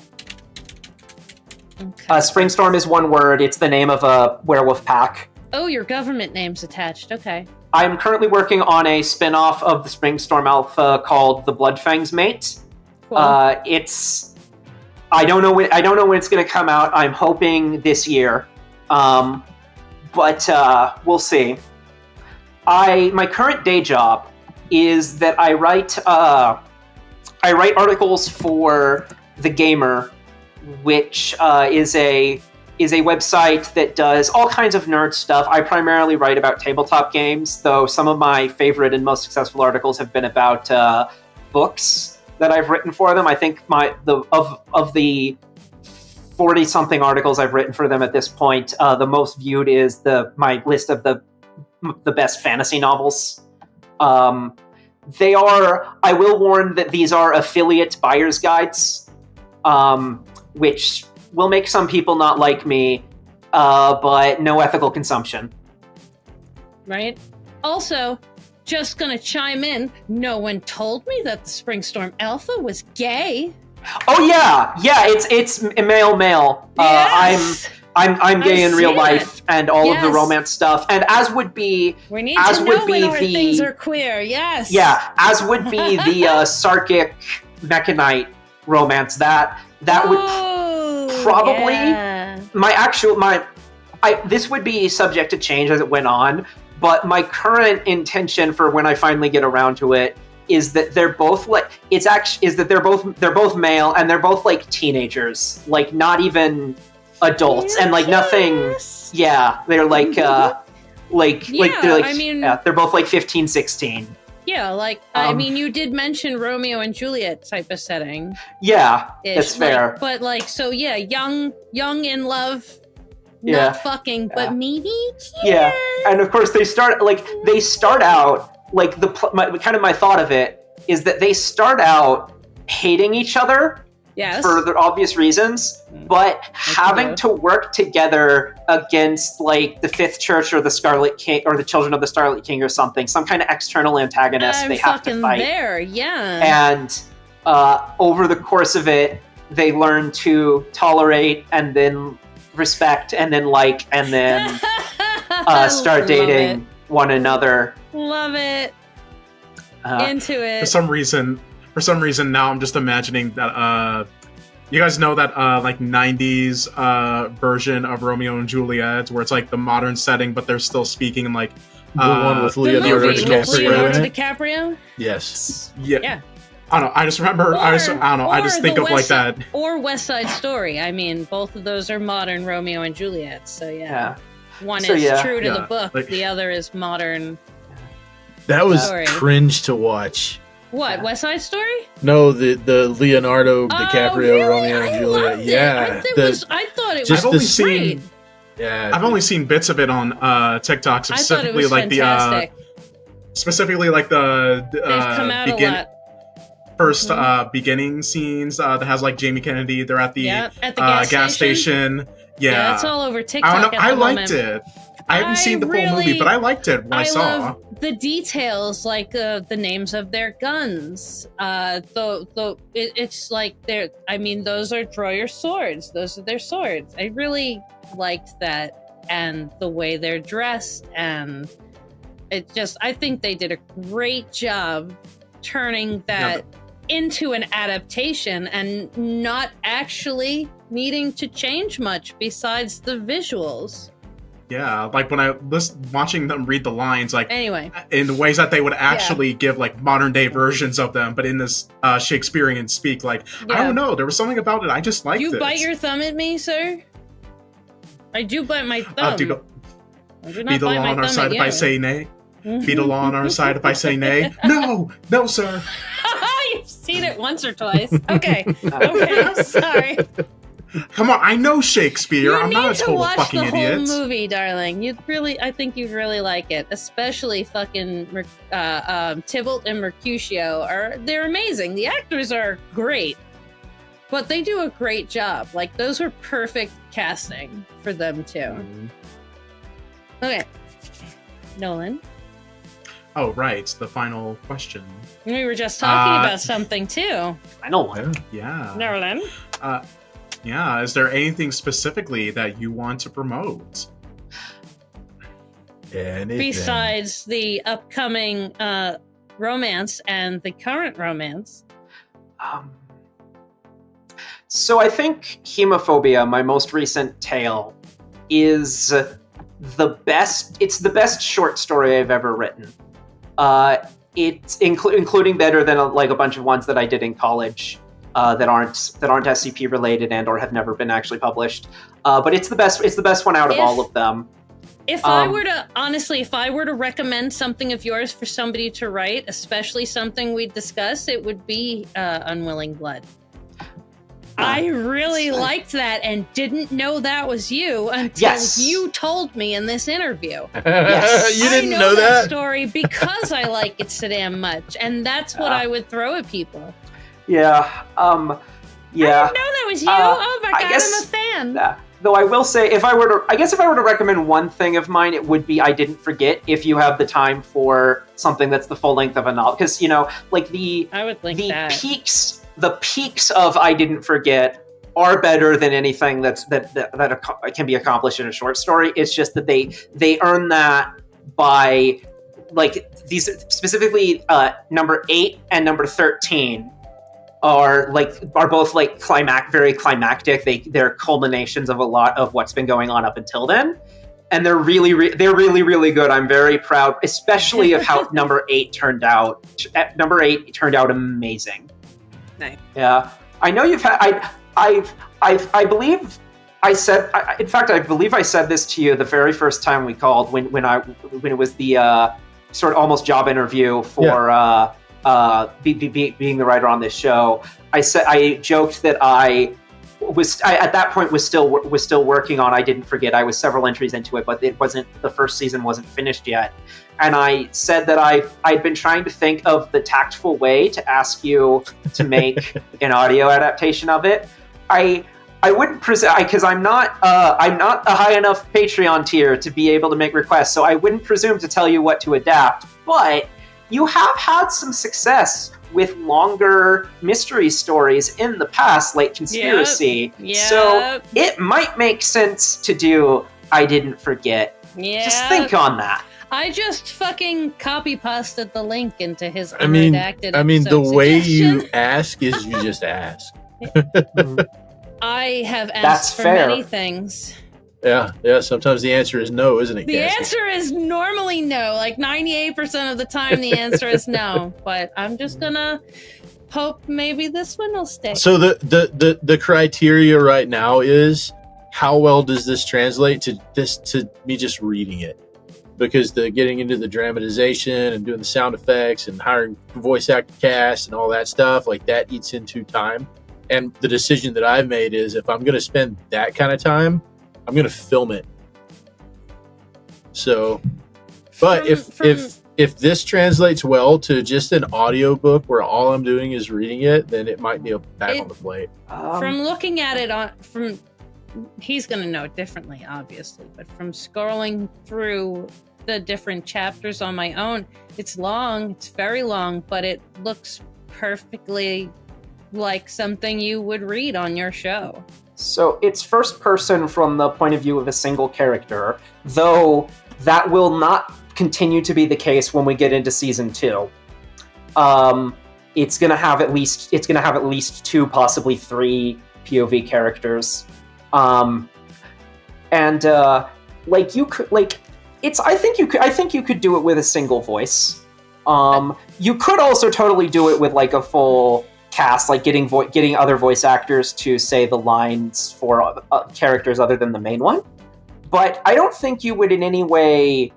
Okay. Springstorm is one word. It's the name of a werewolf pack. Oh, your government name's attached. Okay. I'm currently working on a spin-off of the Springstorm Alpha called The Bloodfang's Mate. Cool. I don't know when it's going to come out. I'm hoping this year. But we'll see. My current day job is that I write articles for The Gamer, which is a website that does all kinds of nerd stuff. I primarily write about tabletop games, though some of my favorite and most successful articles have been about books that I've written for them. I think of the 40-something articles I've written for them at this point. The most viewed is my list of the best fantasy novels. They are, I will warn that these are affiliate buyer's guides, which will make some people not like me, but no ethical consumption. Right? Also, just gonna chime in, no one told me that the Springstorm Alpha was gay. Oh yeah, it's male. Yes. I'm gay in real life, and all of the Yes. romance stuff, and as would be, We need as to would know be when our the things are queer, yes. yeah, as would be the Sarkic Mechanite romance. That would probably this would be subject to change as it went on, but my current intention for when I finally get around to it is that they're both they're both male, and they're both like teenagers, like not even adults, and like nothing. Yeah, they're like they're like I mean, they're both like 15, 16. Yeah, like I mean, you did mention Romeo and Juliet type of setting. Yeah, that's fair. But like, so yeah, young in love, Yeah. not fucking, but maybe. Yeah, and of course they start out like my thought of it is that they start out hating each other. Yes. For the obvious reasons, but having to work together against like the Fifth Church or the Scarlet King or the Children of the Scarlet King or something, some kind of external antagonist they have to fight. There, yeah. And over the course of it, they learn to tolerate and then respect and then like and then start dating one another. Love it. Into it. For some reason, now I'm just imagining that you guys know that like 90s version of Romeo and Juliet, where it's like the modern setting, but they're still speaking in like the one with Leonardo DiCaprio. Yes. Yeah. I don't know. I just remember. I don't know. I just think of like that. Or West Side Story. I mean, both of those are modern Romeo and Juliet. So yeah. One is true to the book. Like, the other is modern. That was cringe to watch. What, West Side Story? No, the Leonardo DiCaprio really? Romeo and Juliet. Yeah, I thought it was great. Yeah, I've only seen bits of it on TikTok, specifically like fantastic. First beginning scenes that has like Jamie Kennedy. They're at the gas station. Yeah, it's all over TikTok. I don't know. I liked moment. it. I haven't seen the full movie, but I liked it when I saw. Love the details, like the names of their guns. It's like they're. I mean, those are draw your swords. Those are their swords. I really liked that, and the way they're dressed, and it just. I think they did a great job turning that into an adaptation, and not actually needing to change much besides the visuals. Yeah, like when I was watching them read the lines, like anyway, in the ways that they would actually give like modern day versions of them, but in this Shakespearean speak, like I don't know, there was something about it I just liked. You bite your thumb at me, sir? I do bite my thumb. Be the law on our side if I say nay. Be the law on our side if I say nay. No, sir. You've seen it once or twice. Okay, I'm sorry. Come on, I know Shakespeare. I'm not a total fucking idiot. You need to watch the whole movie, darling. I think you'd really like it. Especially fucking Tybalt and Mercutio they're amazing. The actors are great, but they do a great job. Like those were perfect casting for them too. Okay, Nolan. Oh right, the final question. We were just talking about something too. Final one. Yeah. Nolan. Yeah, is there anything specifically that you want to promote? Anything. Besides the upcoming romance and the current romance? So I think Hemophobia, my most recent tale, is the best. It's the best short story I've ever written. It's including better than a bunch of ones that I did in college. That aren't SCP related and or have never been actually published, but it's the best one out of all of them. If I were to recommend something of yours for somebody to write, especially something we discussed, it would be Unwilling Blood. I really liked that and didn't know that was you until you told me in this interview. Yes. You didn't I know that story because I like it so damn much, and that's what I would throw at people. Yeah. I didn't know that was you. Oh my god, I'm a fan. Though I will say, if I were to recommend one thing of mine, it would be I Didn't Forget. If you have the time for something that's the full length of a novel, because like the peaks of I Didn't Forget are better than anything that can be accomplished in a short story. It's just that they earn that by like these specifically number 8 and number 13 are both like very climactic. They're culminations of a lot of what's been going on up until then, and they're really really good. I'm very proud, especially of how number 8 turned out. Number 8 turned out amazing. Nice. Yeah, I know you've had. I believe I said. In fact, I believe I said this to you the very first time we called when it was the sort of almost job interview for. Being the writer on this show. I joked that I at that point was still working on I Didn't Forget. I was several entries into it, but the first season wasn't finished yet. And I said that I'd been trying to think of the tactful way to ask you to make an audio adaptation of it. I wouldn't present because I'm not a high enough Patreon tier to be able to make requests, so I wouldn't presume to tell you what to adapt. But you have had some success with longer mystery stories in the past, like Conspiracy. Yep. So it might make sense to do I Didn't Forget. Yeah. Just think on that. I just fucking copy pasted the link into his I mean, unredacted the way suggestion. you ask is you just ask. I have asked That's for fair. many things. Yeah. Sometimes the answer is no, isn't it? The Cassie? answer is normally no. Like 98% of the time, the answer is no. But I'm just gonna hope maybe this one will stick. So the criteria right now is how well does this translate to me just reading it? Because the getting into the dramatization and doing the sound effects and hiring voice actor cast and all that stuff, like that eats into time. And the decision that I've made is if I'm going to spend that kind of time, I'm going to film it. So, but if this translates well to just an audio book where all I'm doing is reading it, then it might be back on the plate. From looking at it he's going to know it differently, obviously, but from scrolling through the different chapters on my own, it's long, it's very long, but it looks perfectly like something you would read on your show. So it's first person from the point of view of a single character, though that will not continue to be the case when we get into season 2. It's gonna have at least 2, possibly 3 POV characters. I think you could do it with a single voice. You could also totally do it with like a full cast, like getting other voice actors to say the lines for characters other than the main one. But I don't think you would in any way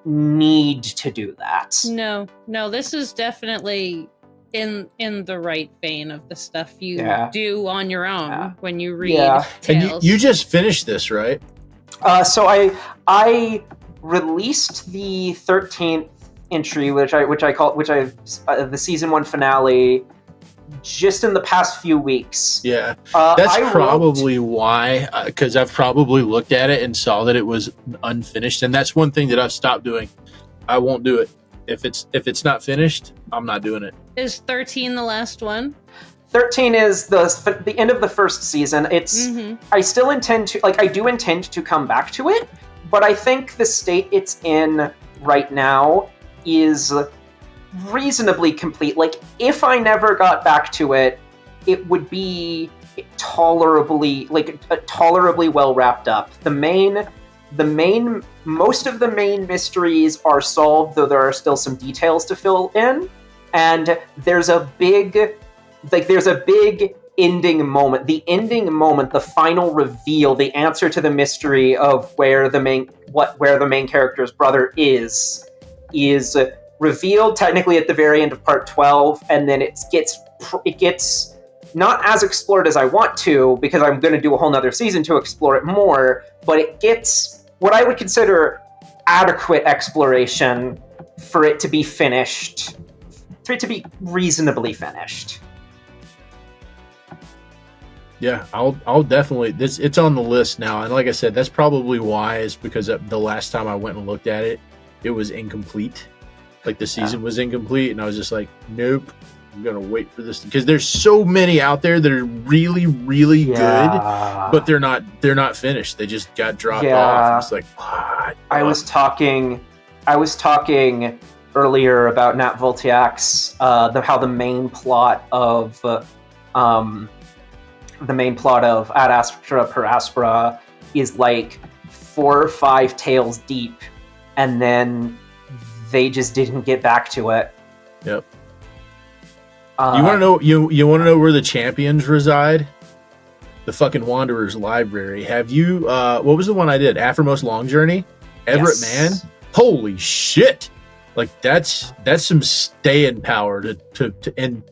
need to do that. No, this is definitely in the right vein of the stuff you do on your own when you read tales. And you just finished this, right? So I released the 13th entry, which I the season 1 finale, just in the past few weeks. Yeah, that's probably why, because I've probably looked at it and saw that it was unfinished, and that's one thing that I've stopped doing. I won't do it if it's not finished. I'm not doing it. Is 13 the last one? 13 is the end of the first season. It's I still intend to I do intend to come back to it, but I think the state it's in right now is reasonably complete. Like, if I never got back to it, it would be tolerably well wrapped up. Most of the main mysteries are solved, though there are still some details to fill in, and there's a big ending moment. The ending moment, the final reveal, the answer to the mystery of where the main character's brother is revealed technically at the very end of part 12, and then it gets not as explored as I want to, because I'm going to do a whole nother season to explore it more, but it gets what I would consider adequate exploration for it to be finished, for it to be reasonably finished. Yeah, I'll definitely. It's on the list now, and like I said, that's probably why. Is because the last time I went and looked at it, it was incomplete. Like the season was incomplete, and I was just like, nope. I'm gonna wait for this because there's so many out there that are really, really good, but they're not finished. They just got dropped off. It's like, what? I was talking earlier about Nat Voltiac's how the main plot of Ad Astra per Aspera is like 4 or 5 tales deep, and then they just didn't get back to it. Yep. You want to know? You want to know where the champions reside? The fucking Wanderer's Library. Have you? What was the one I did? Aftermost Long Journey. Everett Man. Holy shit! Like that's some staying power to and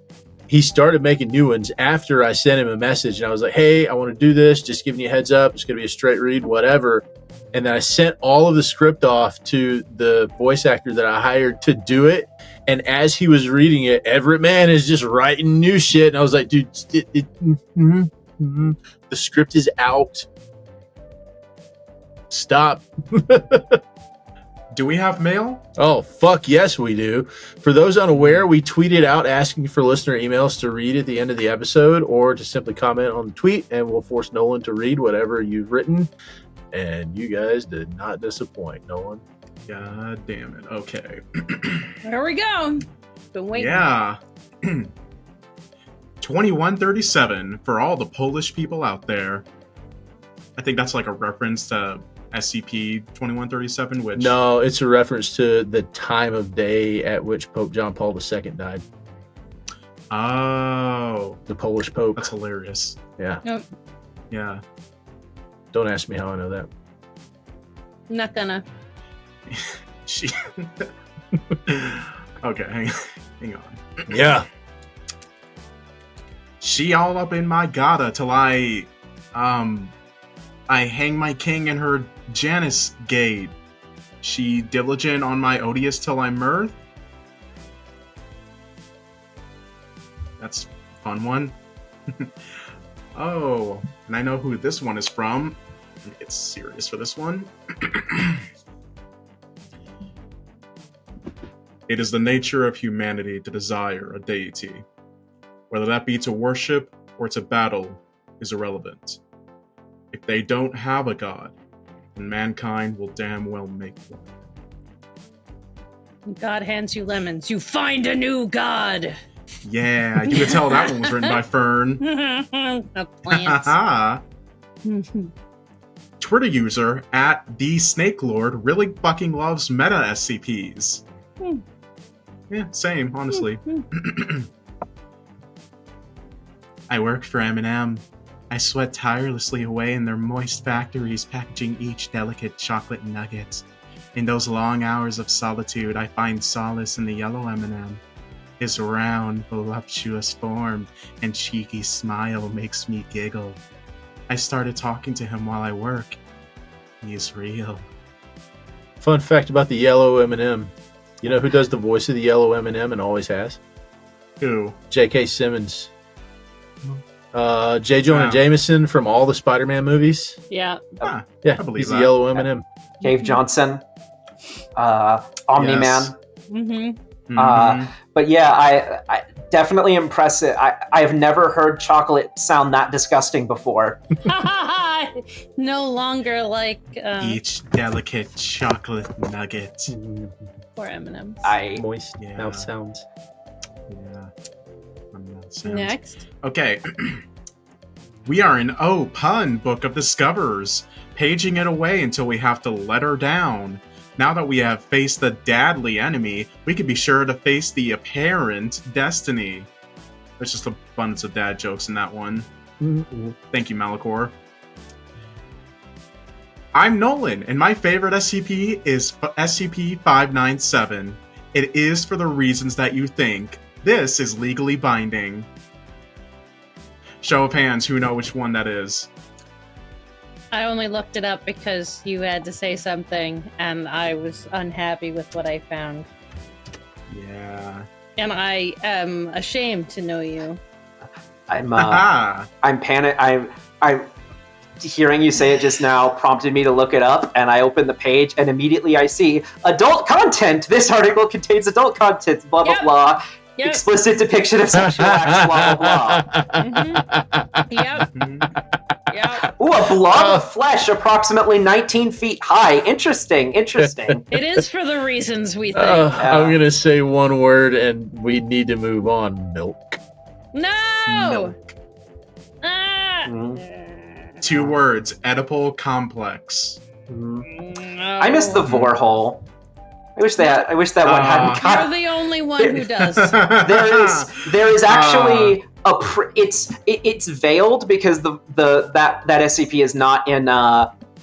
he started making new ones after I sent him a message and I was like, hey, I want to do this. Just giving you a heads up. It's gonna be a straight read, whatever. And then I sent all of the script off to the voice actor that I hired to do it. And as he was reading it, Everett Man is just writing new shit. And I was like, dude, the script is out. Stop. Do we have mail? Oh, fuck yes, we do. For those unaware, we tweeted out asking for listener emails to read at the end of the episode or to simply comment on the tweet, and we'll force Nolan to read whatever you've written. And you guys did not disappoint, Nolan. God damn it. Okay. There we go. Been waiting. Yeah. 2137 for all the Polish people out there. I think that's like a reference to SCP-2137, which... No, it's a reference to the time of day at which Pope John Paul II died. Oh. The Polish Pope. That's hilarious. Yeah. Yep. Yeah. Don't ask me how I know that. I'm not gonna. She... Okay, hang on. Yeah. She all up in my gata till I hang my king in her Janus gate. She diligent on my odious till I mirth. That's a fun one. Oh, and I know who this one is from. Let me get serious for this one. It is the nature of humanity to desire a deity. Whether that be to worship or to battle is irrelevant. If they don't have a god, then mankind will damn well make one. When God hands you lemons, you find a new god. Yeah, you can tell that one was written by Fern. A plant. Twitter user @TheSnakeLord really fucking loves meta SCPs. Yeah, same, honestly. I work for M&M. I sweat tirelessly away in their moist factories, packaging each delicate chocolate nugget. In those long hours of solitude, I find solace in the yellow M&M. His round, voluptuous form and cheeky smile makes me giggle. I started talking to him while I work. He's real. Fun fact about the yellow M&M. You know who does the voice of the yellow M&M and always has? Who? J.K. Simmons. J. Jonah Jameson from all the Spider-Man movies. Yeah. Yeah, I believe he's that. the yellow M&M. Dave Johnson, Omni-Man. Yes. Mm-hmm. But yeah, I definitely impressive. I have never heard chocolate sound that disgusting before. No longer like Each delicate chocolate nugget. or M&M's. Moist Yeah. mouth sounds. Yeah. Sounds. Next. Okay. We are in pun Book of Discoverers, paging it away until we have to let her down. Now that we have faced the deadly enemy, we can be sure to face the apparent destiny. There's just an abundance of dad jokes in that one. Thank you, Malachor. I'm Nolan, and my favorite SCP is SCP-597. It is for the reasons that you think. This is legally binding. Show of hands, who know which one that is? I only looked it up because you had to say something, and I was unhappy with what I found. Yeah. And I am ashamed to know you. I'm hearing you say it just now prompted me to look it up, and I open the page, and immediately I see adult content. This article contains adult content. Blah blah blah. Yep. Explicit depiction of sexual acts. Blah blah blah. Yep. Ooh, a blob of flesh, approximately 19 feet high. Interesting. It is for the reasons we think. I'm gonna say one word, and we need to move on. Milk. No. Milk. Ah. 2 words. Edible complex. I miss the Vorhole. I wish that one hadn't got. You're the only one who does. There is actually it's veiled because that SCP is not in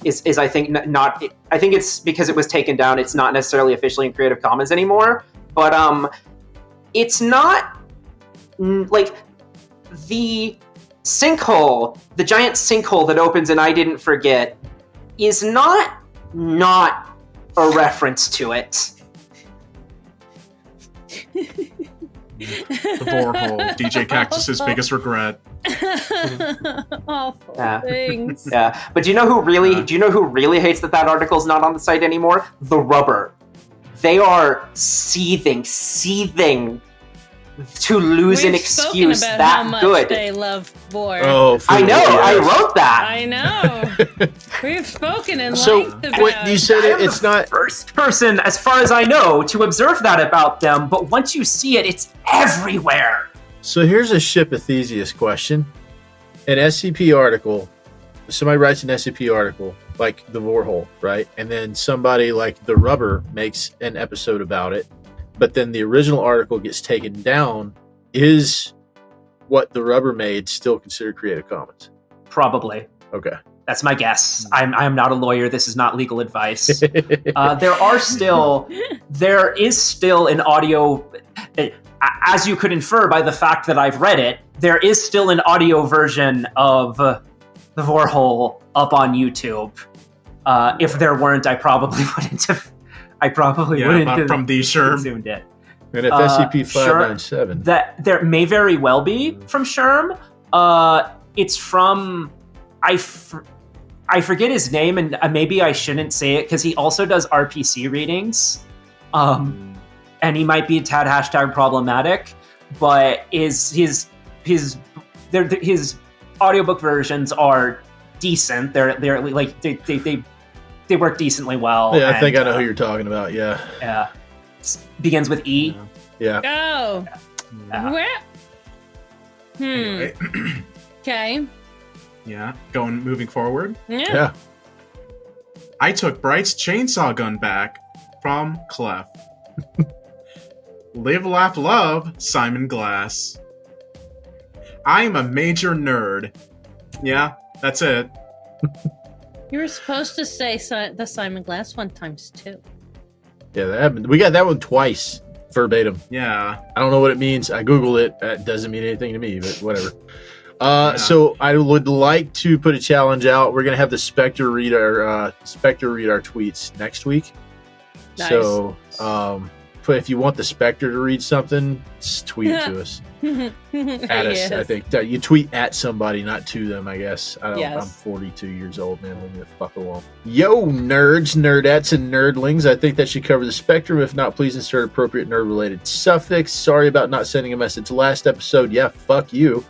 is I think not. I think it's because it was taken down. It's not necessarily officially in Creative Commons anymore. But it's not like the sinkhole, the giant sinkhole that opens and I didn't forget, is not a reference to it. The borehole. DJ Cactus's biggest regret. Awful things. Yeah, but do you know who really hates that article's not on the site anymore? The Rubber. They are seething to lose an excuse about that how much good. They love Vor. Oh, I know. I wrote that. I know. We've spoken in So, length about. what you said it's not First person, as far as I know, to observe that about them. But once you see it, it's everywhere. So here's a Ship of Theseus question. An SCP article, somebody writes an SCP article, like the Vorhole, right? And then somebody like the Rubber makes an episode about it, but then the original article gets taken down. Is what the Rubber made still considered Creative Commons? Probably. Okay. That's my guess. I am not a lawyer. This is not legal advice. There is still an audio, as you could infer by the fact that I've read it, there is still an audio version of the Vorhole up on YouTube. If there weren't, I probably wouldn't have. Wouldn't have from the SHRM. consumed it. And if SCP-597, that there may very well be from SHRM. It's from I forget his name, and maybe I shouldn't say it because he also does RPC readings, and he might be a tad # problematic. But his audiobook versions are decent. They're like they work decently well. Yeah, I think I know who you're talking about. Yeah. Yeah. Begins with E. Yeah. Go. Where? Anyway. Okay. Yeah. Moving forward. Yeah. I took Bright's chainsaw gun back from Clef. Live, laugh, love, Simon Glass. I am a major nerd. Yeah, that's it. You were supposed to say the Simon Glass one times 2. Yeah, that happened. We got that one twice, verbatim. Yeah. I don't know what it means. I Googled it. That doesn't mean anything to me, but whatever. So I would like to put a challenge out. We're gonna have the Spectre read our tweets next week. Nice. So, but if you want the Spectre to read something, just tweet it to us. At us, I think. You tweet at somebody, not to them, I guess. I'm 42 years old, man. Leave me the fuck alone. Yo, nerds, nerdettes, and nerdlings. I think that should cover the spectrum. If not, please insert appropriate nerd-related suffix. Sorry about not sending a message last episode. Yeah, fuck you.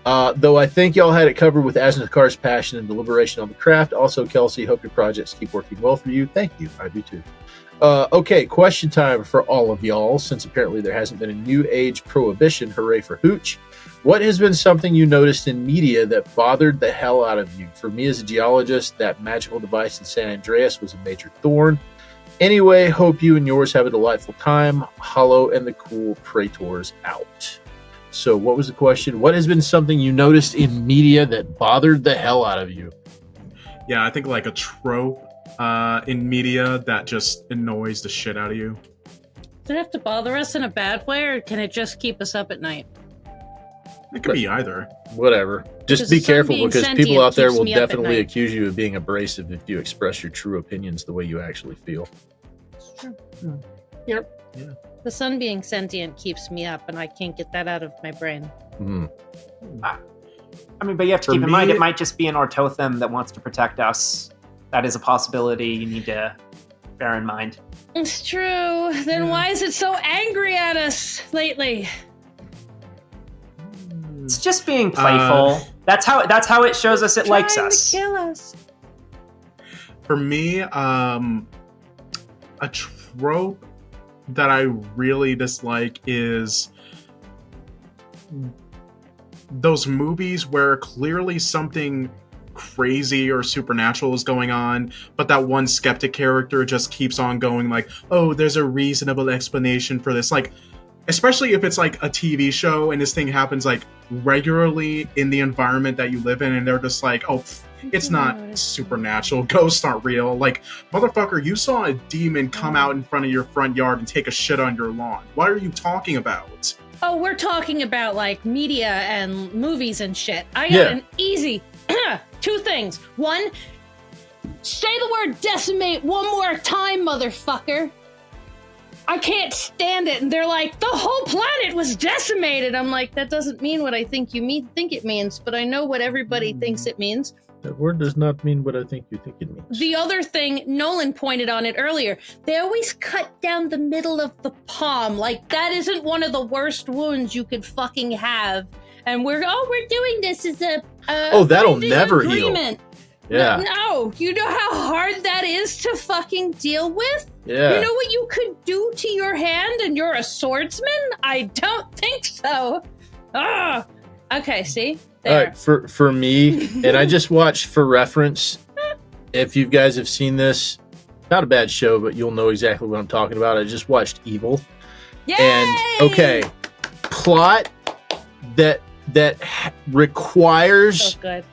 Though I think y'all had it covered with Asnakar's passion and deliberation on the craft. Also, Kelsey, hope your projects keep working well for you. Thank you. I do too. Okay, question time for all of y'all, since apparently there hasn't been a new age prohibition. Hooray for Hooch. What has been something you noticed in media that bothered the hell out of you? For me as a geologist, that magical device in San Andreas was a major thorn. Anyway, hope you and yours have a delightful time. Hollow and the cool Praetors out. So what was the question? What has been something you noticed in media that bothered the hell out of you? Yeah, I think like a trope in media that just annoys the shit out of you. Does it have to bother us in a bad way, or can it just keep us up at night? It could be either. Whatever. Just 'Cause be the sun careful being because sentient people out there keeps will me up at definitely night. accuse you of being abrasive if you express your true opinions the way you actually feel. The sun being sentient keeps me up, and I can't get that out of my brain. Mm. I mean, but you have to For keep in mind me- it might just be an Ortotham that wants to protect us. That is a possibility you need to bear in mind. It's true. Then why is it so angry at us lately? It's just being playful. That's how it shows us it likes Trying us. to kill us. For me, a trope that I really dislike is those movies where clearly something crazy or supernatural is going on, but that one skeptic character just keeps on going like, oh, there's a reasonable explanation for this. Like, especially if it's like a TV show and this thing happens like regularly in the environment that you live in, and they're just like, oh, it's not supernatural, ghosts aren't real. Like, motherfucker, you saw a demon come out in front of your front yard and take a shit on your lawn. What are you talking about? Oh, we're talking about like media and movies and shit. I got an easy two things. One, say the word decimate one more time, motherfucker. I can't stand it. And they're like, the whole planet was decimated. I'm like, that doesn't mean what I think think it means, but I know what everybody thinks it means. That word does not mean what I think you think it means. The other thing, Nolan pointed on it earlier, they always cut down the middle of the palm. Like, that isn't one of the worst wounds you could fucking have. And we're doing this as a that'll binding never agreement. heal. Yeah. No, you know how hard that is to fucking deal with? Yeah. You know what you could do to your hand and you're a swordsman? I don't think so. Ah. Okay, see? There. All right, for me, and I just watched for reference, if you guys have seen this, not a bad show, but you'll know exactly what I'm talking about. I just watched Evil. Yay! And okay, plot that requires So good.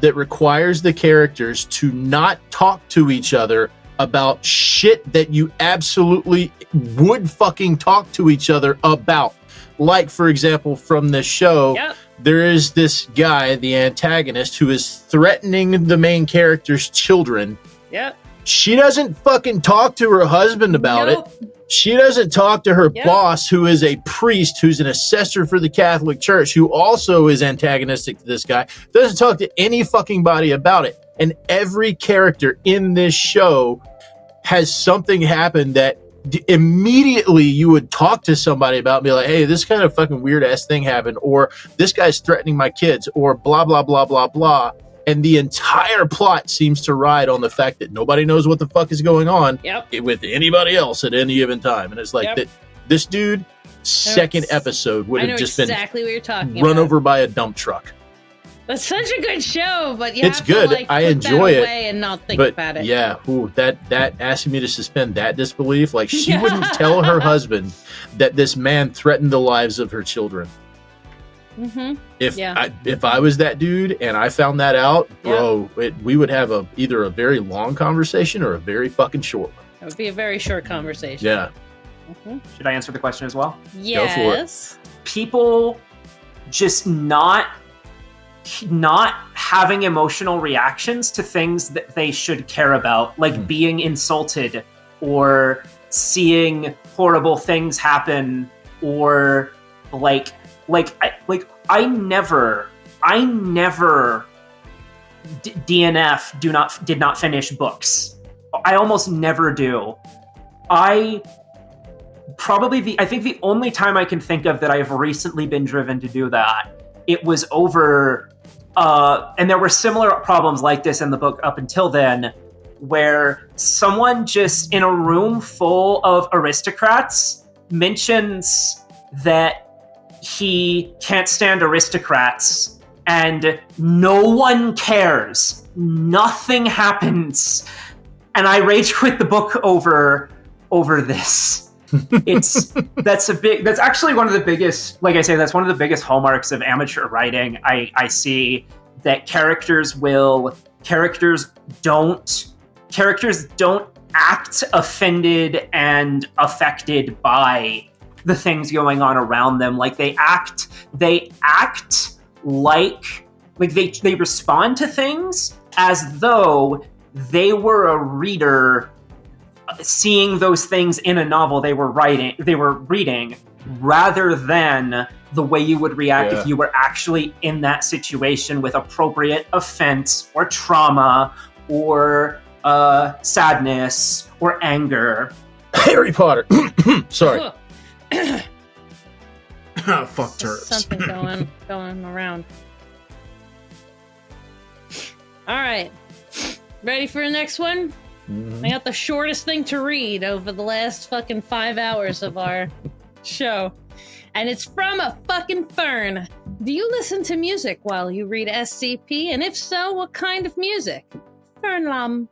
the characters to not talk to each other about shit that you absolutely would fucking talk to each other about. Like, for example, from this show, there is this guy, the antagonist, who is threatening the main character's children. Yep. She doesn't fucking talk to her husband about it. She doesn't talk to her boss, who is a priest, who's an assessor for the Catholic Church, who also is antagonistic to this guy. Doesn't talk to any fucking body about it. And every character in this show has something happen that immediately you would talk to somebody about and be like, hey, this kind of fucking weird ass thing happened, or this guy's threatening my kids, or blah, blah, blah, blah, blah. And the entire plot seems to ride on the fact that nobody knows what the fuck is going on with anybody else at any given time. And it's like that this dude, second episode, would have just exactly what you're talking been run about. over by a dump truck. That's such a good show, but you It's have good. to like I put enjoy that it, away and not think but about it. yeah, that asking me to suspend that disbelief. Like, she wouldn't tell her husband that this man threatened the lives of her children. Mm-hmm. If I was that dude and I found that out, bro, we would have either a very long conversation or a very fucking short one. It would be a very short conversation. Yeah. Mm-hmm. Should I answer the question as well? Yes. Go for it. People just not having emotional reactions to things that they should care about, like being insulted or seeing horrible things happen, or I never did not finish books. I almost never do. I think the only time I can think of that I've recently been driven to do that, it was over, and there were similar problems like this in the book up until then, where someone just in a room full of aristocrats mentions that he can't stand aristocrats, and no one cares. Nothing happens. And I rage quit the book over this. That's actually one of the biggest, like I say, that's one of the biggest hallmarks of amateur writing. I see that characters don't act offended and affected by the things going on around them. Like they act like they respond to things as though they were a reader seeing those things in a novel they were reading, rather than the way you would react if you were actually in that situation with appropriate offense or trauma or sadness or anger. Harry Potter. Sorry. Fuck turds. Something going around. All right. Ready for the next one? I got the shortest thing to read over the last fucking 5 hours of our show. And it's from a fucking fern. Do you listen to music while you read SCP? And if so, what kind of music? Fernlum.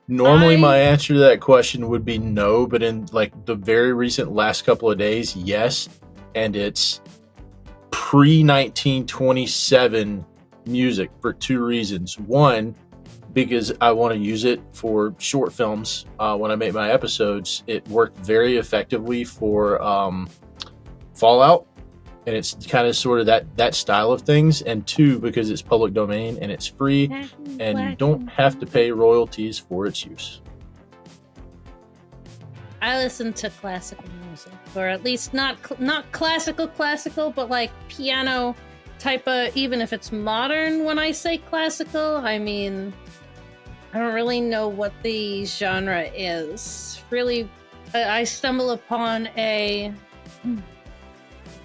Normally, my answer to that question would be no, but in like the very recent last couple of days, yes. And it's pre-1927 music for 2 reasons. One, because I want to use it for short films when I make my episodes. It worked very effectively for Fallout, and it's kind of sort of that style of things. And 2, because it's public domain and it's free, and you don't have to pay royalties for its use. I listen to classical music, or at least not classical, but like piano type of. Even if it's modern, when I say classical, I mean I don't really know what the genre is. Really, I stumble upon a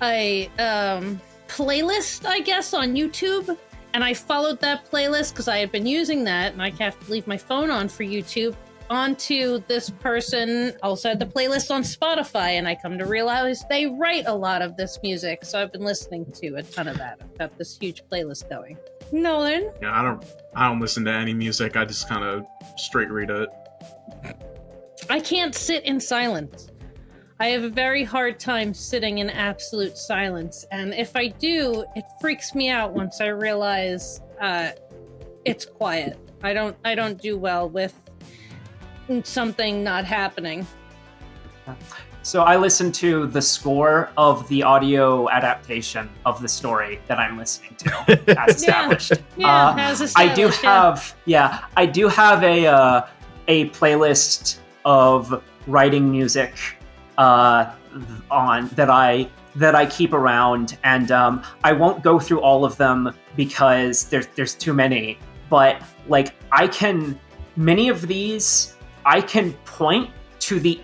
playlist, I guess, on YouTube, and I followed that playlist because I had been using that, and I have to leave my phone on for YouTube, onto this person also had the playlist on Spotify, and I come to realize they write a lot of this music, so I've been listening to a ton of that. I've got this huge playlist going. Nolan? Yeah, I don't listen to any music. I just kind of straight read it. I can't sit in silence. I have a very hard time sitting in absolute silence, and if I do, it freaks me out once I realize it's quiet. I don't do well with something not happening. So I listen to the score of the audio adaptation of the story that I'm listening to, as established. As established. I do have a playlist of writing music on that I keep around, and I won't go through all of them because there's too many. But like many of these I can point to the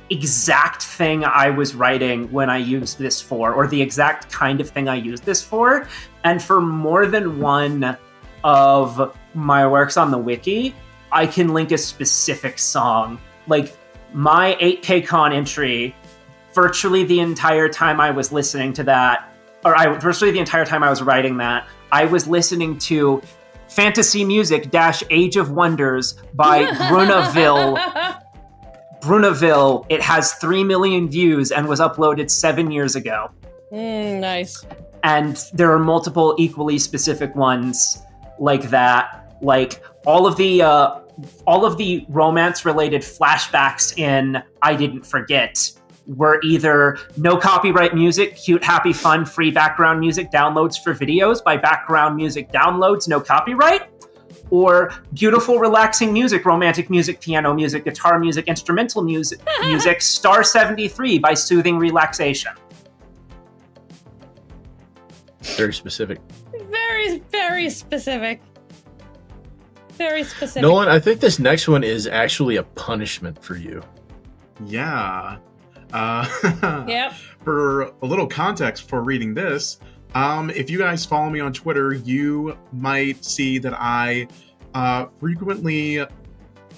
exact thing I was writing when I used this for, or the exact kind of thing I used this for. And for more than one of my works on the wiki, I can link a specific song. Like my 8KCon entry, virtually the entire time I was listening to that, virtually the entire time I was writing that, I was listening to Fantasy Music - Age of Wonders by Brunaville. It has 3 million views and was uploaded 7 years ago. Nice. And there are multiple equally specific ones like that. Like all of the romance-related flashbacks in I Didn't Forget were either no copyright music, cute, happy, fun, free background music downloads for videos by Background Music Downloads, no copyright, or beautiful, relaxing music, romantic music, piano music, guitar music, instrumental music, Star 73 by Soothing Relaxation. Very specific. Very, very specific. Very specific. Nolan, I think this next one is actually a punishment for you. Yeah. Yep. For a little context for reading this, if you guys follow me on Twitter, you might see that I frequently,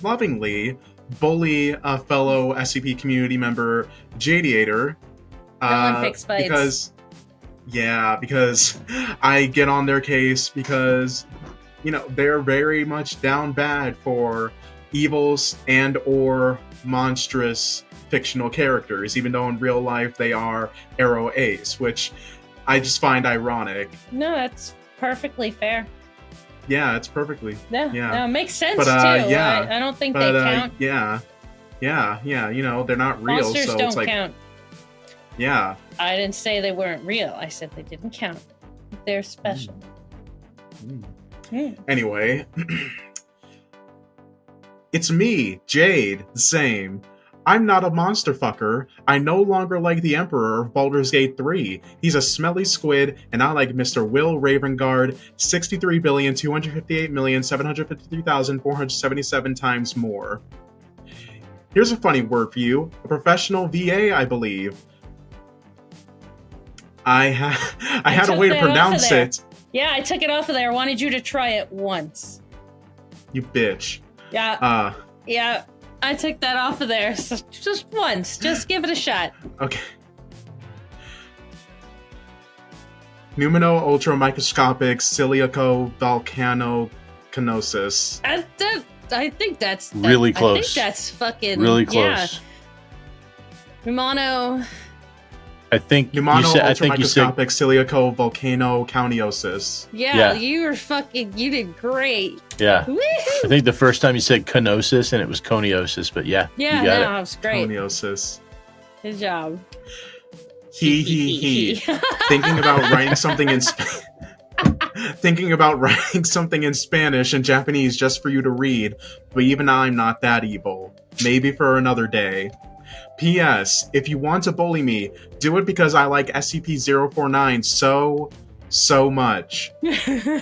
lovingly bully a fellow SCP community member, Jadiator. Olympics fights. Because I get on their case because, they're very much down bad for evils and or monstrous fictional characters, even though in real life they are Arrow Ace, which I just find ironic. No, that's perfectly fair. Yeah, it's perfectly. No, it makes sense too. Yeah, I don't think they count. Yeah, they're not real, Monsters so don't it's like count. Yeah. I didn't say they weren't real. I said they didn't count. They're special. Anyway, it's me, Jade, the same. I'm not a monster fucker. I no longer like the Emperor of Baldur's Gate 3. He's a smelly squid, and I like Mr. Will Ravengard 63,258,753,477 times more. Here's a funny word for you. A professional VA, I believe. I had a way to pronounce it. Yeah, I took it off of there. I wanted you to try it once. You bitch. Yeah. Yeah, I took that off of there. So just once. Just give it a shot. Okay. Numino ultramicroscopic ciliaco volcanoconosis. I think that's really close. I think that's fucking really close. Yeah. Numano. I think Numano you said ultramicroscopic ciliaco volcanoconiosis. Yeah, you were you did great. Yeah. Woo-hoo! I think the first time you said conosis and it was coniosis, but yeah, you got it. That was great. Coniosis. Good job. He. Thinking about writing something in Spanish and Japanese just for you to read, but even I'm not that evil. Maybe for another day. P.S. If you want to bully me, do it because I like SCP-049 so much.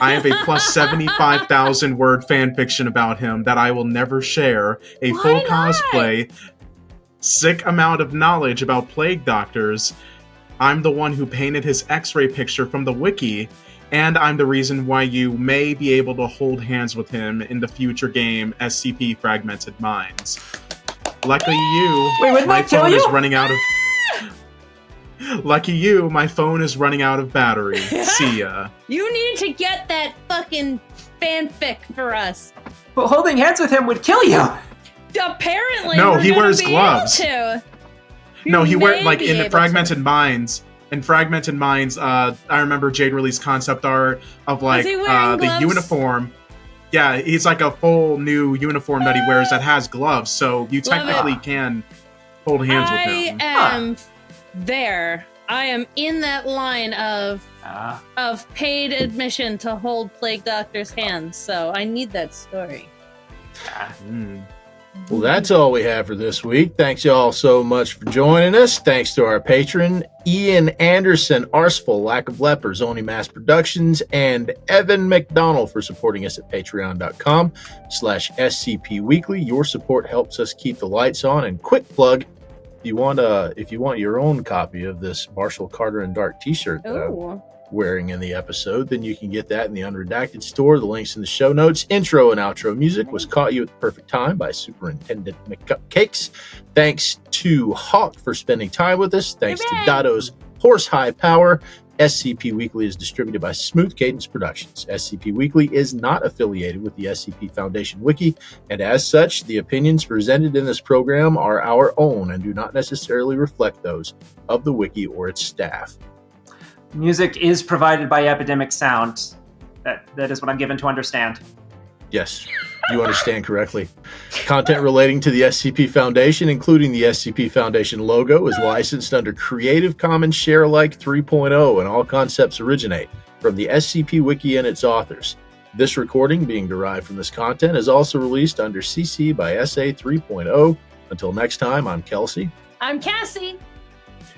I have a plus 75,000 word fanfiction about him that I will never share, a full cosplay, sick amount of knowledge about plague doctors. I'm the one who painted his x-ray picture from the wiki, and I'm the reason why you may be able to hold hands with him in the future game SCP Fragmented Minds. Lucky you, my phone is running out of... Lucky you, my phone is running out of battery. See ya. You need to get that fucking fanfic for us. But holding hands with him would kill you. Apparently, no, he wears gloves. No, he wears like in the able Fragmented Minds. In Fragmented Minds, I remember Jade released concept art of like the uniform. Yeah, it's like a full new uniform that he wears that has gloves, so you technically can hold hands with him. I am there. I am in that line of paid admission to hold Plague Doctor's hands, so I need that story. Well, that's all we have for this week. Thanks y'all so much for joining us. Thanks to our patron, Ian Anderson, Arsfel, Lack of Lepers, Only Mass Productions, and Evan McDonell for supporting us at patreon.com/SCP Weekly. Your support helps us keep the lights on. And quick plug, if you want your own copy of this Marshall Carter and Dark t-shirt wearing in the episode, then you can get that in the Unredacted store. The link's in the show notes. Intro and outro music was Caught You at the Perfect Time by Superintendent McCupcakes. Thanks to Hawk for spending time with us. Thanks to Dado's Horse High Power. SCP Weekly is distributed by Smooth Cadence Productions. SCP Weekly is not affiliated with the SCP Foundation Wiki, and as such, the opinions presented in this program are our own and do not necessarily reflect those of the Wiki or its staff. Music is provided by Epidemic Sound. That is what I'm given to understand. Yes, you understand correctly. Content relating to the SCP Foundation, including the SCP Foundation logo, is licensed under Creative Commons Share-alike 3.0, and all concepts originate from the SCP Wiki and its authors. This recording, being derived from this content, is also released under CC by SA 3.0. Until next time, I'm Kelsey. I'm Cassie.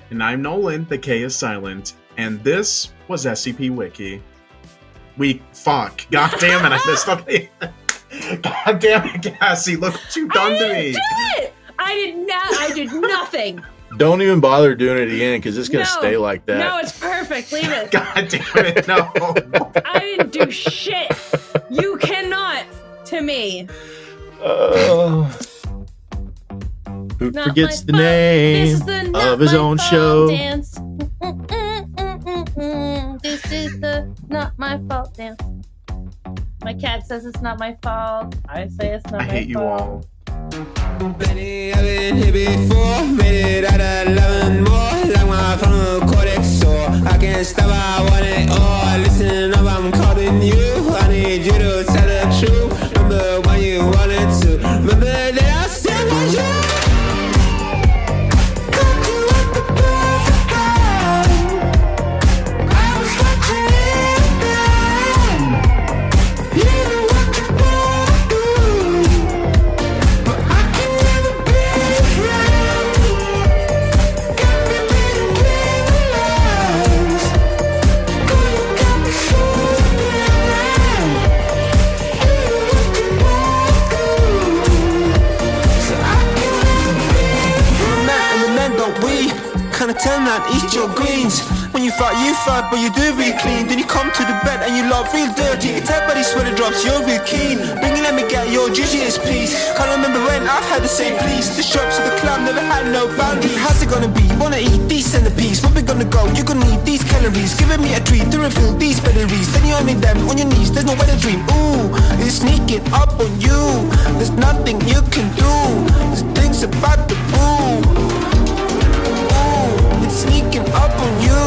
And I'm Nolan, the K is silent. And this was SCP Wiki. Fuck. God damn it, I missed something. God damn it, Cassie, look what you've done to me. I did nothing. Don't even bother doing it again, because it's going to stay like that. No, it's perfect. Leave it. God damn it, no. I didn't do shit. You cannot to me. Who forgets the name of his own show? Dance. This is the not my fault dance. My cat says it's not my fault. I say it's not my fault. I hate you all. Many I've been here before, made it out of 11 more. Like my phone codex, so I can't stop, I want it all. Listen up, I'm calling you. I need you to tell the truth. Remember when you wanted to. Remember that I said was you. Got you at the perfect and eat your greens. When you fart, but you do real clean. Then you come to the bed and you love real dirty. It's everybody sweater drops, you're real keen. Bringing let me get your juiciest piece. Can't remember when I've had the same piece. The shops of the clown never had no boundary. How's it gonna be? Wanna eat these centipedes? Where we gonna go? You're gonna need these calories. Giving me a treat to refill these batteries. Then you only them on your knees, there's no way to dream. Ooh, it's sneaking up on you. There's nothing you can do. There's things about the boo. Ooh, it's sneaking up on you.